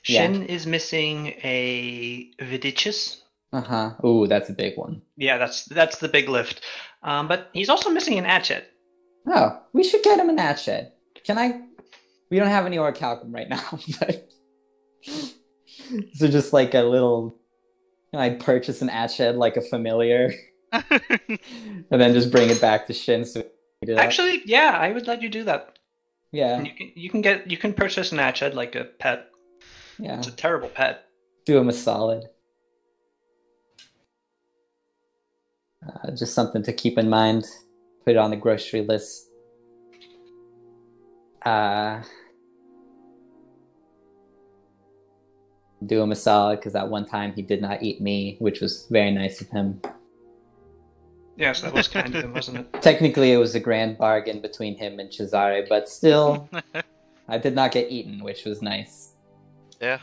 Yeah. Shin is missing a Vidicious. Uh-huh. Ooh, that's a big one. Yeah, that's the big lift. But he's also missing an Atchet. Oh, we should get him an Atchet. Can I? We don't have any Orichalcum right now, but so just like a little. Can I purchase an Atchet like a familiar, and then just bring it back to Shin? So we do that? Actually, yeah, I would let you do that. yeah, You can purchase an Atchet like a pet. yeah. It's a terrible pet. Do him a solid. Just something to keep in mind. Put it on the grocery list. Do him a solid because that one time he did not eat me, which was very nice of him. Yes, that was kind of him, wasn't it? Technically, it was a grand bargain between him and Cesare, but still, I did not get eaten, which was nice. Yeah.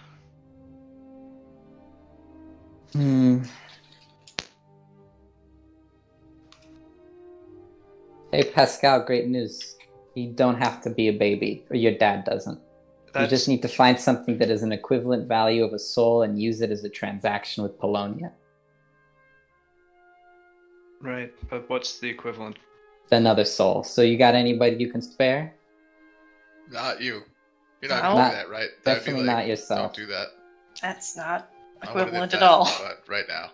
Hey, Pascal, great news. You don't have to be a baby, or your dad doesn't. You just need to find something that is an equivalent value of a soul and use it as a transaction with Polonia. Right, but what's the equivalent? Another soul. So you got anybody you can spare? Not you. You're not No. gonna do that, right? That'd be Definitely not yourself. Don't do that. That's not I wanted it equivalent at done, all. but right now.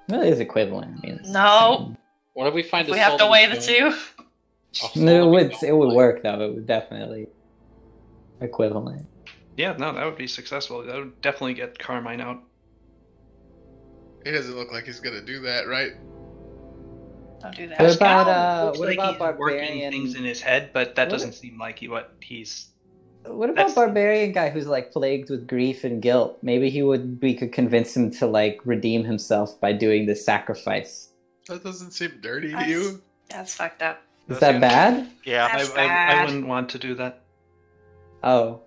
Well, it is equivalent. I mean, it's No. What if we find a We soul have to that weigh we the don't- two. a soul No, that it we would don't it would like? work though. It would definitely equivalent. Yeah, no, that would be successful. That would definitely get Carmine out. He doesn't look like he's gonna do that, right? Don't do What that. about Looks what like about he's working barbarian? things in his head, but that What- doesn't seem like what he's. What about That's- barbarian guy who's like plagued with grief and guilt? Maybe we could convince him to like redeem himself by doing this sacrifice. That doesn't seem dirty to That's- you. That's fucked up. Is that bad? Yeah. I, That's I bad. wouldn't want to do that. Oh,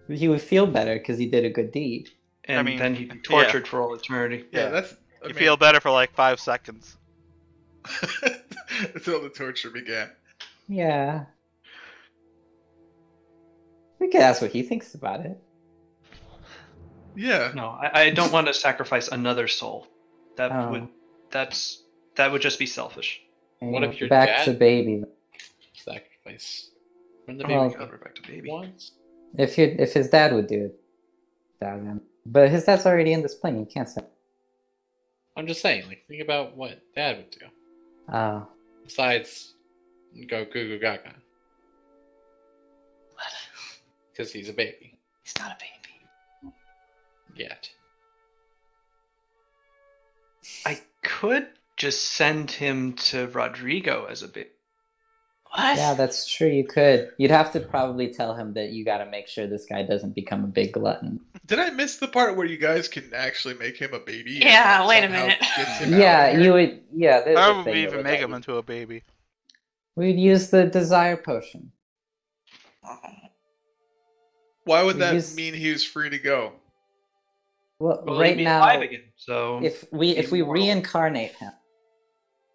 he would feel better because he did a good deed. And mean, then he'd be tortured for all eternity. Yeah, that's. You feel better for like 5 seconds. until the torture began. Yeah. We could ask what he thinks about it. Yeah. No, I don't want to sacrifice another soul. That Oh. that would just be selfish. What if your back dad- to baby? Sacrifice. When the Baby Well, baby cover back to baby. once. If his dad would do it, but his dad's already in this plane. You can't say. I'm just saying, like, think about what Dad would do. Oh, Besides, go goo goo gaga. Because he's a baby. He's not a baby. Yet. I could just send him to Rodrigo as a baby. What? yeah, that's true. You could. You'd have to probably tell him that you got to make sure this guy doesn't become a big glutton. Did I miss the part where you guys can actually make him a baby? and Yeah, wait a somehow minute. gets him out Yeah, of here? you would. Yeah, there's How a would thing we that even would make let him you- into a baby? We'd use the desire potion. Why would We that use- mean he was free to go? Well, Well, right he'd be now, alive again. So if we immortal. reincarnate him,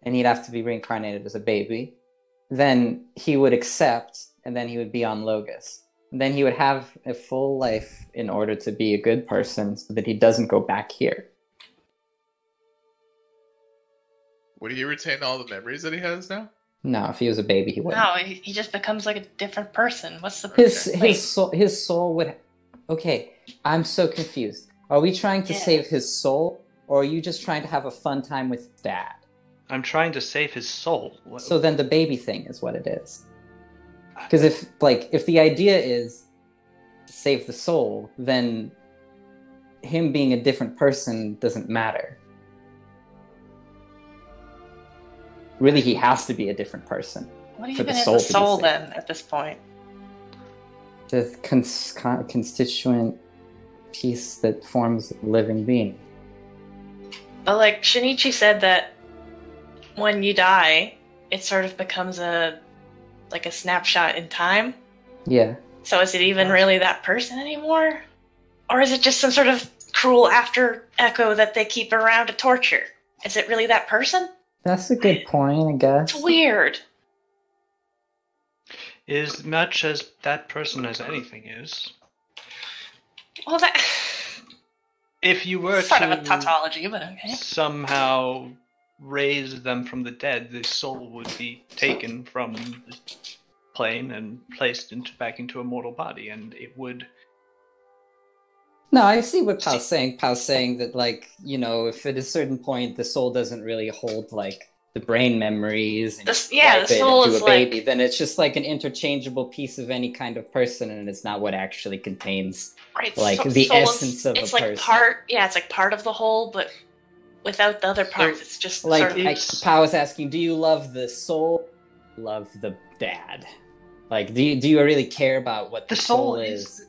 and he'd have to be reincarnated as a baby, then he would accept, and then he would be on Logos. And then he would have a full life in order to be a good person, so that he doesn't go back here. Would he retain all the memories that he has now? No, if he was a baby, he wouldn't. No, he just becomes like a different person. What's the His soul would. Okay, I'm so confused. Are we trying to save his soul, or are you just trying to have a fun time with Dad? I'm trying to save his soul. So then the baby thing is what it is. Because if the idea is to save the soul, then him being a different person doesn't matter. Really, he has to be a different person. What for even the is soul the to be soul saved. then at this point? The constituent piece that forms a living being. But like Shinichi said that when you die, it sort of becomes a snapshot in time. Yeah. So is it even really that person anymore? Or is it just some sort of cruel after echo that they keep around to torture? Is it really that person? That's a good point, I guess. It's weird. As much as that person as anything is. Well, that If you were sort to of a tautology, but okay. somehow raise them from the dead, the soul would be taken from the plane and placed back into a mortal body, and it would. No, I see what Pau's saying. Pau's saying that, like, you know, if at a certain point the soul doesn't really hold, like, the brain memories and The soul into is a baby, like then it's just like an interchangeable piece of any kind of person, and it's not what actually contains, like, the soul essence of a it's like person. it's like part of the whole, but without the other parts. It's just Like, sort of Pao was asking, do you love the soul? Love the dad? Like, do you really care about what the soul is?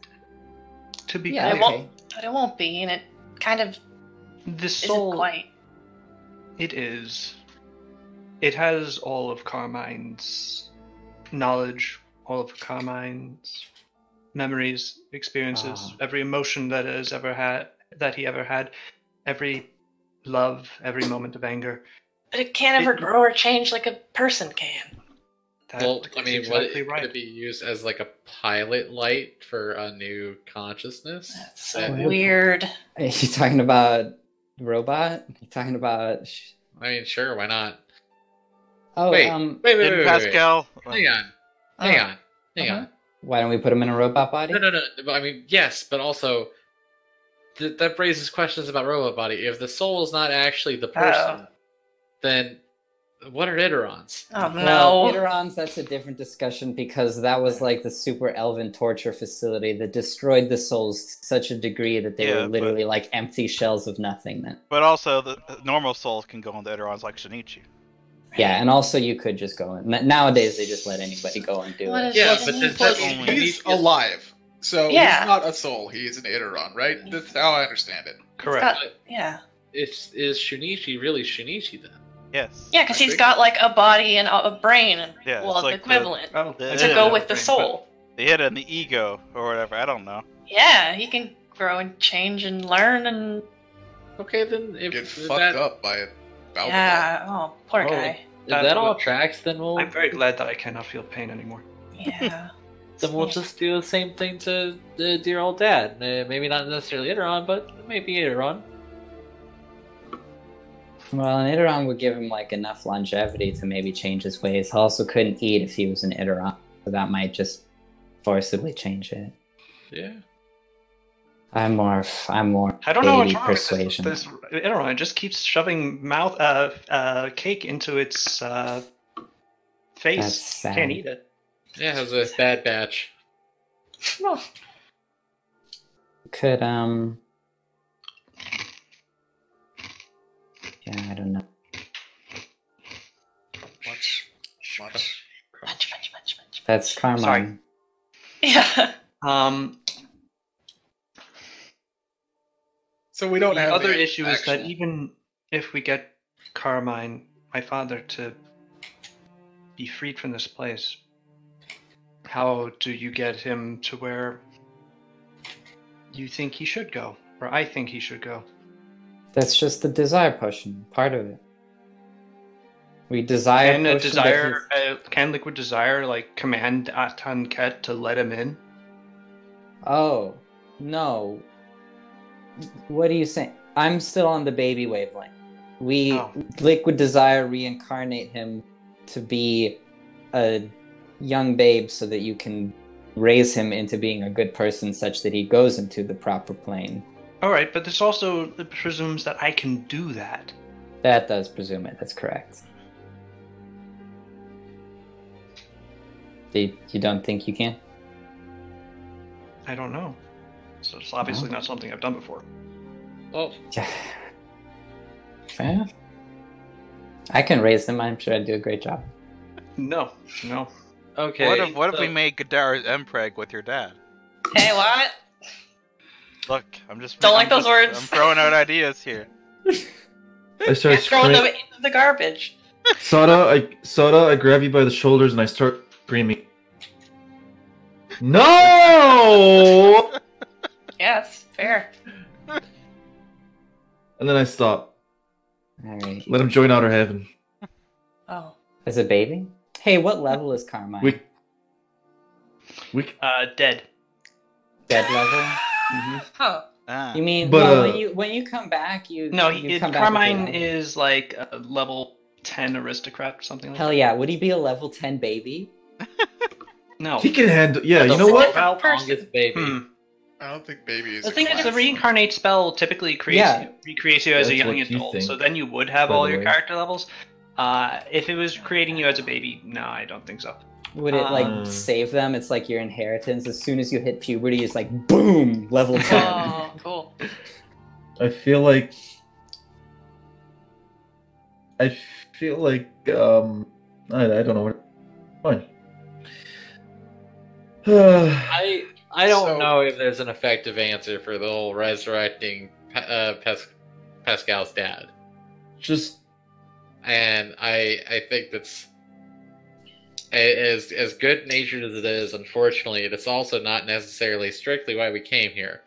To be Yeah, clear, okay. But it won't be, and it kind of the isn't soul. quite. It is. It has all of Carmine's knowledge, all of Carmine's memories, experiences, every emotion that he ever had, every love, every moment of anger. But it can't ever grow or change like a person can. Well, I mean, exactly could it be used as like a pilot light for a new consciousness? That's so weird. Are you talking about robot? You talking about? I mean, sure, why not? Oh, wait. Didn't Pascal? Hang on. Why don't we put him in a robot body? No. I mean, yes, but also that raises questions about robot body. If the soul is not actually the person, then what are Iderons? Oh no. Well, Iderons, that's a different discussion because that was like the super elven torture facility that destroyed the souls to such a degree that they were literally like empty shells of nothing then. But also, the normal souls can go into Iderons like Shinichi. Yeah, and also you could just go in. Nowadays, they just let anybody go and do it. Yeah, but he's alive. So he's not a soul, he is an Idaron, right? That's how I understand it. Correct. Is Shunichi really Shunichi then? Yes. Yeah, because he's got like a body and a brain, and Yeah, well, it's like equivalent the to go with the soul. They hit an ego or whatever. I don't know. Yeah, he can grow and change and learn and. Okay, then if get fucked up by it. Yeah. Oh, poor guy. If that all tracks, then we'll. I'm very glad that I cannot feel pain anymore. Yeah. Then we'll just do the same thing to dear old dad. Maybe not necessarily Idaron, but maybe Idaron. Well, an Idaron would give him like enough longevity to maybe change his ways. He also couldn't eat if he was an Idaron, so that might just forcibly change it. Yeah. I'm more. I don't know what's 80 wrong persuasion. with this Idaron. It just keeps shoving cake into its face. That's sad. Can't eat it. Yeah, it has a bad batch. Could Yeah, I don't know. Much. That's Carmine. Sorry. Yeah. So we don't have the other the issue is that actual- even if we get Carmine, my father, to be freed from this place, how do you get him to where you think he should go, or I think he should go? That's just the desire potion, part of it. We desire Can potion. can liquid desire like command Atan Ket to let him in? Oh, no. What are you saying? I'm still on the baby wavelength. Liquid Desire reincarnate him to be a young babe so that you can raise him into being a good person such that he goes into the proper plane. Alright, but this also presumes that I can do that. That does presume it, that's correct. You don't think you can? I don't know. So it's obviously not something I've done before. Oh, Fair enough. I can raise them, I'm sure I'd do a great job. No. Okay. What if we made Gadara's Mpreg with your dad? Hey, what? Look, I'm just Don't like those words. I'm throwing out ideas here. I start Throwing them screaming. into the garbage. Soda, I grab you by the shoulders and I start screaming. No! Yes, fair. And then I stop. Alright. Let him join outer heaven. Oh. As a baby? Hey, what level is Carmine? Dead. Dead level? Huh. Ah. You mean But, when you come back, you No, you come back Carmine with a level. is like a level 10 aristocrat or something like Hell that. yeah, would he be a level 10 baby? No. He can handle. Yeah, the you know what? how Person. longest baby? I don't think baby is. The a thing is, the class. reincarnate spell typically recreates you as a That's young what you adult, think, so then you would have by all the your way. character levels. If it was creating you as a baby, no, I don't think so. Would it like save them? It's like your inheritance. As soon as you hit puberty, it's like boom, level 10. Oh, cool. I feel like. I don't know what. Fine. I don't So- know if there's an effective answer for the whole resurrecting Pascal's dad, Just and I think that's as good natured as it is. Unfortunately, it's also not necessarily strictly why we came here.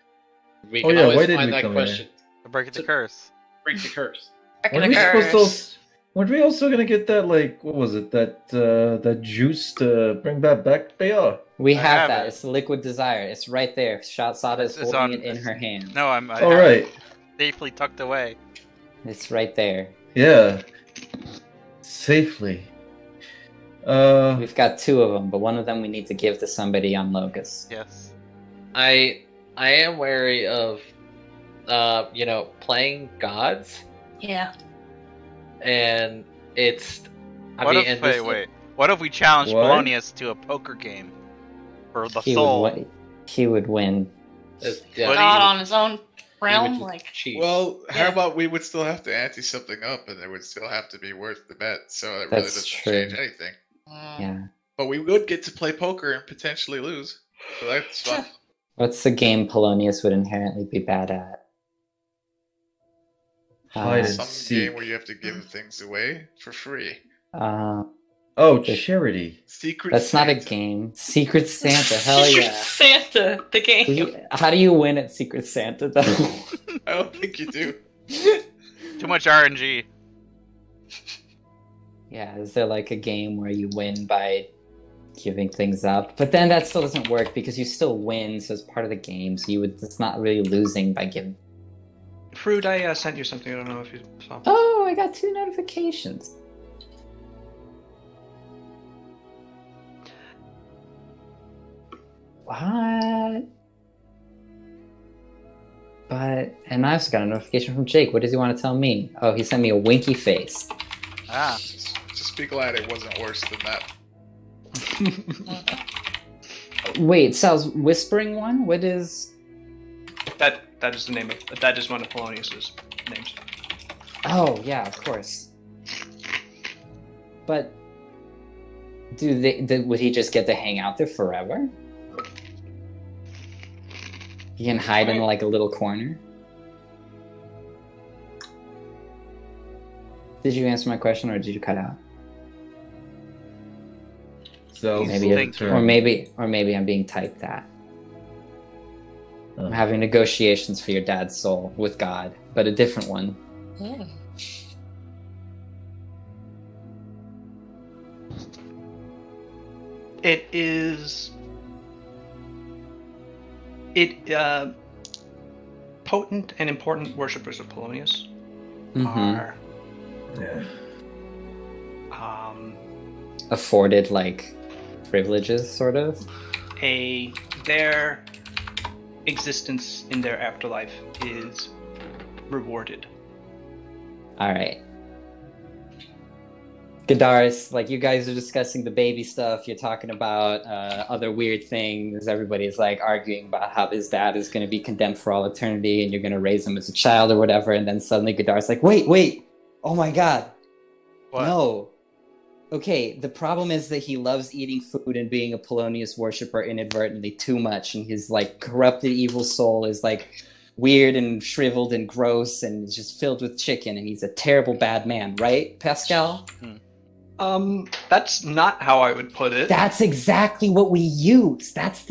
We Oh, can yeah, why always did find we that come question. Break the curse. Break the curse. Back weren't in we the supposed curse. to? Weren't we also gonna get that what was it that juice to bring that back? They are. We I have have that. it. It's the liquid desire. It's right there. Sada is It's holding on- it in her hand. No, I All have right. it safely tucked away. It's right there. Yeah. Safely. We've got two of them, but one of them we need to give to somebody on Locust. Yes. I am wary of playing gods, Yeah. and it's What if we challenge What? Polonius to a poker game for the He soul? he would win. it's- What do you- God on his own he realm, would like. cheat. Well, how Yeah. about we would still have to ante something up, and it would still have to be worth the bet. So it really That's doesn't true. change anything. Yeah. But we would get to play poker and potentially lose. So that's fun. What's the game Polonius would inherently be bad at? Hide and Some seek. game where you have to give things away for free. Oh, charity. Secret. That's not a Santa. game. Secret Santa, hell Secret yeah. Santa, the game. How do you win at Secret Santa though? I don't think you do. Too much RNG. Yeah, is there like a game where you win by giving things up? But then that still doesn't work because you still win, so it's part of the game. So it's not really losing by giving. Fruit, I sent you something. I don't know if you saw. Oh, I got 2 notifications. What? And I also got a notification from Jake. What does he want to tell me? Oh, he sent me a winky face. Ah. Just be glad it wasn't worse than that. Wait, Sal's whispering one? What is? That is the name of that is one of Polonius's names. Oh yeah, of course. But would he just get to hang out there forever? He can hide in like a little corner. Did you answer my question, or did you cut out? So Or maybe I'm being typed at. I'm having negotiations for your dad's soul with God, but a different one. Mm. It is. Potent and important worshippers of Polonius Mhm. are Afforded like privileges, sort of. Their existence in their afterlife is rewarded. All right. Gadaris, like you guys are discussing the baby stuff. You're talking about other weird things. Everybody's like arguing about how his dad is going to be condemned for all eternity, and you're going to raise him as a child or whatever. And then suddenly Gadaris like, wait, oh my god, What? no. Okay, the problem is that he loves eating food and being a Polonius worshiper inadvertently too much, and his like corrupted evil soul is like weird and shriveled and gross and is just filled with chicken, and he's a terrible bad man, right, Pascal? That's not how I would put it. That's exactly what we use. That's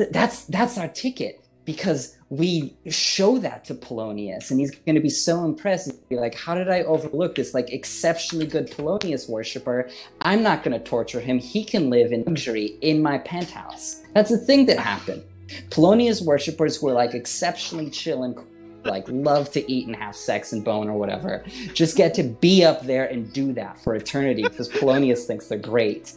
our ticket, because we show that to Polonius, and he's going to be so impressed. He'll be like, how did I overlook this like exceptionally good Polonius worshiper? I'm not going to torture him. He can live in luxury in my penthouse. That's the thing that happened. Polonius worshippers who are like exceptionally chill and like love to eat and have sex and bone or whatever just get to be up there and do that for eternity because Polonius thinks they're great.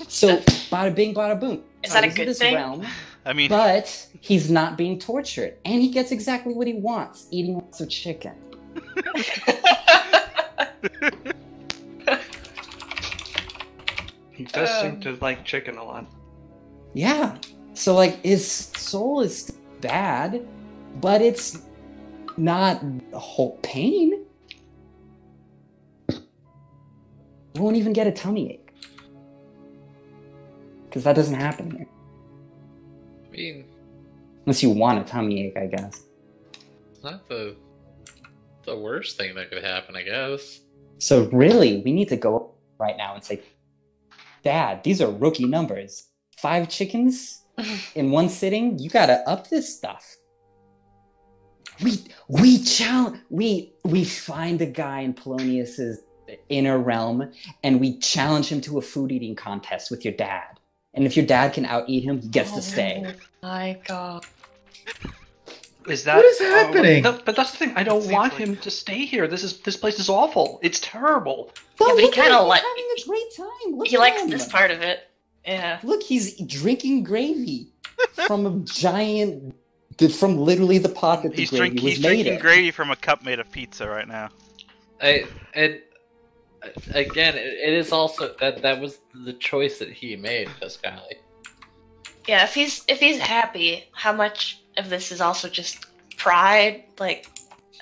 So bada bing, bada boom. Is that a good thing? Realm, I mean, but he's not being tortured, and he gets exactly what he wants: eating lots of chicken. He does seem to like chicken a lot. Yeah. So like his soul is bad, but it's not a whole pain. He won't even get a tummy ache. Because that doesn't happen here. I mean, Unless you want a tummy ache, I guess. it's not the worst thing that could happen, I guess. So really, we need to go right now and say, Dad, these are rookie numbers. 5 chickens in one sitting? You gotta up this stuff. We find a guy in Polonius's inner realm, and we challenge him to a food eating contest with your dad. And if your dad can out-eat him, he gets to stay. Oh my god. Is that What is happening? But that's the thing. I don't want him to stay here. This place is awful. It's terrible. Yeah, but he look at kind him, of like having a great time. Look he at likes him. this part of it. Yeah. Look, he's drinking gravy from a giant, from literally the pot that the he's gravy was he's made drinking in. gravy from a cup made of pizza right now. And again, it is also that was the choice that he made, Pascali. Yeah, if he's happy, how much of this is also just pride? Like,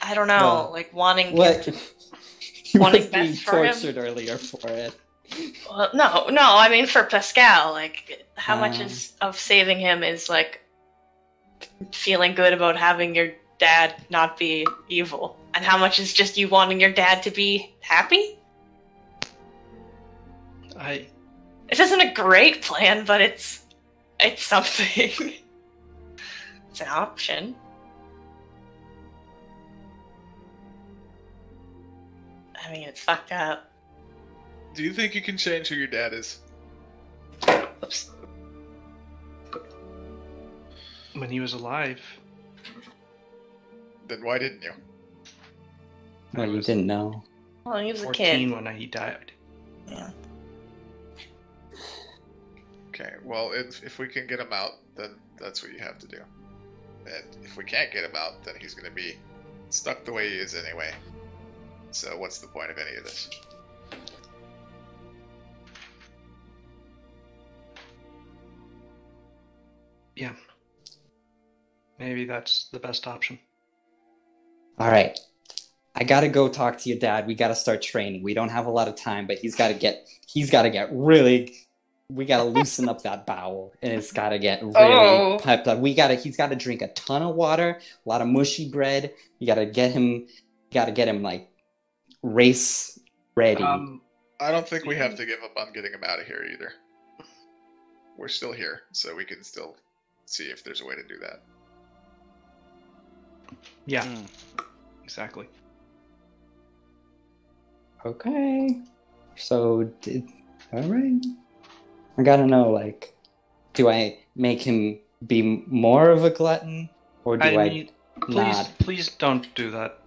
I don't know, Well, like wanting What? He Wanting was being best for him? tortured earlier for it. Well, no, I mean for Pascal, like how much is of saving him is like feeling good about having your dad not be evil, and how much is just you wanting your dad to be happy? It isn't a great plan, but it's something. It's an option. I mean, it's fucked up. Do you think you can change who your dad is? Oops. When he was alive. Then why didn't you? Well, you didn't know. Well, he was a 14 kid. when he died. Yeah. Okay, well, if we can get him out, then that's what you have to do. And if we can't get him out, then he's going to be stuck the way he is anyway. So what's the point of any of this? Yeah. Maybe that's the best option. All right. I gotta go talk to your dad. We gotta start training. We don't have a lot of time, but he's gotta get really. We gotta loosen up that bowel, and it's gotta get really piped up. He's gotta drink a ton of water, a lot of mushy bread. You gotta get him like race ready. I don't think we have to give up on getting him out of here either. We're still here, so we can still see if there's a way to do that. Yeah. Exactly. Okay. So, all right. I gotta know, like, do I make him be more of a glutton, or do I not? Please don't do that.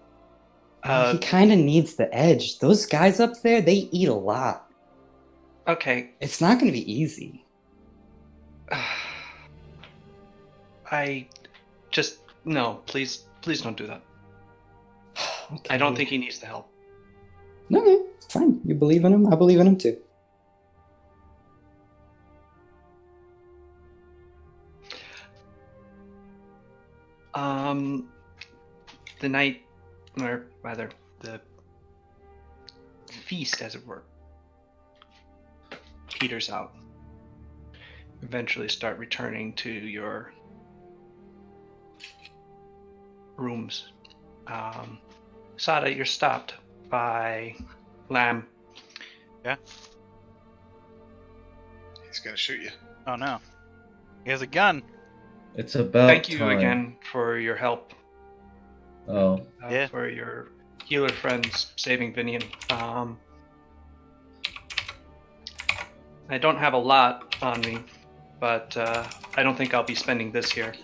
He kind of needs the edge. Those guys up there, they eat a lot. Okay. It's not going to be easy. No, please don't do that. Okay. I don't think he needs the help. No, fine. You believe in him? I believe in him too. The night, or rather, the feast, as it were, peters out. Eventually start returning to your rooms. Sada, you're stopped by Lamb. Yeah? He's gonna shoot you. Oh no. He has a gun. It's about Thank you time. again for your help. Oh. Yeah. For your healer friends saving Vinian. I don't have a lot on me, but I don't think I'll be spending this here.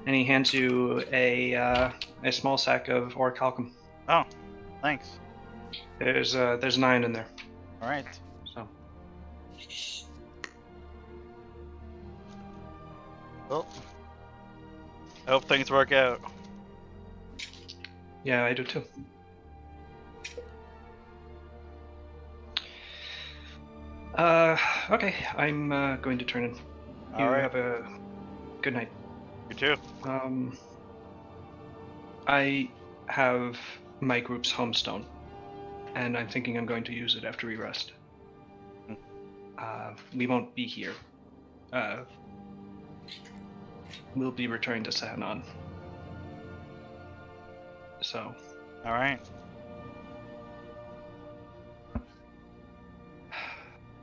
And he hands you a small sack of orichalcum. Oh, thanks. There's 9 in there. All right. So Well, I hope things work out. yeah, I do too. Okay, I'm going to turn in. You All right. have a good night. You too. I have my group's homestone, and I'm thinking I'm going to use it after we rest. We won't be here. We'll be returning to Sahanon. So, All right.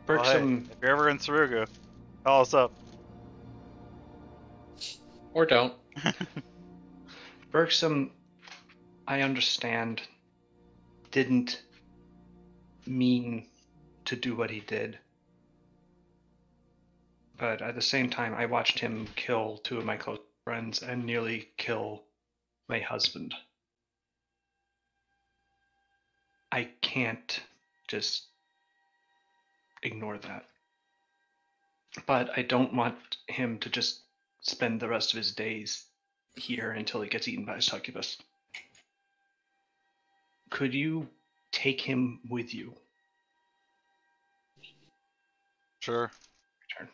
Well, hey, Berksum, if you're ever in Saruga, call us up. Or don't. Berksum, I understand, didn't mean to do what he did. But at the same time, I watched him kill 2 of my close friends and nearly kill my husband. I can't just ignore that. But I don't want him to just spend the rest of his days here until he gets eaten by a succubus. Could you take him with you? Sure. Return.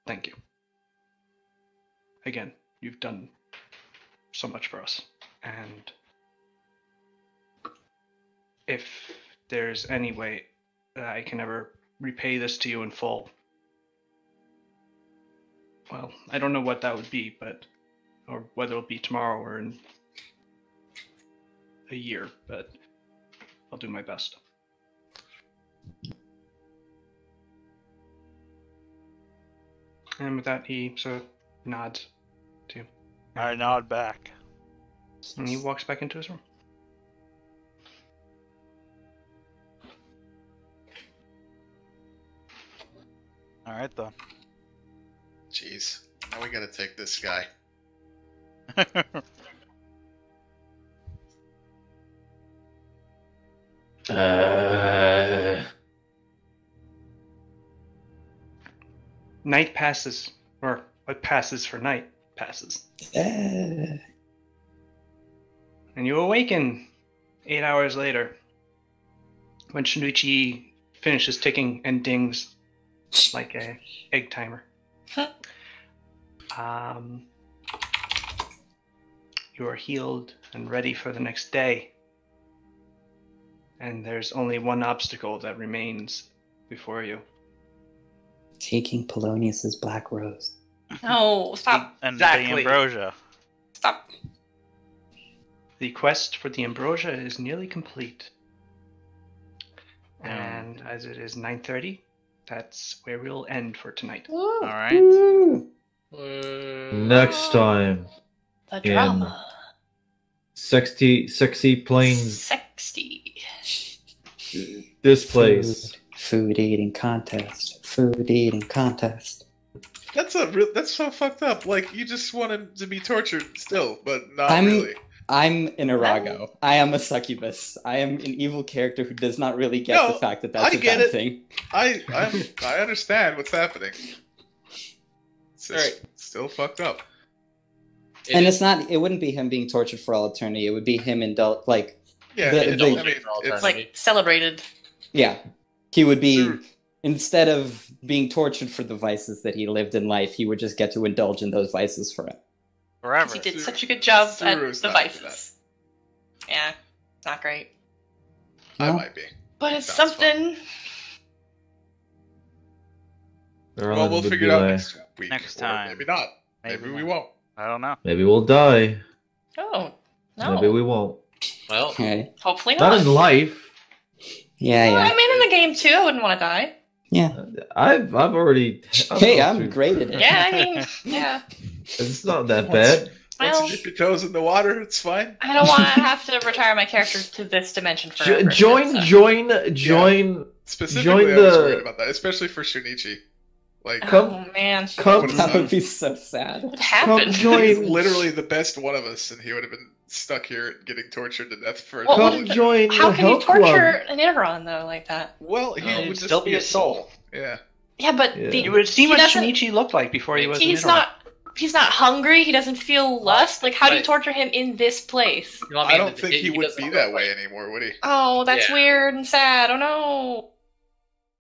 Thank you. Again, you've done so much for us. And if there's any way that I can ever repay this to you in full, well, I don't know what that would be, or whether it'll be tomorrow or in a year, but I'll do my best. And with that, he sort of nods to you. I nod back. And he walks back into his room. All right then. Jeez. Now we gotta take this guy. Night passes, or what passes for night passes. And you awaken 8 hours later when Shinichi finishes ticking and dings like a egg timer. You are healed and ready for the next day. And there's only one obstacle that remains before you. Taking Polonius's black rose. No, stop. And Exactly. the ambrosia. Stop. The quest for the ambrosia is nearly complete. And as it is 9:30, that's where we'll end for tonight. All right. Next time, The drama. sexy plains. 60. This place. Food eating contest. Food eating contest. That's so fucked up. Like, you just want him to be tortured still, but not I'm- really. I'm an Irago. I am a succubus. I am an evil character who does not really get the fact that that's a bad thing. I understand what's happening. It's just still fucked up. It's not. It wouldn't be him being tortured for all eternity. It would be him celebrated. Yeah, he would be instead of being tortured for the vices that he lived in life, he would just get to indulge in those vices forever. He did such a good job at the vices. Yeah, not great. I might be. But it's something. Well, we'll figure it out next week. Next time. Maybe not. Maybe we won't. I don't know. Maybe we'll die. Oh, no. Maybe we won't. Well, hopefully not. Not in life. Yeah. I mean, in the game too, I wouldn't want to die. Yeah. I've already. I'm great at it. Yeah, I mean, yeah. It's not that bad. Once you dip your toes in the water, it's fine. I don't want to have to retire my character to this dimension forever. Join. Specifically, I was worried about that, especially for Shunichi. Like, oh man, that would be so sad. What happened? He's literally the best one of us, and he would have been stuck here getting tortured to death for. How can you torture an Ineron though like that? Well, he would still be a soul. Yeah. Yeah, but you would see what Shinichi looked like before he was. He's not hungry. He doesn't feel lust. Like, how do you torture him in this place? I don't think he would be that way anymore, would he? Oh, that's weird and sad. Oh no.